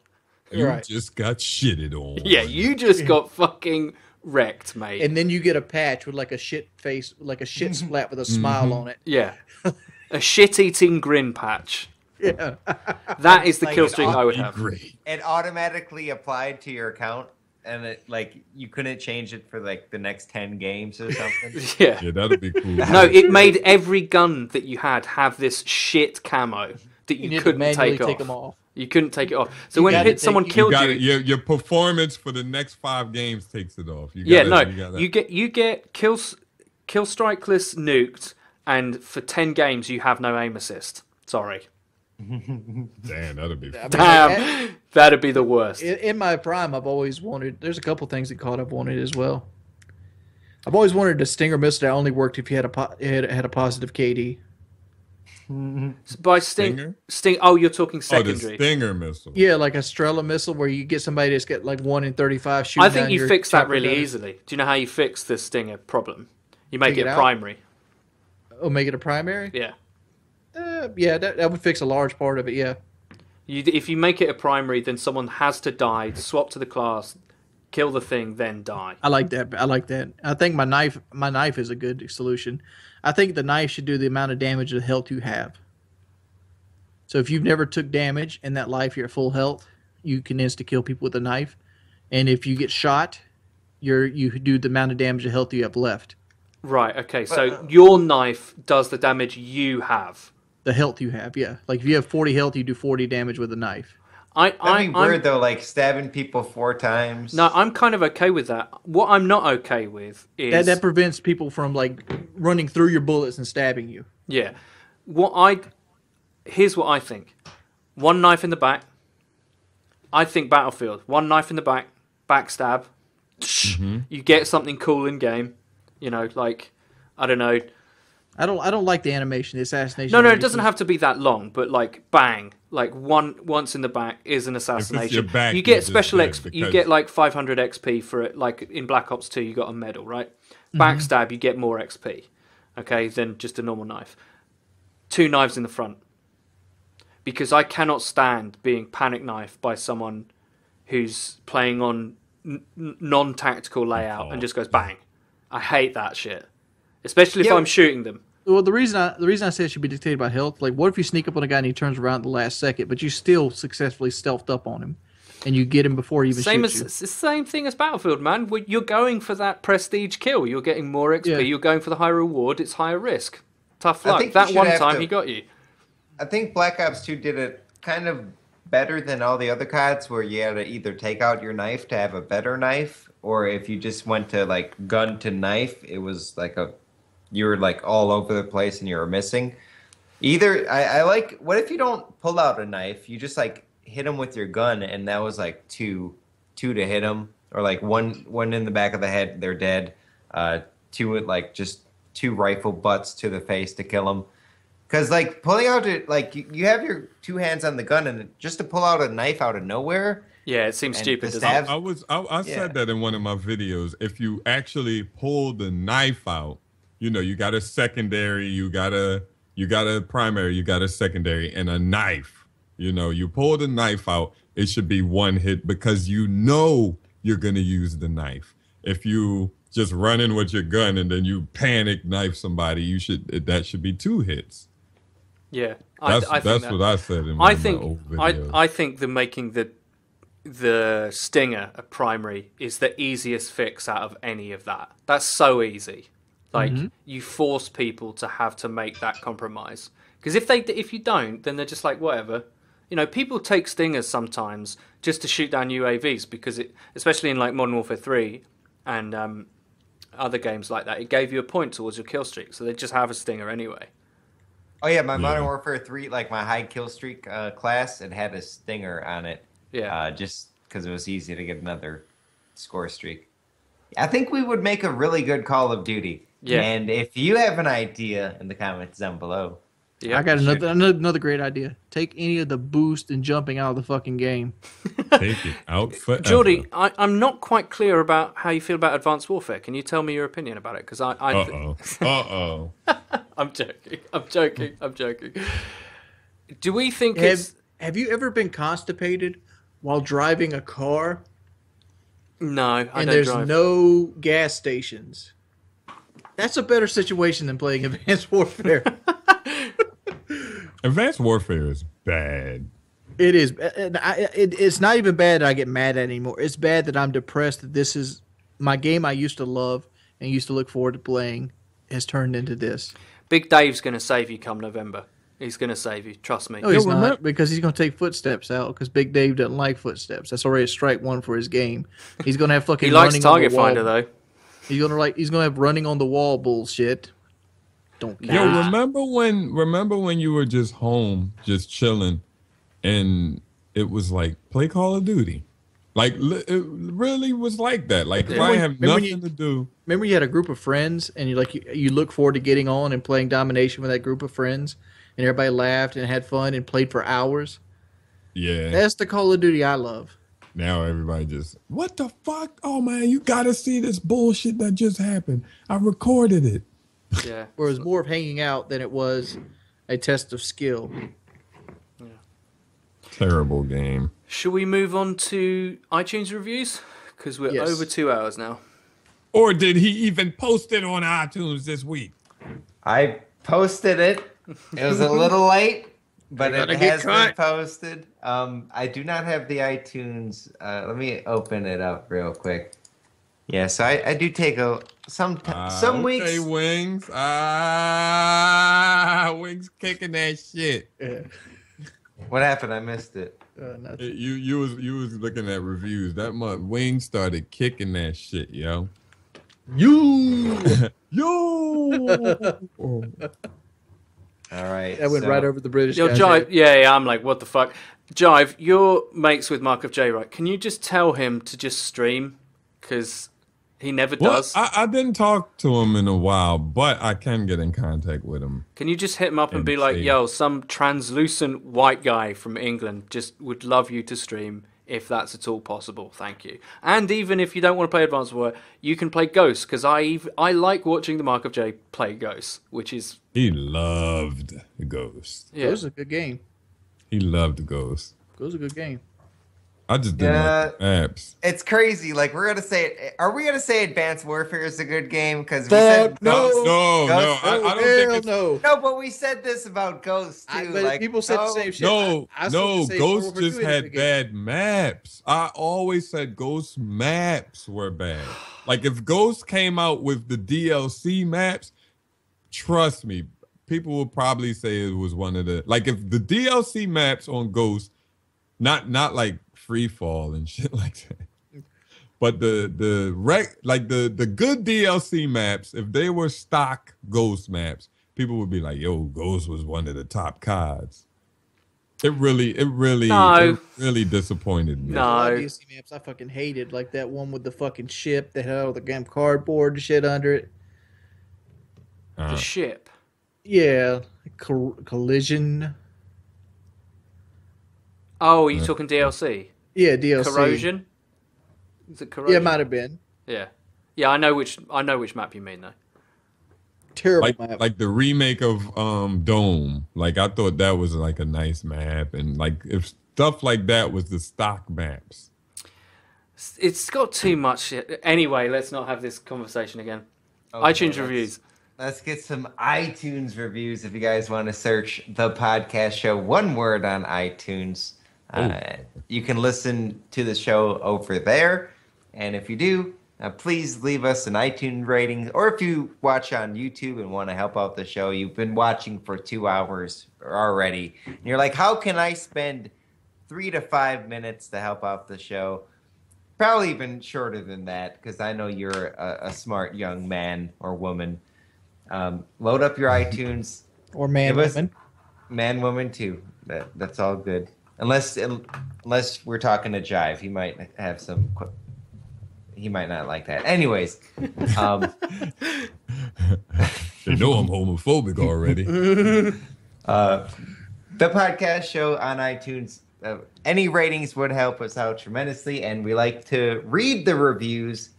you Right. just got shitted on. Yeah, you just got fucking wrecked, mate. And then you get a patch with like a shit face, like a shit splat with a smile on it. Yeah. A shit-eating grin patch. Yeah. That is the Like kill an streak I would Be have. great. It automatically applied to your account, and it like you couldn't change it for like the next 10 games or something. Yeah. Yeah, that'll be cool. No, it made every gun that you had have this shit camo that You you need to couldn't manually take take off. them off. You couldn't take it off. So You when gotta someone take- killed got you, it. Your performance for the next 5 games takes it off. You yeah, gotta, no, gotta- you get kill strikeless nuked, and for 10 games you have no aim assist. Sorry, Damn, that'll be. I mean, damn, that'd be the worst. in my prime, I've always wanted. There's a couple things that COD I've wanted as well. I've always wanted a Stinger missile that only worked if you had had a positive KD. By Stinger? Sting. Oh, you're talking Oh, the secondary. Stinger missile. Yeah, like a Strela missile where you get somebody that's got like 1 in 35 shooting. I think down you your fix that chopper really gunner. easily. Do you know how you fix the Stinger problem? You make Take it it out? primary. Oh, make it a primary? Yeah. Yeah, that would fix a large part of it. Yeah. If you make it a primary, then someone has to die, swap to the class, kill the thing, then die. I like that. I think my knife is a good solution. I think the knife should do the amount of damage of health you have. So if you've never took damage in that life, you're at full health, you can insta kill people with a knife. And if you get shot, you do the amount of damage of health you have left. Right, okay, so your knife does the damage you have. The health you have, yeah. Like if you have 40 health, you do 40 damage with a knife. That'd be weird though, like stabbing people 4 times. No, I'm kind of okay with that. What I'm not okay with is That prevents people from like running through your bullets and stabbing you. yeah. Here's what I think. One knife in the back. I think Battlefield. One knife in the back, backstab. You get something cool in game. You know, like I don't know. I don't like the animation, the assassination. No, it animation. doesn't have to be that long, but like bang, like once in the back is an assassination. your back, you you're get just special dead XP. You because- get like 500 XP for it. Like in Black Ops 2, you got a medal, right? Backstab, you get more XP, okay, than just a normal knife. 2 knives in the front, because I cannot stand being panic knifed by someone who's playing on non-tactical layout and just goes bang. I hate that shit, especially if Yeah. I'm shooting them. Well, the reason I say it should be dictated by health. Like, what if you sneak up on a guy and he turns around at the last second, but you still successfully stealthed up on him? and you get him before he even Same shoots as you. it's the same thing as Battlefield, man. You're going for that prestige kill. You're getting more XP. Yeah. You're going for the high reward. It's higher risk. Tough I luck. think you That should one have time to- he got you. I think Black Ops 2 did it kind of better than all the other CODs, where you had to either take out your knife to have a better knife, or if you just went to like gun to knife, it was like you were like all over the place and you were missing. Either I like, what if you don't pull out a knife, you just like hit him with your gun, and that was like two to hit him, or like one in the back of the head, they're dead. Two like just two rifle butts to the face to kill him. Because, like, pulling out, like, you have your two hands on the gun, and just to pull out a knife out of nowhere. Yeah, it seems And stupid, the doesn't it? stabs- I said that in one of my videos. If you actually pull the knife out, you got a secondary, you got a primary, you got a secondary, and a knife. You pull the knife out, it should be one hit because you're gonna use the knife. If you just run in with your gun and then you panic knife somebody, that should be two hits. Yeah, That's I think what I said in my I think old videos. I think making the stinger a primary is the easiest fix out of any of that. That's so easy. Like you force people to have to make that compromise, because if you don't, then they're just like whatever. People take stingers sometimes just to shoot down UAVs because especially in like Modern Warfare 3 and other games like that, it gave you a point towards your kill streak, so they just have a stinger anyway. Oh yeah, my Modern Warfare 3, like my high kill streak class, it had a stinger on it. Yeah. Just because it was easy to get another score streak. I think we would make a really good Call of Duty. Yeah. And if you have an idea in the comments down below. Yeah, I got another great idea. Take any of the boost and jumping out of the fucking game. Take it out forever. Jordy, I'm not quite clear about how you feel about Advanced Warfare. Can you tell me your opinion about it? Because Uh-oh. I'm joking. Do we think it's... Have you ever been constipated while driving a car No, I and don't there's drive. no gas stations? That's a better situation than playing Advanced Warfare. Advanced Warfare is bad. It is. It's not even bad that I get mad at anymore. It's bad that I'm depressed that this is my game I used to love and used to look forward to playing has turned into this. Big Dave's going to save you come November. He's going to save you. Trust me. No, he's Yeah, not, because he's going to take footsteps out because Big Dave doesn't like footsteps. That's already a strike one for his game. He's going to have fucking He likes running on Target the wall. Finder, though. He's gonna have running on the wall bullshit. Don't care. Yo, remember when you were just home, just chilling, and it was like play Call of Duty, like it really was like that. Like if I have Remember when nothing to do. Remember you had a group of friends and you look forward to getting on and playing domination with that group of friends, and everybody laughed and had fun and played for hours. Yeah. That's the Call of Duty I love. Now everybody just, what the fuck? Oh man, you gotta see this bullshit that just happened. I recorded it. Yeah. Where it was more of hanging out than it was a test of skill. Terrible game. Should we move on to iTunes reviews? Because we're Yes. over 2 hours now. Or did he even post it on iTunes this week? I posted it. It was a little late, but it has been posted. I do not have the iTunes. Let me open it up real quick. Yeah, so I do take some weeks. Okay, Wings. Wings kicking that shit. Yeah. What happened? I missed it. Nothing. You was looking at reviews. That month, Wings started kicking that shit, yo. Yo. All right. That went right over the British Yo, guy's Jive, head. yeah, I'm like, what the fuck? Jive, you're mates with Mark of J, right? Can you just tell him to just stream? Because he never Well, does. I didn't talk to him in a while, but I can get in contact with him. Can you just hit him up and be And like, see. yo, some translucent white guy from England just would love you to stream if that's at all possible. Thank you. And even if you don't want to play Advanced Warfare, you can play Ghosts, because I like watching the Mark of J play Ghosts, which is... He loved Ghost. Yeah. It was a good game. He loved Ghost. It was a good game. I just didn't like the maps. It's crazy. Like we're gonna say it. Are we gonna say Advanced Warfare is a good game? Because we said Fuck no. No. I don't think Hell it's no. No, but we said this about Ghost too. But like people said the same shit. I still say Modern Ghost Warfare just 2 is a had good game. bad maps. I always said Ghost maps were bad. Like if Ghost came out with the DLC maps, trust me, people would probably say it was one of the like if the DLC maps on Ghost, not like free fall and shit like that. But the good DLC maps, if they were stock Ghost maps, people would be like, "Yo, Ghost was one of the top CODs." It really disappointed me. No. A lot of DLC maps I fucking hated, like that one with the fucking ship that had all the damn cardboard and shit under it. The ship. Yeah, collision. Oh, are you talking DLC? Yeah, DLC. Corrosion? Is it corrosion? Yeah, it might have been. Yeah. Yeah, I know which map you mean though. Terrible map. Like the remake of Dome. Like I thought that was like a nice map, and like if stuff like that was the stock maps. It's got too much shit. Anyway, let's not have this conversation again. Okay, iTunes reviews. Let's get some iTunes reviews. If you guys want to search the podcast show, one word on iTunes, you can listen to the show over there. And if you do, please leave us an iTunes rating. Or if you watch on YouTube and want to help out the show, you've been watching for 2 hours already. And you're like, how can I spend 3 to 5 minutes to help out the show? Probably even shorter than that, because I know you're a smart young man or woman. Load up your iTunes. Or man, woman. Man, woman too. That's all good. Unless we're talking to Jive, he might have some. He might not like that. Anyways, They know I'm homophobic already. The podcast show on iTunes. Any ratings would help us out tremendously, and we like to read the reviews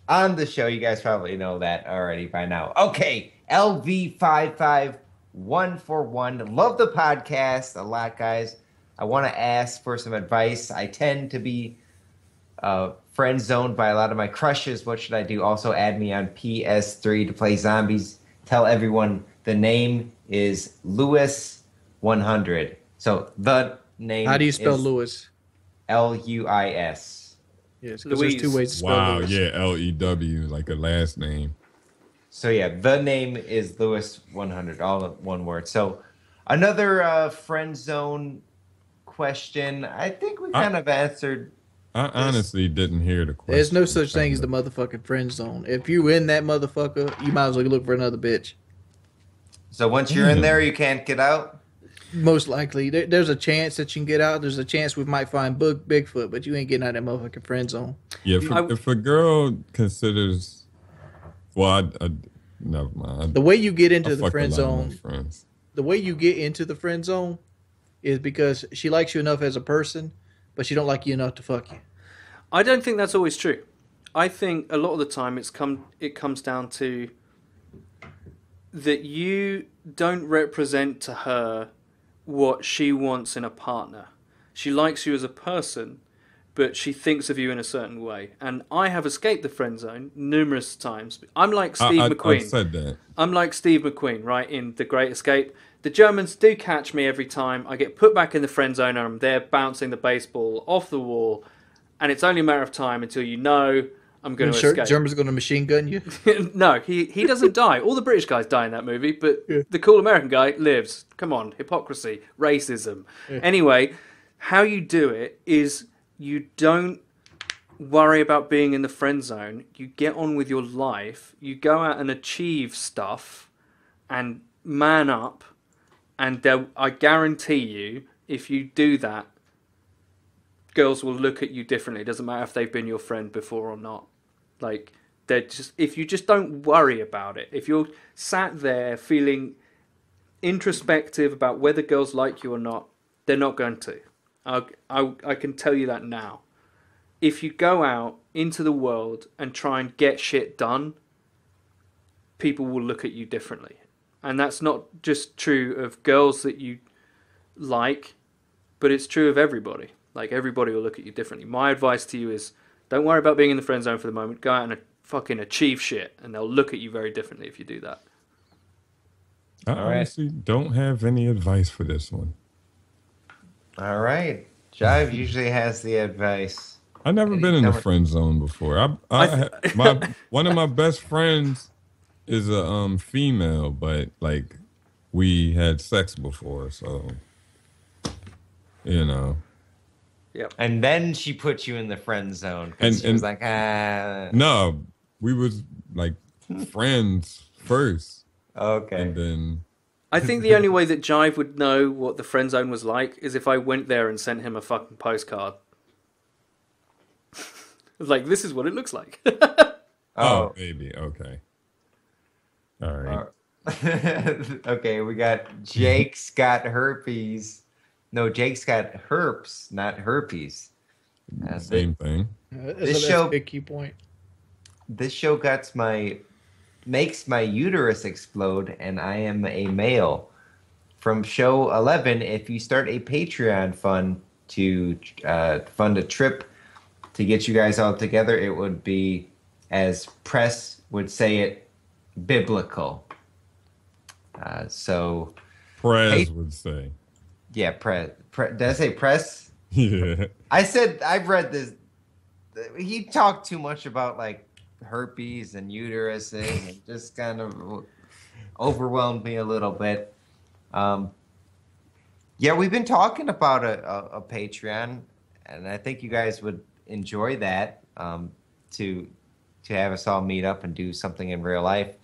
on the show. You guys probably know that already by now. Okay, LV55141. Love the podcast a lot, guys. I want to ask for some advice. I tend to be friend zoned by a lot of my crushes. What should I do? Also, add me on PS3 to play zombies. Tell everyone the name is Lewis100. So the name. How do you spell Lewis? Luis. Yes, because there's 2 ways to spell Lewis. Yeah, LEW, like a last name. So yeah, the name is Lewis100, all in one word. So another friend zone question. I think we kind of answered. I honestly didn't hear the question. There's no such thing as the motherfucking friend zone. If you in that motherfucker, you might as well look for another bitch. So once you're in there, you can't get out? Most likely. There's a chance that you can get out. There's a chance we might find Bigfoot, but you ain't getting out of that motherfucking friend zone. Yeah, if a girl considers... Well, never mind. The way you get into the fucked friend a lot of my zone... friends. The way you get into the friend zone is because she likes you enough as a person, but she don't like you enough to fuck you. I don't think that's always true. I think a lot of the time it comes down to that you don't represent to her what she wants in a partner. She likes you as a person, but she thinks of you in a certain way. And I have escaped the friend zone numerous times. I'm like Steve McQueen. I've said that. I'm like Steve McQueen, right, in The Great Escape. The Germans do catch me every time. I get put back in the friend zone and I'm there bouncing the baseball off the wall. And it's only a matter of time until you know I'm going to escape. Germans going to machine gun you? No, he doesn't die. All the British guys die in that movie, but the cool American guy lives. Come on, hypocrisy, racism. Yeah. Anyway, how you do it is you don't worry about being in the friend zone. You get on with your life. You go out and achieve stuff and man up. And I guarantee you, if you do that, girls will look at you differently. It doesn't matter if they've been your friend before or not. Like, if you just don't worry about it, if you're sat there feeling introspective about whether girls like you or not, they're not going to. I can tell you that now. If you go out into the world and try and get shit done, people will look at you differently. And that's not just true of girls that you like, but it's true of everybody. Like, everybody will look at you differently. My advice to you is, don't worry about being in the friend zone for the moment. Go out and fucking achieve shit, and they'll look at you very differently if you do that. I honestly don't have any advice for this one. All right. Jive usually has the advice. I've never been in the friend zone before. One of my best friends is a female, but like we had sex before, so you know. Yep. And then she put you in the friend zone. And she was like, No, we was like friends first. Okay. And then I think the only way that Jive would know what the friend zone was like is if I went there and sent him a fucking postcard. Like, this is what it looks like. Oh, maybe. Okay. All right. Okay, we got Jake's got herpes. No, Jake's got herpes, not herpes. Same thing. That's a big key point. This show makes my uterus explode, and I am a male. From show 11, if you start a Patreon fund to fund a trip to get you guys all together, it would be, as press would say it, biblical. So Prez would say. Yeah, press. Did I say press? Yeah. I've read this. He talked too much about like herpes and uteruses and just kind of overwhelmed me a little bit. Yeah, we've been talking about a Patreon, and I think you guys would enjoy that, to have us all meet up and do something in real life.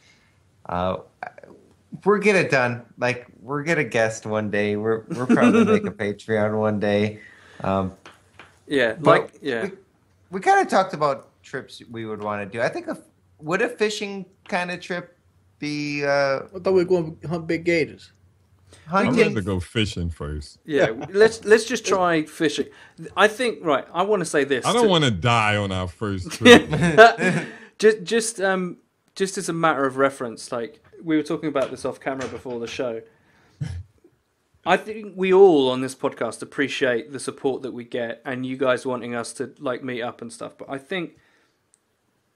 We'll get it done. Like, we'll get a guest one day. We're probably make a Patreon one day. We kind of talked about trips we would want to do. I think would a fishing kind of trip be? I thought we were going to hunt big gators. I'd rather go fishing first. Yeah, let's just try fishing. I think, right, I want to say this. I don't want to die on our first trip. just as a matter of reference, like, we were talking about this off camera before the show. I think we all on this podcast appreciate the support that we get and you guys wanting us to like meet up and stuff. But I think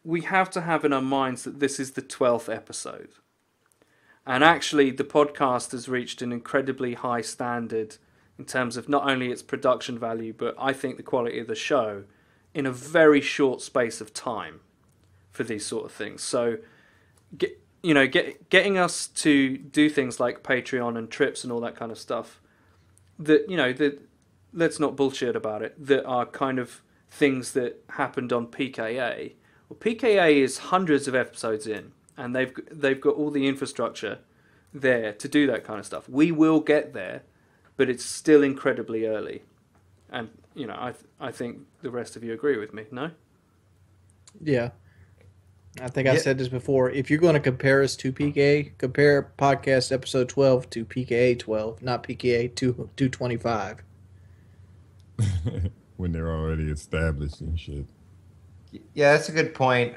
we have to have in our minds that this is the 12th episode. And actually the podcast has reached an incredibly high standard in terms of not only its production value, but I think the quality of the show in a very short space of time for these sort of things. So, getting us to do things like Patreon and trips and all that kind of stuff, that let's not bullshit about it, that are kind of things that happened on PKA. Well, PKA is hundreds of episodes in, and they've got all the infrastructure there to do that kind of stuff. We will get there, but it's still incredibly early. And, I think the rest of you agree with me, no? Yeah. I think I said this before. If you're going to compare us to PKA, compare podcast episode 12 to PKA 12, not PKA 225. When they're already established and shit. Yeah, that's a good point.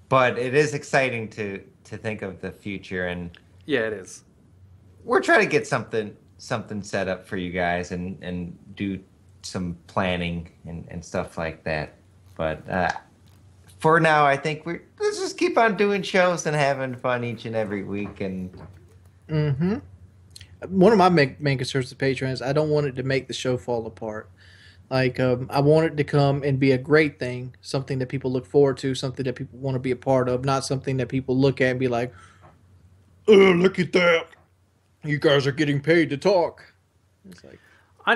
But it is exciting to think of the future, and yeah, it is. We're trying to get something set up for you guys and do some planning and stuff like that. But for now, I think let's just keep on doing shows and having fun each and every week. And one of my main concerns with Patreon is I don't want it to make the show fall apart. Like, I want it to come and be a great thing, something that people look forward to, something that people want to be a part of, not something that people look at and be like, "Oh, look at that! You guys are getting paid to talk." It's like, I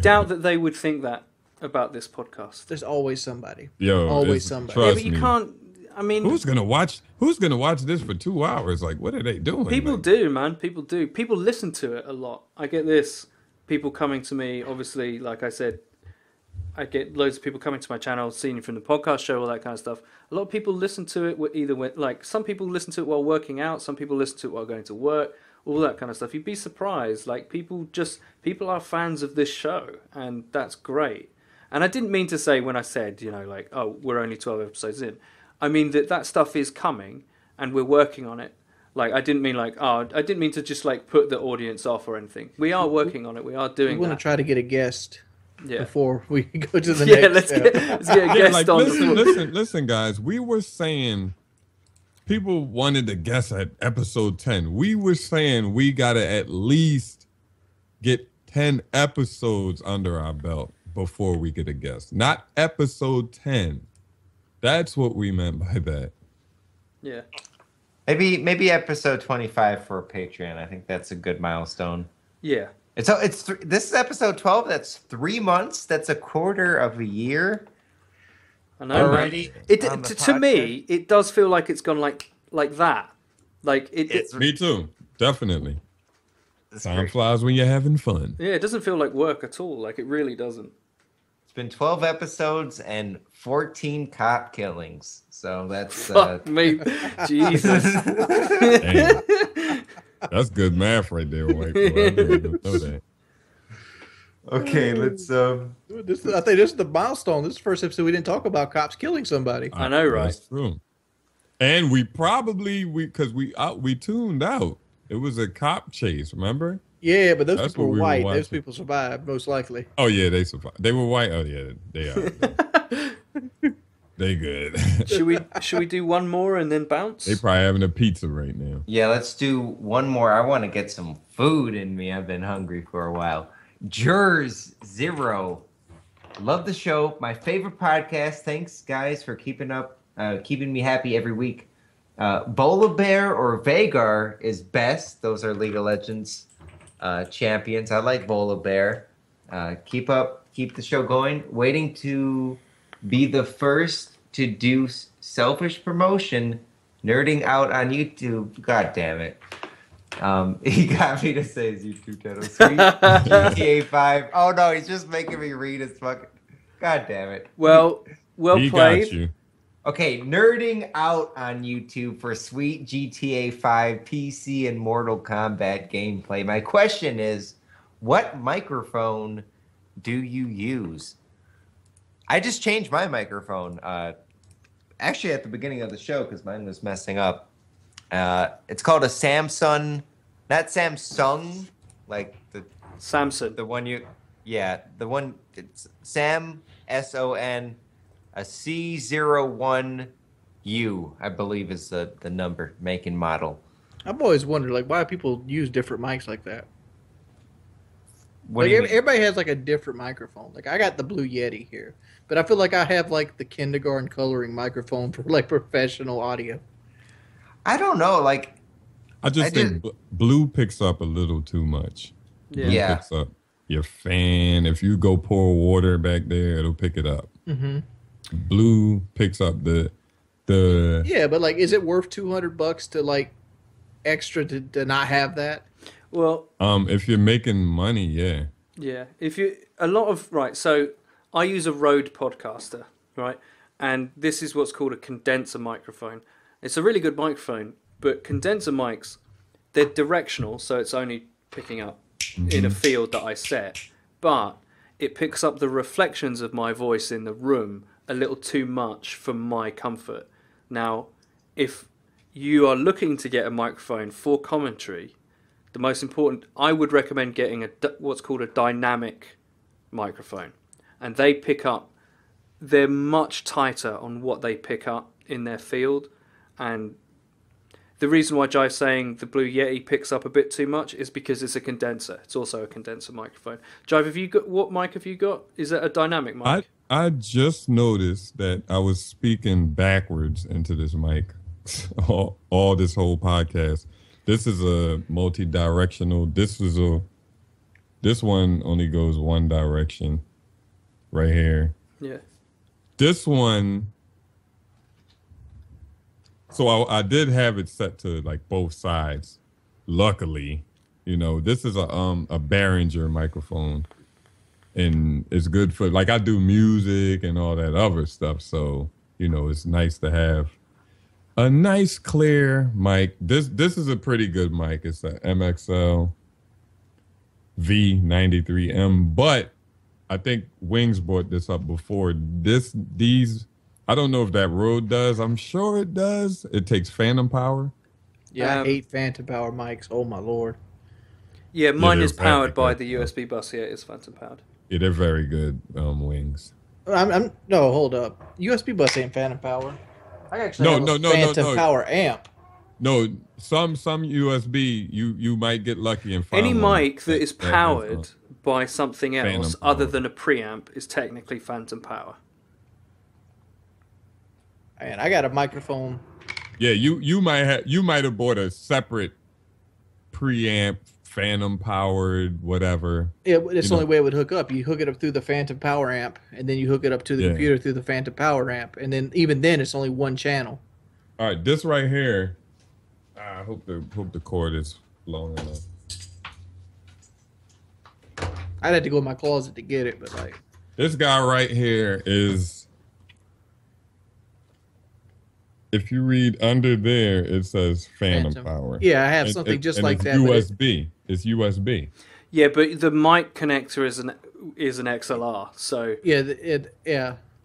doubt that they would think that about this podcast. There's always somebody. Always somebody. Yeah, but you can't. I mean, who's gonna watch this for 2 hours? Like, what are they doing? People do, man. People do. People listen to it a lot. I get this. People coming to me, obviously, like I said, I get loads of people coming to my channel, seeing you from the podcast show, all that kind of stuff. A lot of people listen to it like, some people listen to it while working out, some people listen to it while going to work, all that kind of stuff. You'd be surprised. Like, people are fans of this show, and that's great. And I didn't mean to say when I said, like, oh, we're only 12 episodes in. I mean that stuff is coming, and we're working on it. Like, I didn't mean like, I didn't mean to just like put the audience off or anything. We are working on it. We are doing. We want to try to get a guest before we go to the let's next. get a guest like, on. listen, guys. We were saying people wanted to guess at episode 10. We were saying we gotta at least get 10 episodes under our belt before we get a guest. Not episode 10. That's what we meant by that. Yeah. Maybe episode 25 for Patreon. I think that's a good milestone. Yeah. This is episode 12. That's 3 months. That's a quarter of a year. I know. Already. To me, it does feel like it's gone like that. Like it. Me too. Definitely. That's Time great. flies when you're having fun. Yeah, it doesn't feel like work at all. Like it really doesn't. It's been 12 episodes and 14 cop killings. So that's Fuck me, Jesus. Damn. That's good math right there, white boy. I didn't even know that. okay. Let's I think this is the milestone. This is the first episode we didn't talk about cops killing somebody. I know, right? That's true. And we tuned out. It was a cop chase, remember? Yeah, but those That's people what were we were white. watching. Those people survived, most likely. Oh yeah, they survived. They were white. Oh yeah, they are. They good. Should we do one more and then bounce? They probably having a pizza right now. Yeah, let's do one more. I want to get some food in me. I've been hungry for a while. Jers Zero. Love the show. My favorite podcast. Thanks, guys, for keeping me happy every week. Bola Bear or Vagar is best. Those are League of Legends champions. I like Bola Bear. Keep the show going. Waiting to be the first to do selfish promotion. Nerding out on YouTube. God damn it. He got me to say his YouTube channel. Sweet GTA 5. Oh no, he's just making me read his fucking. God damn it. Well He played. got you. Okay, nerding out on YouTube for sweet GTA 5 PC and Mortal Kombat gameplay. My question is, what microphone do you use? I just changed my microphone. Actually, at the beginning of the show, because mine was messing up. It's called a Samsung, not Samsung, like Samson. the one the one. It's Sam SON, a C01U, I believe is the number, make and model. I've always wondered, like, why people use different mics like that. What Like do you mean? everybody has like a different microphone. Like I got the Blue Yeti here, but I feel like I have like the kindergarten coloring microphone for like professional audio. I don't know. Like, I just I think blue picks up a little too much. Yeah. Blue Yeah. picks up your fan. If you go pour water back there, it'll pick it up. Mm-hmm. Blue picks up the. Yeah, but like, is it worth $200 to like extra to not have that? Well, If you're making money, yeah. yeah. So I use a Rode Podcaster, right? And this is what's called a condenser microphone. It's a really good microphone, but condenser mics, they're directional, so it's only picking up in a field that I set. But it picks up the reflections of my voice in the room a little too much for my comfort. Now, if you are looking to get a microphone for commentary, the most important, I would recommend getting what's called a dynamic microphone. And they pick up, they're much tighter on what they pick up in their field. And the reason why Jai's saying the Blue Yeti picks up a bit too much is because it's a condenser. It's also a condenser microphone. Jai, what mic have you got? Is it a dynamic mic? I just noticed that I was speaking backwards into this mic all this whole podcast. This is a multi-directional. This one only goes one direction right here. Yeah. This one, so I did have it set to like both sides. Luckily, this is a Behringer microphone, and it's good for, like, I do music and all that other stuff. So, it's nice to have a nice clear mic. This is a pretty good mic. It's a MXL V93M, but I think Wings brought this up before. These I don't know if that Rode does. I'm sure it does. It takes phantom power. Yeah, I hate phantom power mics. Oh my lord. Yeah, mine they're is powered by very the good. USB bus. Yeah, it's phantom powered. Yeah, they're very good wings. No, hold up. USB bus ain't phantom power. I actually No, have a no, no, no, phantom no. power amp. No, some USB you might get lucky and Any find one mic that is that has powered by something phantom else other power. than a preamp is technically phantom power. And I got a microphone. Yeah, you might have bought a separate preamp, phantom powered, whatever. It's the only way it would hook up. You hook it up through the phantom power amp, and then you hook it up to the Yeah. computer through the phantom power amp, and then even then it's only one channel. All right, this right here. I hope the cord is long enough. I'd have to go in my closet to get it, but like This guy right here is. If you read under there, it says phantom power. Yeah, I have something just like it's that, but USB. It's USB. Yeah, but the mic connector is an XLR. So yeah,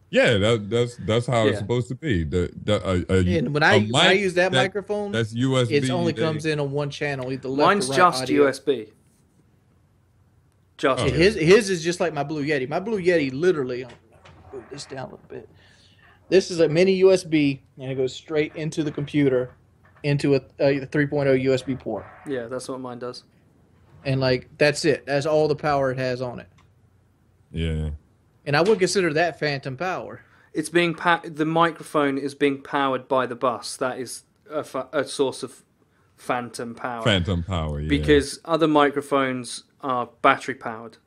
Yeah, that's how Yeah. it's supposed to be. And when I use that microphone, that's USB. it only comes in on one channel, either left mine's or right just audio. USB. Just Oh. USB. His is just like my Blue Yeti. My Blue Yeti literally, move this down a little bit. This is a mini USB, and it goes straight into the computer, into a 3.0 USB port. Yeah, that's what mine does. And like that's it. That's all the power it has on it. Yeah. And I would consider that phantom power. It's being the microphone is being powered by the bus. That is a source of phantom power. Phantom power. Yeah. Because other microphones are battery powered,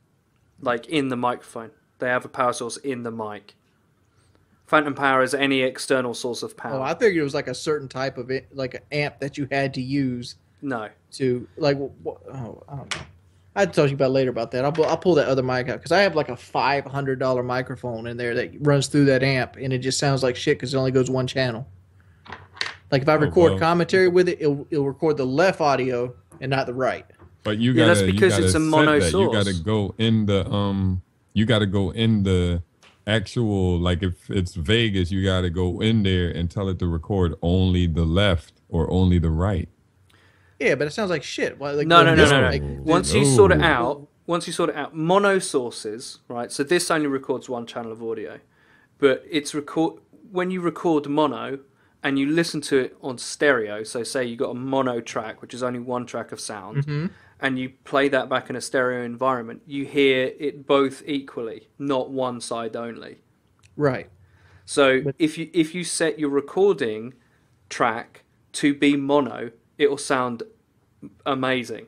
like in the microphone. They have a power source in the mic. Phantom power is any external source of power. Oh, I figured it was like a certain type of like an amp that you had to use No. to like. I don't know. I'd tell you about later about that. I'll pull that other mic out because I have like a $500 microphone in there that runs through that amp, and it just sounds like shit because it only goes one channel. Like if I record commentary with it, it'll record the left audio and not the right. But you gotta, that's because it's a mono source. You gotta go in the You gotta go in the actual, like if it's Vegas, you gotta go in there and tell it to record only the left or only the right. Yeah, but it sounds like shit. Like, No. like, Once you sort it out, mono sources, right? So this only records one channel of audio, but when you record mono and you listen to it on stereo. So say you got a mono track, which is only one track of sound, and you play that back in a stereo environment, you hear it both equally, not one side only. Right. So if you set your recording track to be mono, it will sound amazing.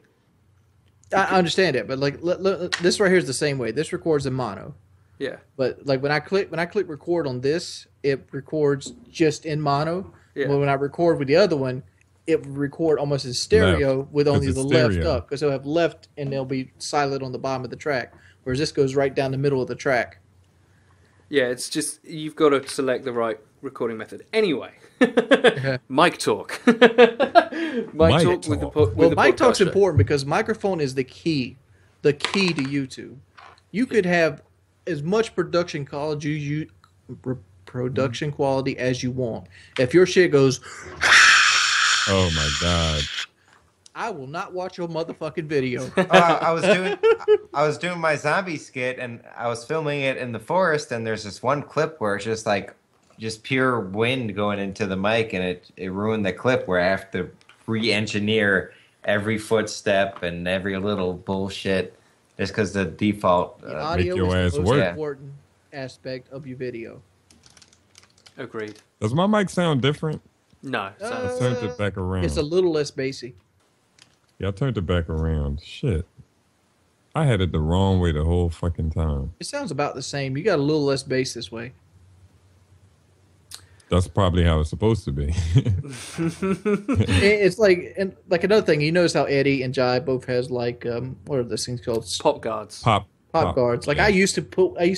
I understand it, but like this right here is the same way. This records in mono, Yeah. but like when I click record on this, it records just in mono. Yeah. But when I record with the other one, it will record almost in stereo with only 'Cause the it's left stereo. up because they'll have left and they'll be silent on the bottom of the track, whereas this goes right down the middle of the track. Yeah, it's just you've got to select the right recording method. Anyway, mic talk. Mic talk with the Well, mic talk's podcast show. important because microphone is the key to YouTube. You could have as much production quality as you want. If your shit goes, Oh my god. I will not watch your motherfucking video. I was doing my zombie skit and I was filming it in the forest, and there's this one clip where it's just pure wind going into the mic, and it ruined the clip where I have to re-engineer every footstep and every little bullshit just because the default The audio your is ass the most work. important aspect of your video. Agreed. Does my mic sound different? No. I So, turned it back around. It's a little less bassy. Yeah, I turned it back around. Shit. I had it the wrong way the whole fucking time. It sounds about the same. You got a little less bass this way. That's probably how it's supposed to be. It's like, and like another thing, you notice how Eddie and Jai both has like what are those things called? pop guards. Pop Guards. Like yeah. I used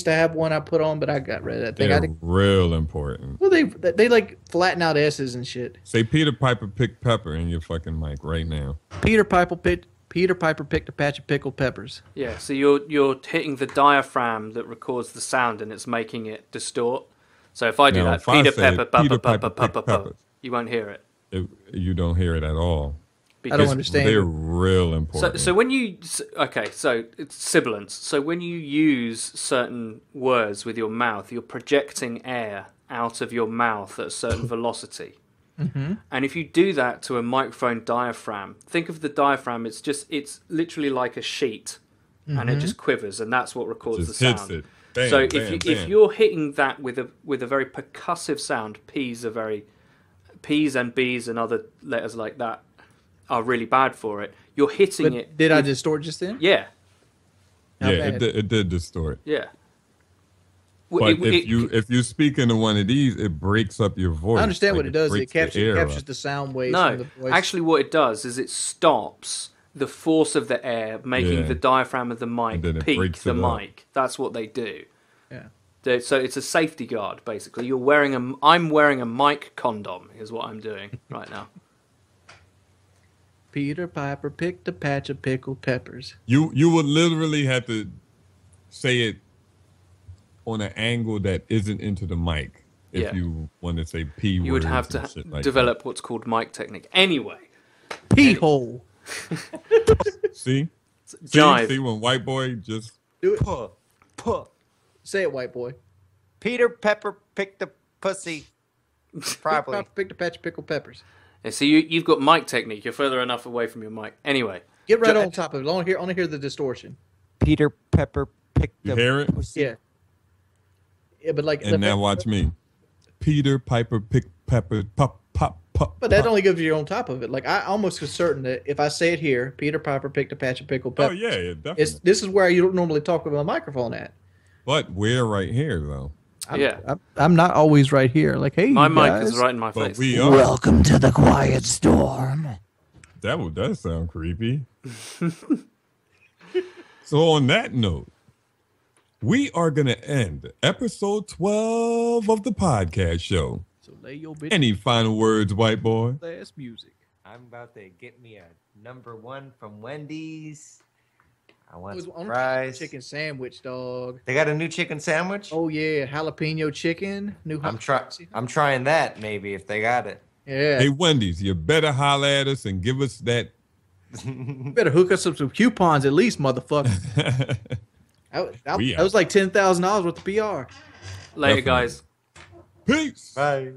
to have one I put on, but I got rid of that thing. They're real important. Well, they like flatten out S's and shit. Say Peter Piper picked pepper in your fucking mic right now. Peter Piper picked a patch of pickled peppers. Yeah. So you're hitting the diaphragm that records the sound, and it's making it distort. So if I do Now, that, if I Peter say Pepper, Peter pepper, Piper picked pepper, peppers. you won't hear it. you don't hear it at all. I don't understand. They're real important. So when you so it's sibilance. So when you use certain words with your mouth, you're projecting air out of your mouth at a certain velocity. Mm-hmm. And if you do that to a microphone diaphragm, think of the diaphragm. It's literally like a sheet, and it just quivers, and that's what records just the sound. hits it. Bam, So bam, if you're hitting that with a very percussive sound, P's and B's and other letters like that are really bad for it. You're hitting it. Did I distort just then? Yeah, it did distort. yeah. But if you speak into one of these, it breaks up your voice. I understand what it does. It breaks the air captures up. the sound waves No, from the voice. actually, what it does is it stops the force of the air making the diaphragm of the mic then it peak breaks the it up. mic. That's what they do. Yeah. So it's a safety guard, basically. I'm wearing a mic condom, is what I'm doing right now. Peter Piper picked a patch of pickled peppers. You would literally have to say it on an angle that isn't into the mic if you want to say P words. You would have to develop what's called mic technique. Anyway. Pee hole. See? Jive. See when white boy just... Do it. Puh. Say it, white boy. Peter Pepper picked the pussy properly. Piper picked a patch of pickled peppers. Yeah, so you've got mic technique. You're further enough away from your mic. Anyway. Get right on top of it. I want to hear the distortion. Peter Pepper picked You the hear it? pussy. Yeah. Yeah, but like... And now watch me. Peter Piper picked pepper pop. But that only gives you on top of it. Like, I almost was certain that if I say it here, Peter Piper picked a patch of pickled peppers. Oh, yeah, definitely. This is where you don't normally talk with a microphone at. But we're right here, though. I'm not always right here. Like, hey, My you mic guys. is right in my But face. we are. Welcome to the quiet storm. That does sound creepy. So on that note, we are going to end episode 12 of the podcast show. So lay your bitch Any final words, white boy? ass music. I'm about to get me a #1 from Wendy's. I want Was some on fries. chicken sandwich, dog. They got a new chicken sandwich? Oh yeah, jalapeno chicken. I'm trying that maybe if they got it. Yeah. Hey, Wendy's, you better holler at us and give us that. You better hook us up some coupons at least, motherfucker. That was like $10,000 worth of PR. Later, Definitely. guys. Peace. Bye.